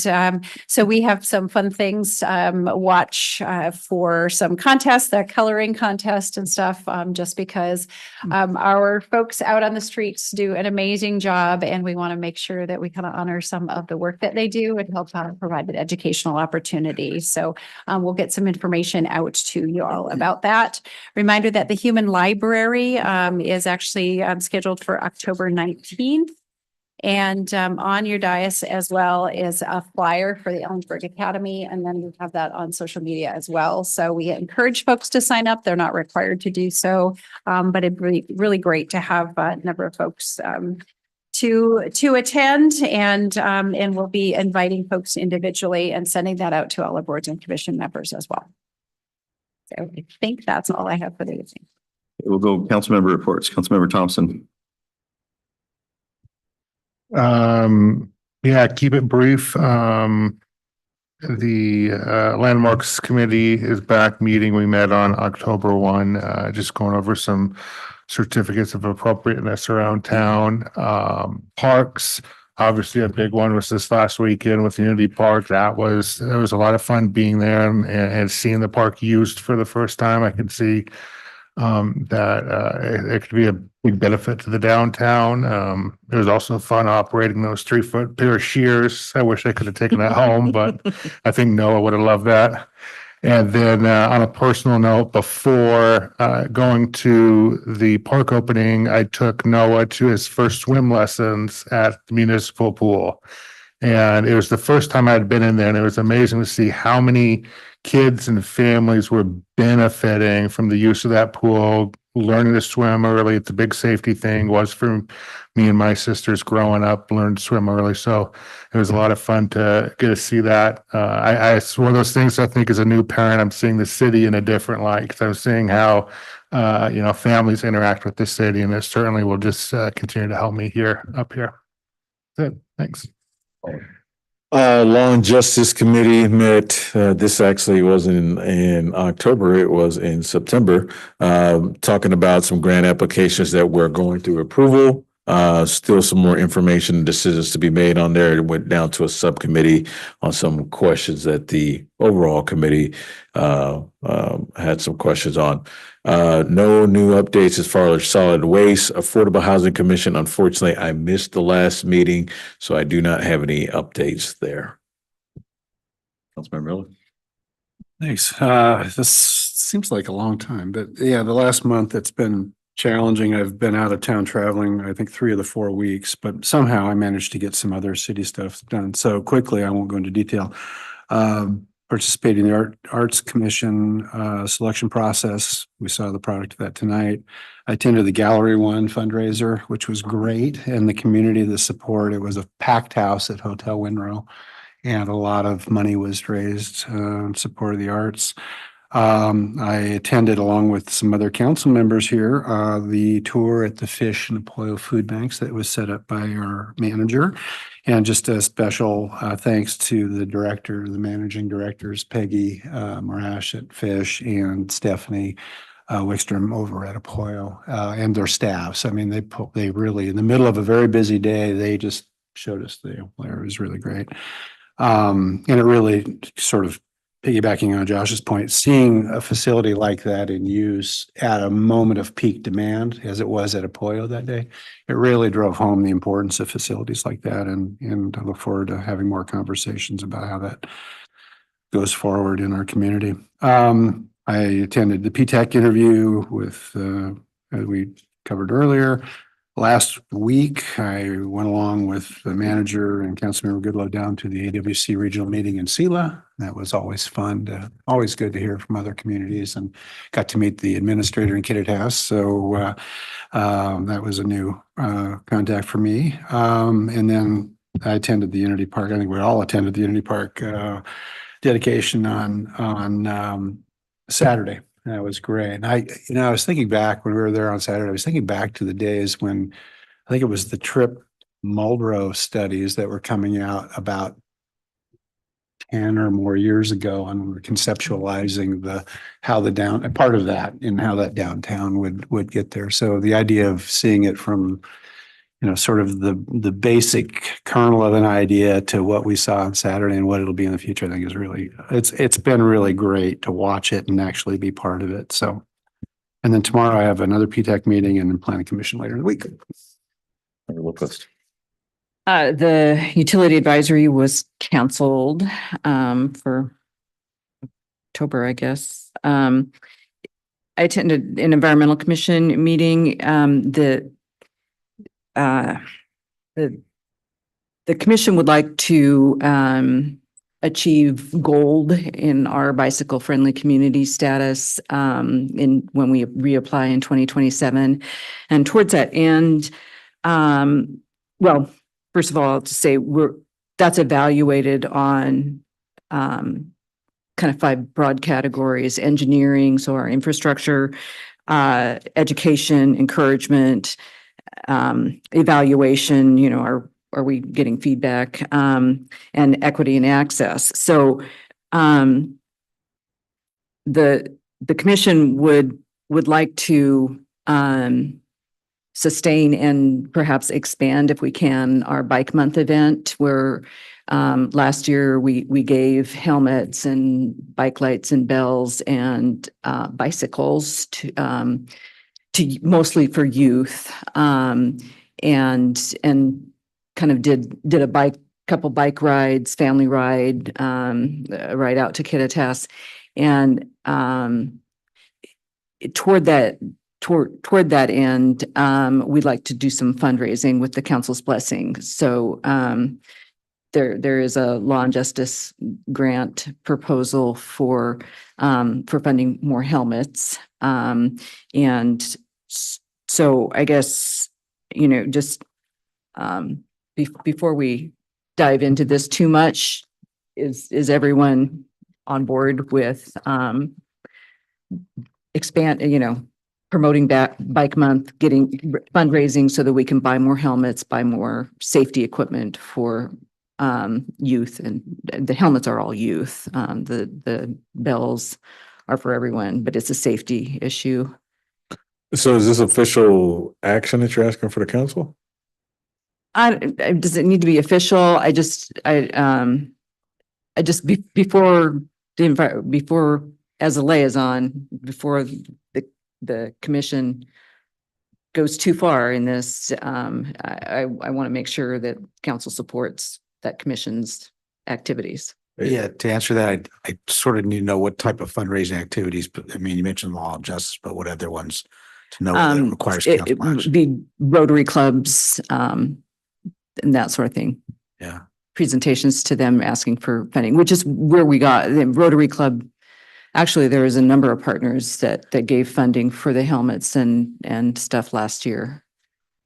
so we have some fun things, watch for some contests, the coloring contest and stuff, just because our folks out on the streets do an amazing job, and we want to make sure that we kind of honor some of the work that they do and help provide an educational opportunity. So we'll get some information out to you all about that. Reminder that the Human Library is actually scheduled for October 19th. And on your dais as well is a flyer for the Ellensburg Academy. And then we have that on social media as well. So we encourage folks to sign up. They're not required to do so. But it'd be really great to have a number of folks to attend, and we'll be inviting folks individually and sending that out to all the boards and commission members as well. So I think that's all I have for the evening. We'll go council member reports. Councilmember Thompson. Yeah, keep it brief. The Landmarks Committee is back meeting. We met on October 1, just going over some certificates of appropriateness around town. Parks, obviously a big one was this last weekend with Unity Park. There was a lot of fun being there and seeing the park used for the first time. I can see that it could be a big benefit to the downtown. It was also fun operating those 3-foot pair of shears. I wish I could have taken that home, but I think Noah would have loved that. And then on a personal note, before going to the park opening, I took Noah to his first swim lessons at the municipal pool. And it was the first time I'd been in there, and it was amazing to see how many kids and families were benefiting from the use of that pool, learning to swim early. It's a big safety thing, was for me and my sisters growing up, learned to swim early. So it was a lot of fun to get to see that. It's one of those things I think as a new parent, I'm seeing the city in a different light, because I'm seeing how, families interact with the city, and it certainly will just continue to help me up here. That's it. Thanks. Law and Justice Committee met, this actually wasn't in October, it was in September, talking about some grant applications that were going through approval. Still some more information and decisions to be made on there. It went down to a subcommittee on some questions that the overall committee had some questions on. No new updates as far as solid waste. Affordable Housing Commission, unfortunately, I missed the last meeting, so I do not have any updates there. Councilmember Miller. Thanks. This seems like a long time, but yeah, the last month it's been challenging. I've been out of town traveling, I think 3 of the 4 weeks, but somehow I managed to get some other city stuff done. So quickly, I won't go into detail. Participating in the Arts Commission selection process. We saw the product of that tonight. I attended the Gallery One fundraiser, which was great, and the community, the support. It was a packed house at Hotel Winrow, and a lot of money was raised in support of the arts. I attended, along with some other council members here, the tour at the Fish and Apoyo Food Banks that was set up by our manager. And just a special thanks to the managing directors, Peggy Morash at Fish and Stephanie Wickstrom over at Apoyo, and their staffs. I mean, they really, in the middle of a very busy day, they just showed us it was really great. And it really sort of, piggybacking on Josh's point, seeing a facility like that in use at a moment of peak demand, as it was at Apoyo that day, it really drove home the importance of facilities like that. And I look forward to having more conversations about how that goes forward in our community. I attended the PTAC interview with, as we covered earlier. Last week, I went along with the manager and Councilmember Goodloe down to the AWC regional meeting in Sela. That was always fun. Always good to hear from other communities, and got to meet the administrator in Kittitas. So that was a new contact for me. And then I attended the Unity Park. I think we all attended the Unity Park dedication on Saturday. That was great. And I was thinking back when we were there on Saturday, I was thinking back to the days when I think it was the Tripp Muldrow studies that were coming out about 10 or more years ago, and we were conceptualizing part of that and how that downtown would get there. So the idea of seeing it from, sort of the basic kernel of an idea to what we saw on Saturday and what it'll be in the future, I think is really, it's been really great to watch it and actually be part of it. So, and then tomorrow I have another PTAC meeting and then Planning Commission later in the week. The utility advisory was canceled for October, I guess. I attended an environmental commission meeting. The commission would like to achieve gold in our bicycle friendly community status when we reapply in 2027. And towards that end, well, first of all, to say that's evaluated on kind of 5 broad categories: engineering, so our infrastructure, education, encouragement, evaluation, are we getting feedback, and equity and access. So the commission would like to sustain and perhaps expand if we can our Bike Month event where last year we gave helmets and bike lights and bells and bicycles to mostly for youth. And kind of did a couple bike rides, family ride, a ride out to Kittitas. And toward that end, we'd like to do some fundraising with the council's blessing. So there is a law and justice grant proposal for funding more helmets. And so I guess, just before we dive into this too much, is everyone on board with promoting Bike Month, getting fundraising so that we can buy more helmets, buy more safety equipment for youth, and the helmets are all youth. The bells are for everyone, but it's a safety issue. So is this official action that you're asking for the council? Does it need to be official? Before as a liaison, before the commission goes too far in this, I want to make sure that council supports that commission's activities. Yeah, to answer that, I sort of need to know what type of fundraising activities, but I mean, you mentioned law and justice, but what other ones to know that requires It council would action? be Rotary clubs, and that sort of thing. Yeah. Presentations to them asking for funding, which is where we got the Rotary Club. Actually, there was a number of partners that gave funding for the helmets and stuff last year.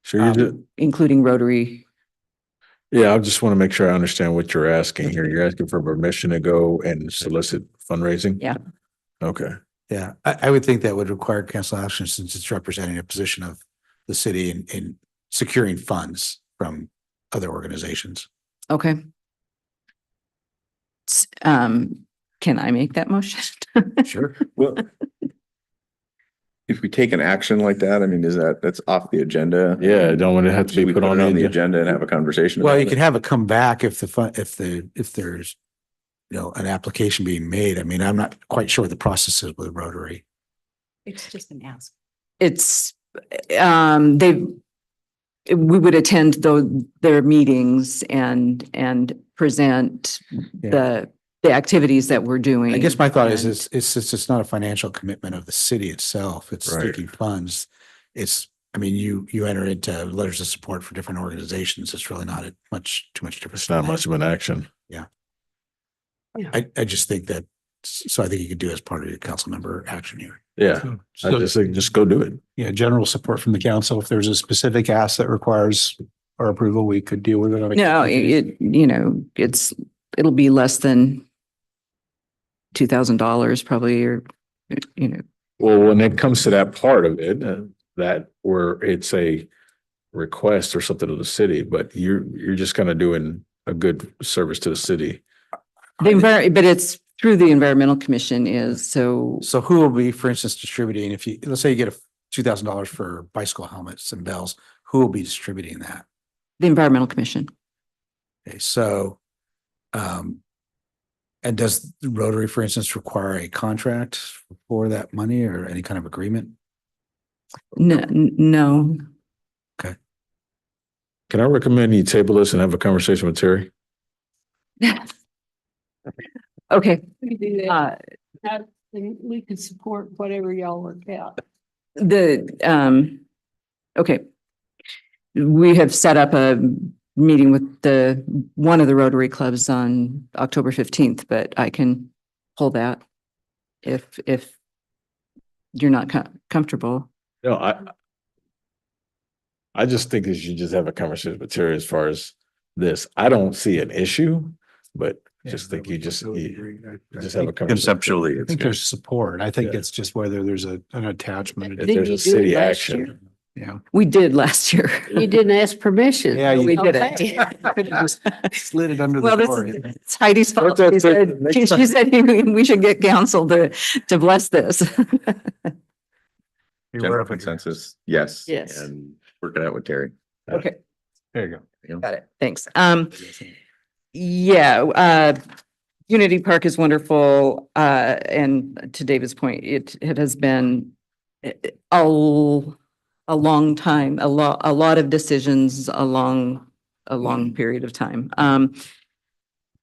Sure, including Rotary. yeah, I just want to make sure I understand what you're asking here. You're asking for permission to go and solicit fundraising? Yeah. Okay. Yeah, I would think that would require council action since it's representing a position of the city in securing funds from other organizations. Okay. Can I make that motion? Sure. Well, if we take an action like that, I mean, that's off the agenda? Yeah, don't want to have to Should be we put on the the agenda and have a conversation? Well, about you it? can have it come back if there's, an application being made. I mean, I'm not quite sure what the process is with Rotary. It's just an ask. It's, we would attend their meetings and present the activities that we're doing. I guess my thought is, And- it's not a financial commitment of the city itself. It's Right. seeking funds. You enter into letters of support for different organizations. It's really not too much difference. It's not much of an action. Yeah. I just think that, so I think you could do as part of your council member action here. Yeah, I So- just think just go do it. Yeah, general support from the council. If there's a specific ask that requires our approval, we could deal with it. On a No, it'll be less than $2,000 probably, or, Well, when it comes to that part of it, that where it's a request or something to the city, but you're just kind of doing a good service to the city. but it's through the Environmental Commission so who will be, for instance, distributing, let's say you get $2,000 for bicycle helmets and bells, who will be distributing that? the Environmental Commission. Okay, so, and does Rotary, for instance, require a contract for that money or any kind of agreement? No. Can I recommend you table this and have a conversation with Terry? Okay. We do that. We could support whatever y'all work out. Okay. We have set up a meeting with one of the Rotary clubs on October 15th, but I can pull that if you're not comfortable. No, I just think that you just have a conversation with Terry as far as this. I don't see an issue, but just think you just have a conversation. Conceptually, I it's think good. there's support. I think it's just whether there's an attachment. If there's a city action. Yeah. We did last year. You didn't ask permission. Yeah, We did Okay. it. Slid it under Well, the this door. it's Heidi's fault. That's She it. said, she said we should get council to bless this. General consensus, yes. Yes. And Work it out with Terry. Okay, There you go. got it. Thanks. Yeah, Unity Park is wonderful. And to David's point, it has been a long time, a lot of decisions along a long period of time.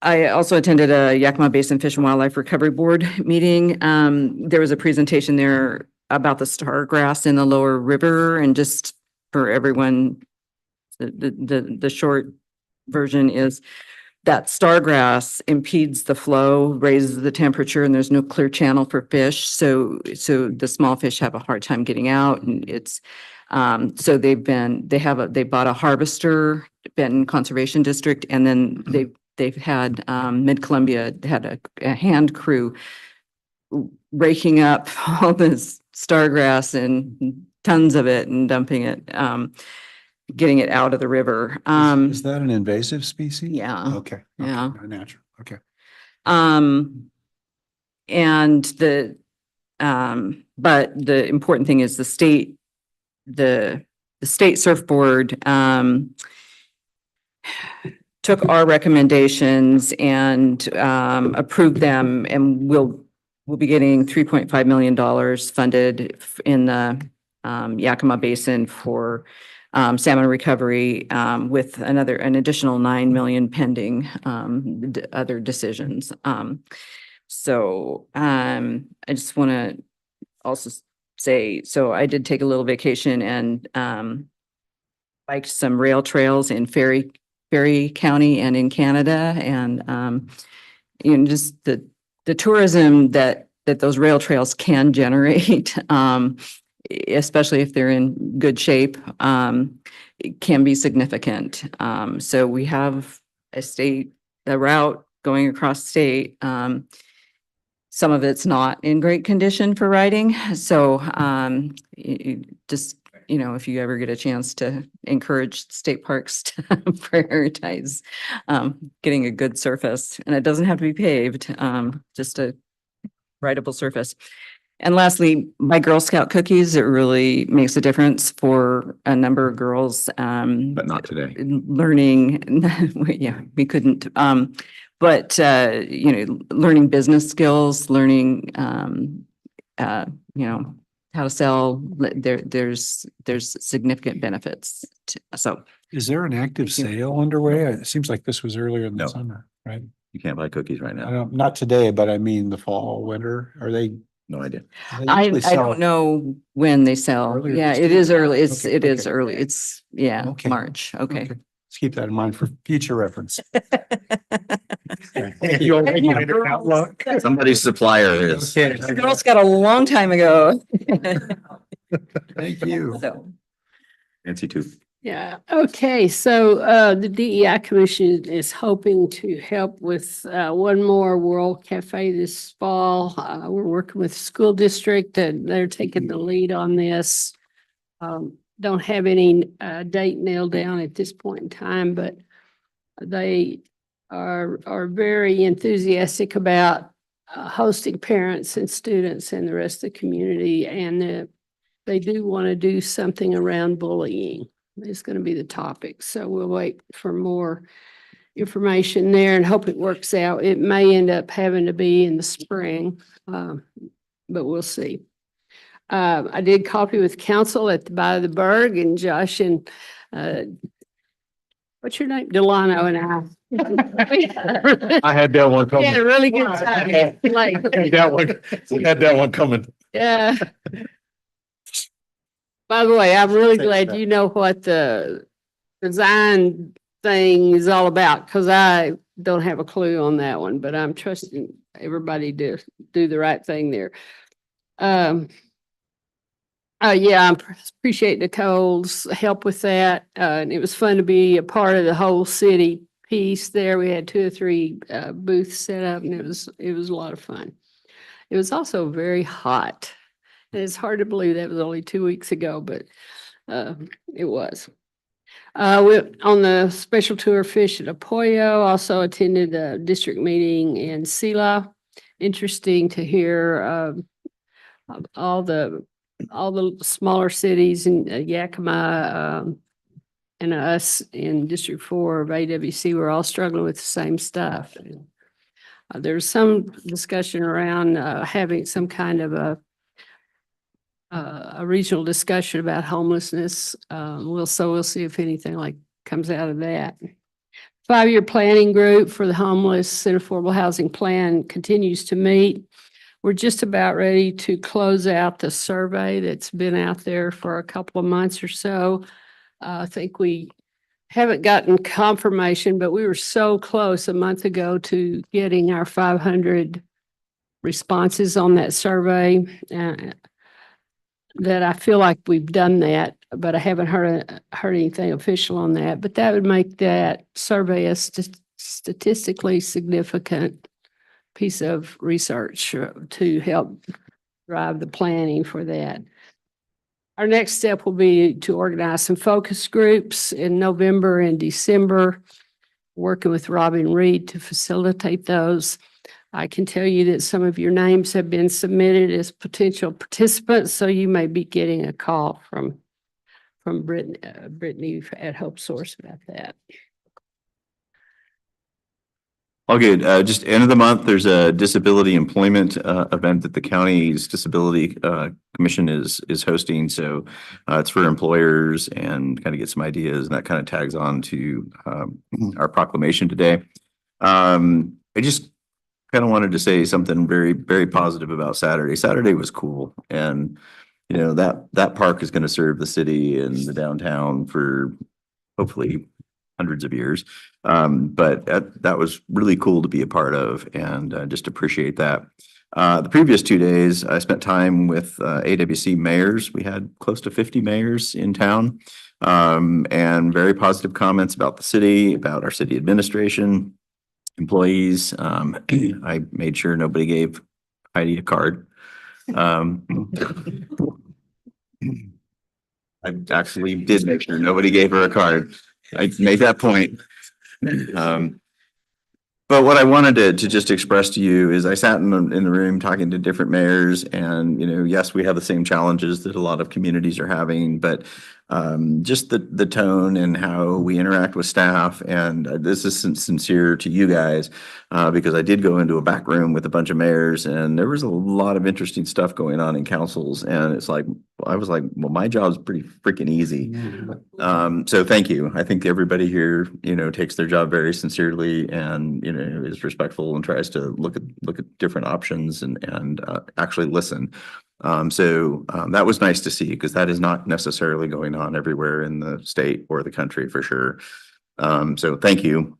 I also attended a Yakima Basin Fish and Wildlife Recovery Board meeting. There was a presentation there about the stargrass in the lower river, and just for everyone, the short version is that stargrass impedes the flow, raises the temperature, and there's no clear channel for fish. So the small fish have a hard time getting out, and it's so they bought a harvester, Benton Conservation District, and then they've had Mid-Columbia had a hand crew raking up all this stargrass and tons of it and dumping it, getting it out of the river. Is that an invasive species? Yeah. Okay. Yeah. Not natural. Okay. And but the important thing is the state surf board, took our recommendations and, approved them, and we'll be getting $3.5 million funded in the, Yakima Basin for, salmon recovery, with an additional 9 million pending, other decisions. So, I just want to also say, so I did take a little vacation and, biked some rail trails in Ferry County and in Canada, and, just the tourism that those rail trails can generate, especially if they're in good shape, it can be significant. So we have a route going across state. Some of it's not in great condition for riding. So just, if you ever get a chance to encourage state parks to prioritize getting a good surface, and it doesn't have to be paved, just a rideable surface. And lastly, my Girl Scout cookies, it really makes a difference for a number of girls. But not today. Learning, yeah, we couldn't. But learning business skills, learning, how to sell, there's significant benefits. So. Is there an active sale underway? It seems like this was earlier in the summer, right? You can't buy cookies right now. Not today, but I mean the fall, winter. Are they? No idea. I don't know when they sell. Earlier Yeah, this it year? is early. Okay, It is okay. early. It's, yeah, Okay. March. Okay. Let's keep that in mind for future reference. Somebody's supplier is. Girls got a long time ago. Thank you. So. Nancy tooth. Yeah, okay, so the DEI Commission is hoping to help with one more World Cafe this fall. We're working with the school district and they're taking the lead on this. Don't have any date nailed down at this point in time, but they are very enthusiastic about hosting parents and students and the rest of the community, and they do want to do something around bullying. It's going to be the topic. So we'll wait for more information there and hope it works out. It may end up having to be in the spring, but we'll see. I did coffee with council by the Berg, and Josh and what's your name? Delano and I. I had that one We coming. had a really good time. Like, Had that one coming. yeah. By the way, I'm really glad you know what the design thing is all about, because I don't have a clue on that one, but I'm trusting everybody to do the right thing there. Yeah, I appreciate Nicole's help with that. And it was fun to be a part of the whole city piece there. We had 2 or 3 booths set up, and it was a lot of fun. It was also very hot. And it's hard to believe that was only 2 weeks ago, but it was. We on the special tour fish at Apoyo, also attended a district meeting in Sela. Interesting to hear all the all the smaller cities in Yakima, and us in District 4 of AWC, we're all struggling with the same stuff. There's some discussion around having some kind of a regional discussion about homelessness. We'll see if anything like comes out of that. 5-year planning group for the homeless and affordable housing plan continues to meet. We're just about ready to close out the survey that's been out there for a couple of months or so. I think we haven't gotten confirmation, but we were so close a month ago to getting our 500 responses on that survey that I feel like we've done that, but I haven't heard anything official on that. But that would make that survey a statistically significant piece of research to help drive the planning for that. Our next step will be to organize some focus groups in November and December, working with Robin Reed to facilitate those. I can tell you that some of your names have been submitted as potential participants, so you may be getting a call from Brittany at Hope Source about that. All good. Just end of the month, there's a disability employment event that the county's disability commission is hosting. So it's for employers and kind of get some ideas, and that kind of tags on to our proclamation today. I just kind of wanted to say something very, very positive about Saturday. Saturday was cool, and you know that park is going to serve the city and the downtown for hopefully hundreds of years. But that was really cool to be a part of, and just appreciate that. The previous 2 days, I spent time with AWC mayors. We had close to 50 mayors in town, and very positive comments about the city, about our city administration, employees. I made sure nobody gave Heidi a card. I actually did make sure nobody gave her a card. I made that point. But what I wanted to just express to you is I sat in the room talking to different mayors, and, you know, yes, we have the same challenges that a lot of communities are having, but just the tone and how we interact with staff. And this is sincere to you guys, because I did go into a back room with a bunch of mayors, and there was a lot of interesting stuff going on in councils. And it's like, I was like, well, my job's pretty freaking easy. So thank you. I think everybody here, you know, takes their job very sincerely, and, you know, is respectful and tries to look at different options and actually listen. So that was nice to see, because that is not necessarily going on everywhere in the state or the country, for sure. So thank you.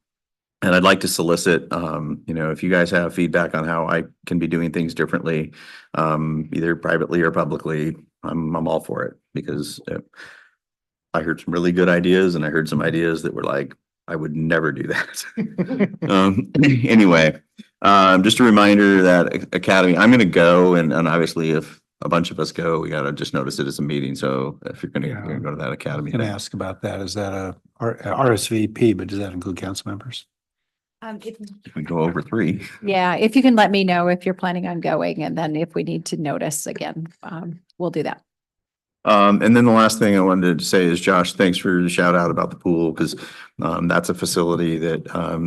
And I'd like to solicit, you know, if you guys have feedback on how I can be doing things differently, either privately or publicly, I'm all for it, because I heard some really good ideas, and I heard some ideas that were like, I would never do that. Anyway, just a reminder that Academy, I'm going to go, and obviously if a bunch of us go, we got to just notice it as a meeting. So if you're going to go to that Academy, I'm going to ask about that. Is that a RSVP, but does that include council members? we go over 3. Yeah, if you can let me know if you're planning on going, and then if we need to notice again, we'll do that. And then the last thing I wanted to say is, Josh, thanks for the shout out about the pool, because that's a facility that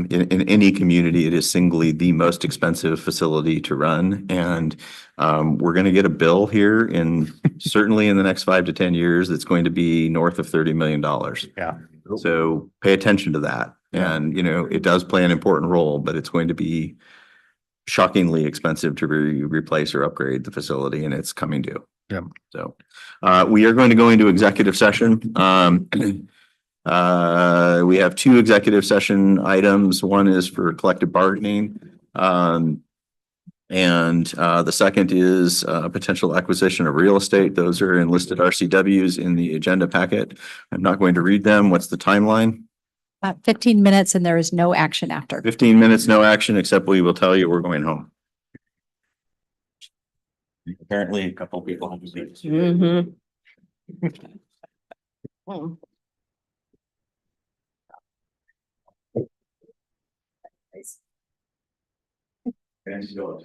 in any community, it is singly the most expensive facility to run. And we're going to get a bill here certainly in the next 5 to 10 years that's going to be north of $30 million. Yeah. So pay attention to that. And, you know, it does play an important role, but it's going to be shockingly expensive to replace or upgrade the facility, and it's coming due. Yeah. So we are going to go into executive session. We have 2 executive session items. One is for collective bargaining. And the second is potential acquisition of real estate. Those are enlisted RCWs in the agenda packet. I'm not going to read them. What's the timeline? 15 minutes, and there is no action after. 15 minutes, no action, except we will tell you we're going home. Apparently, a couple of people have to leave. Y'all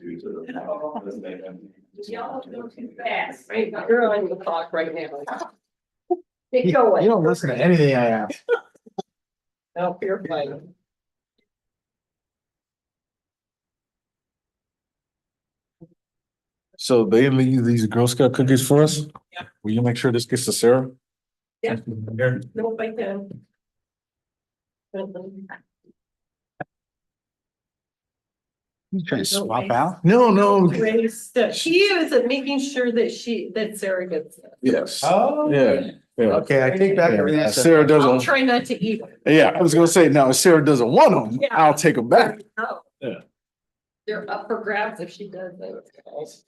go too fast, right? You're on the clock right now. Get going. You don't listen to anything I ask. No, you're fine. So they leave these Girl Scout cookies for us? Yeah. Will you make sure this gets to Sarah? Yeah. No, I can. You trying to swap out? No, no. Grace, he is making sure that Sarah gets it. Yes. Oh. Yeah, yeah. Okay, I take back everything I Yeah, said. Sarah I'll doesn't, try not to eat them. yeah, I was gonna say, now if Sarah doesn't want them, Yeah. I'll take them back. No. Yeah. They're up for grabs if she does those.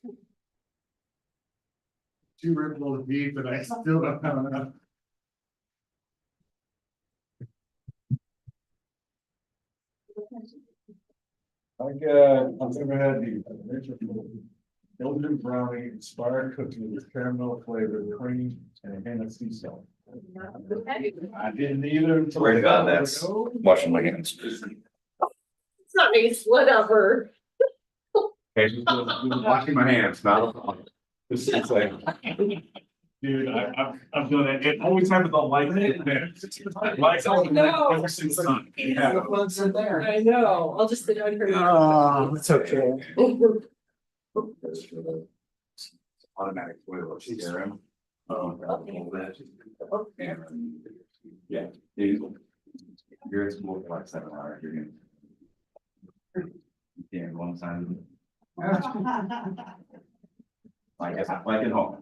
Two ribs of beef, but I still don't have enough. I've never had the Belgian brownie inspired cookie with caramel flavored cream and a hint of sea salt. I didn't either. Swear to God, that's washing my hands. It's nice, whatever. Washing my hands, not. It's like. Dude, I've done it. It always happens on light. Lights on every single time. Yeah. I know, I'll just sit down here. Oh, it's okay. Automatic oil, CRM. Yeah. You're at school for like 7 hours, you're gonna. Yeah, one time. I guess I'm like at home.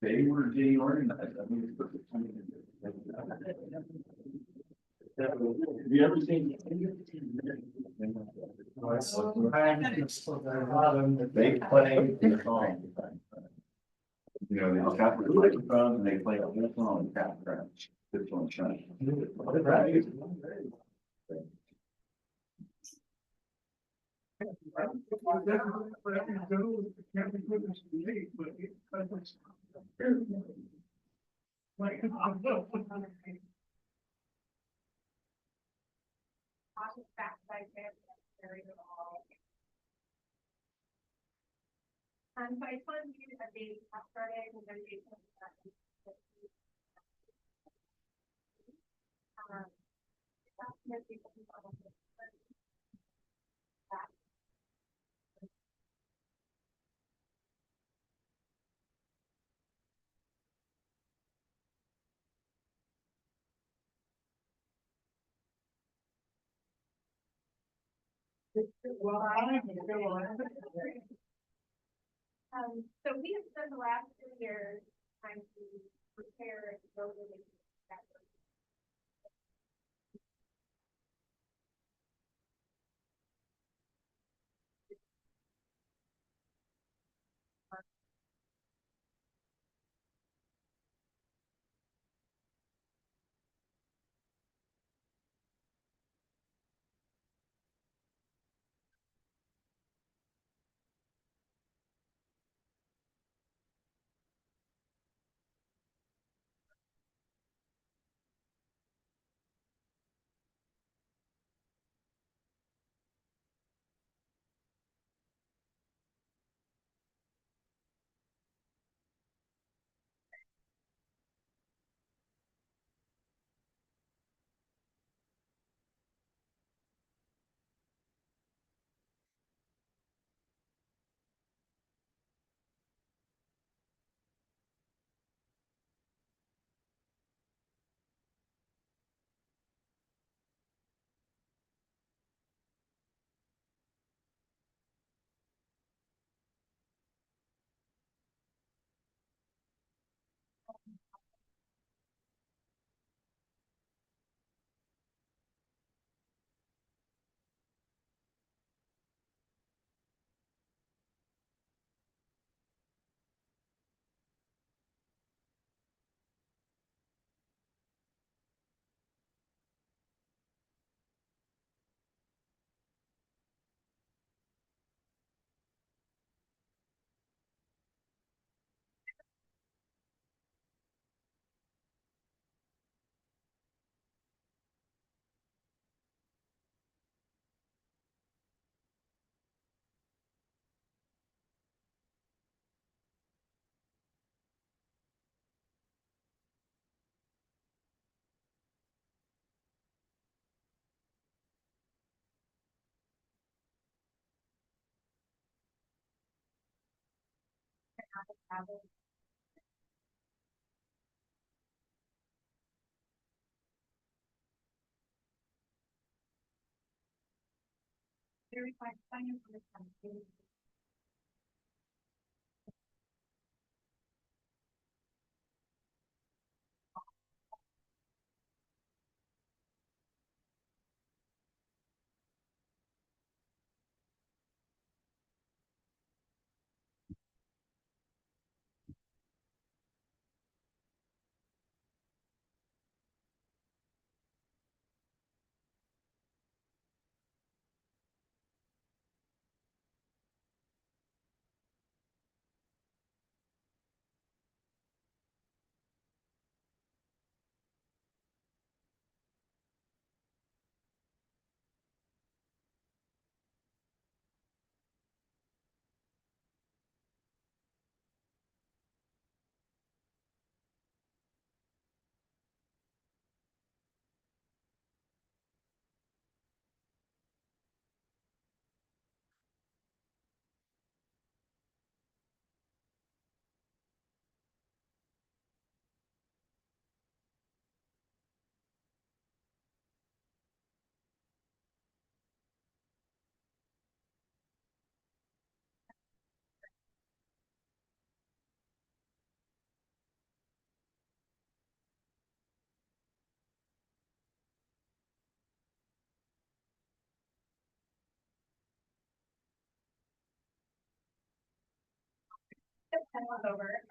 They were getting organized. I mean, have you ever seen? They play the song. You know, they just have to play the phone and they play a whole song and tap around. This one shine. So I just wanted to give you a date, I started negotiations. So we have spent the last 2 years trying to prepare and build relationships. Very fine for the over.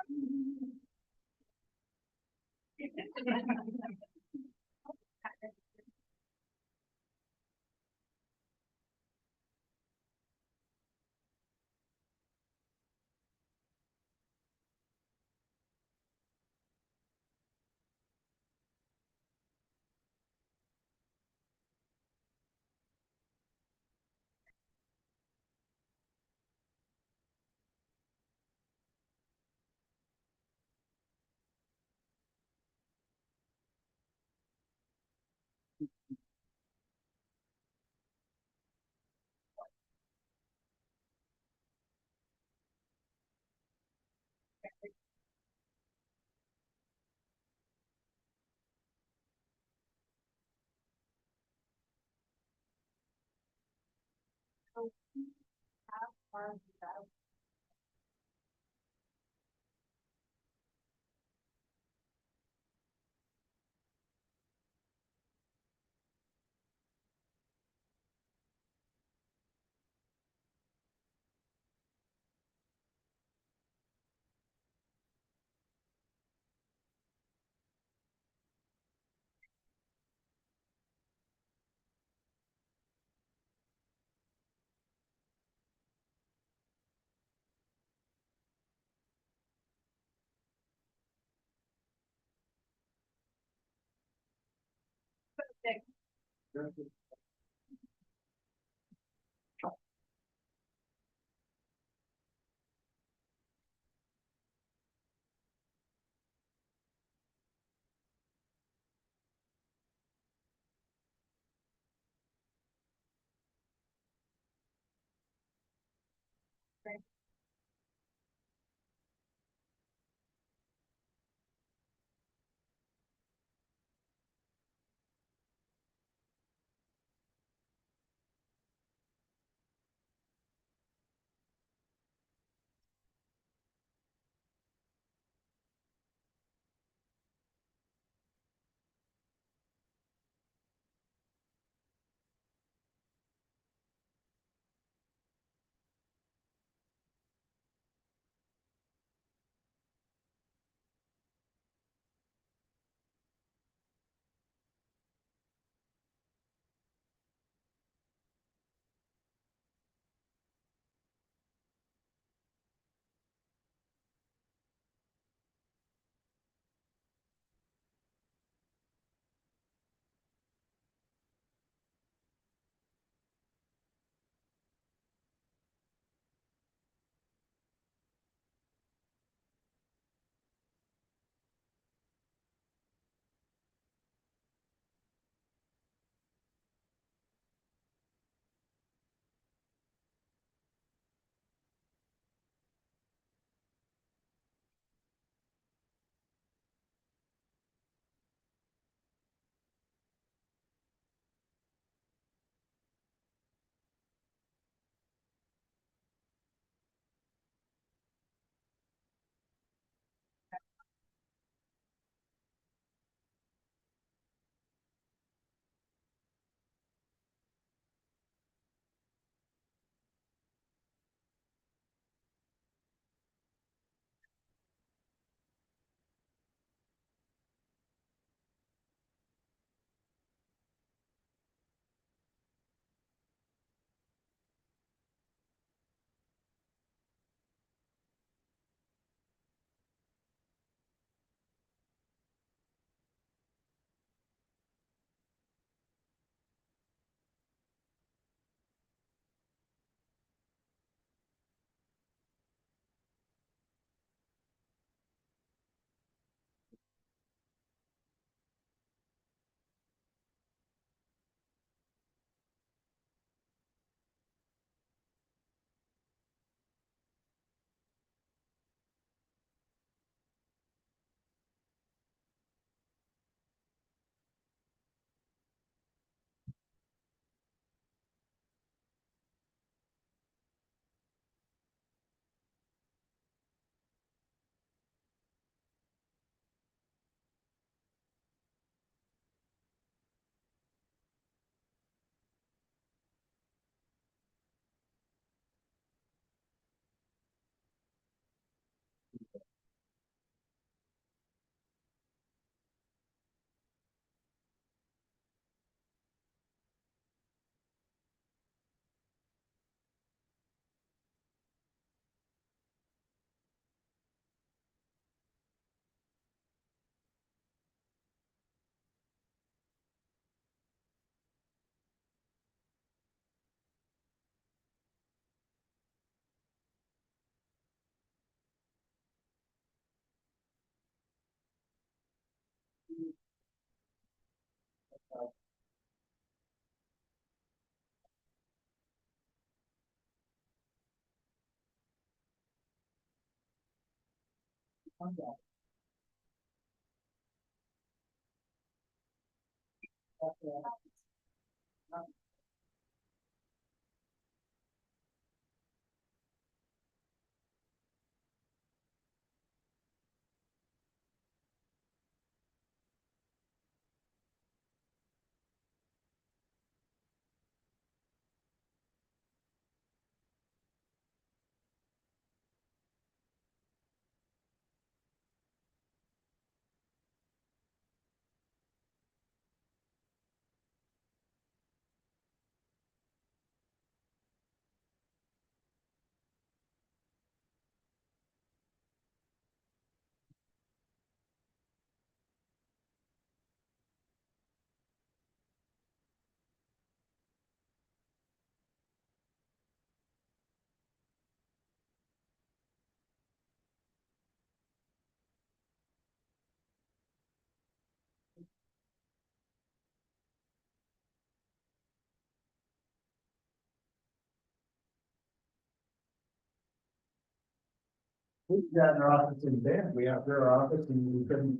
We've got our office in bed, we have our office and we couldn't,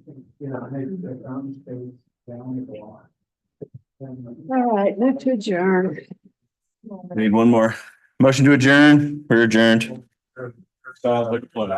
maybe the common space down the block. All right, move to adjourn. Need one more. Motion to adjourn. We're adjourned. Sounds like a plan.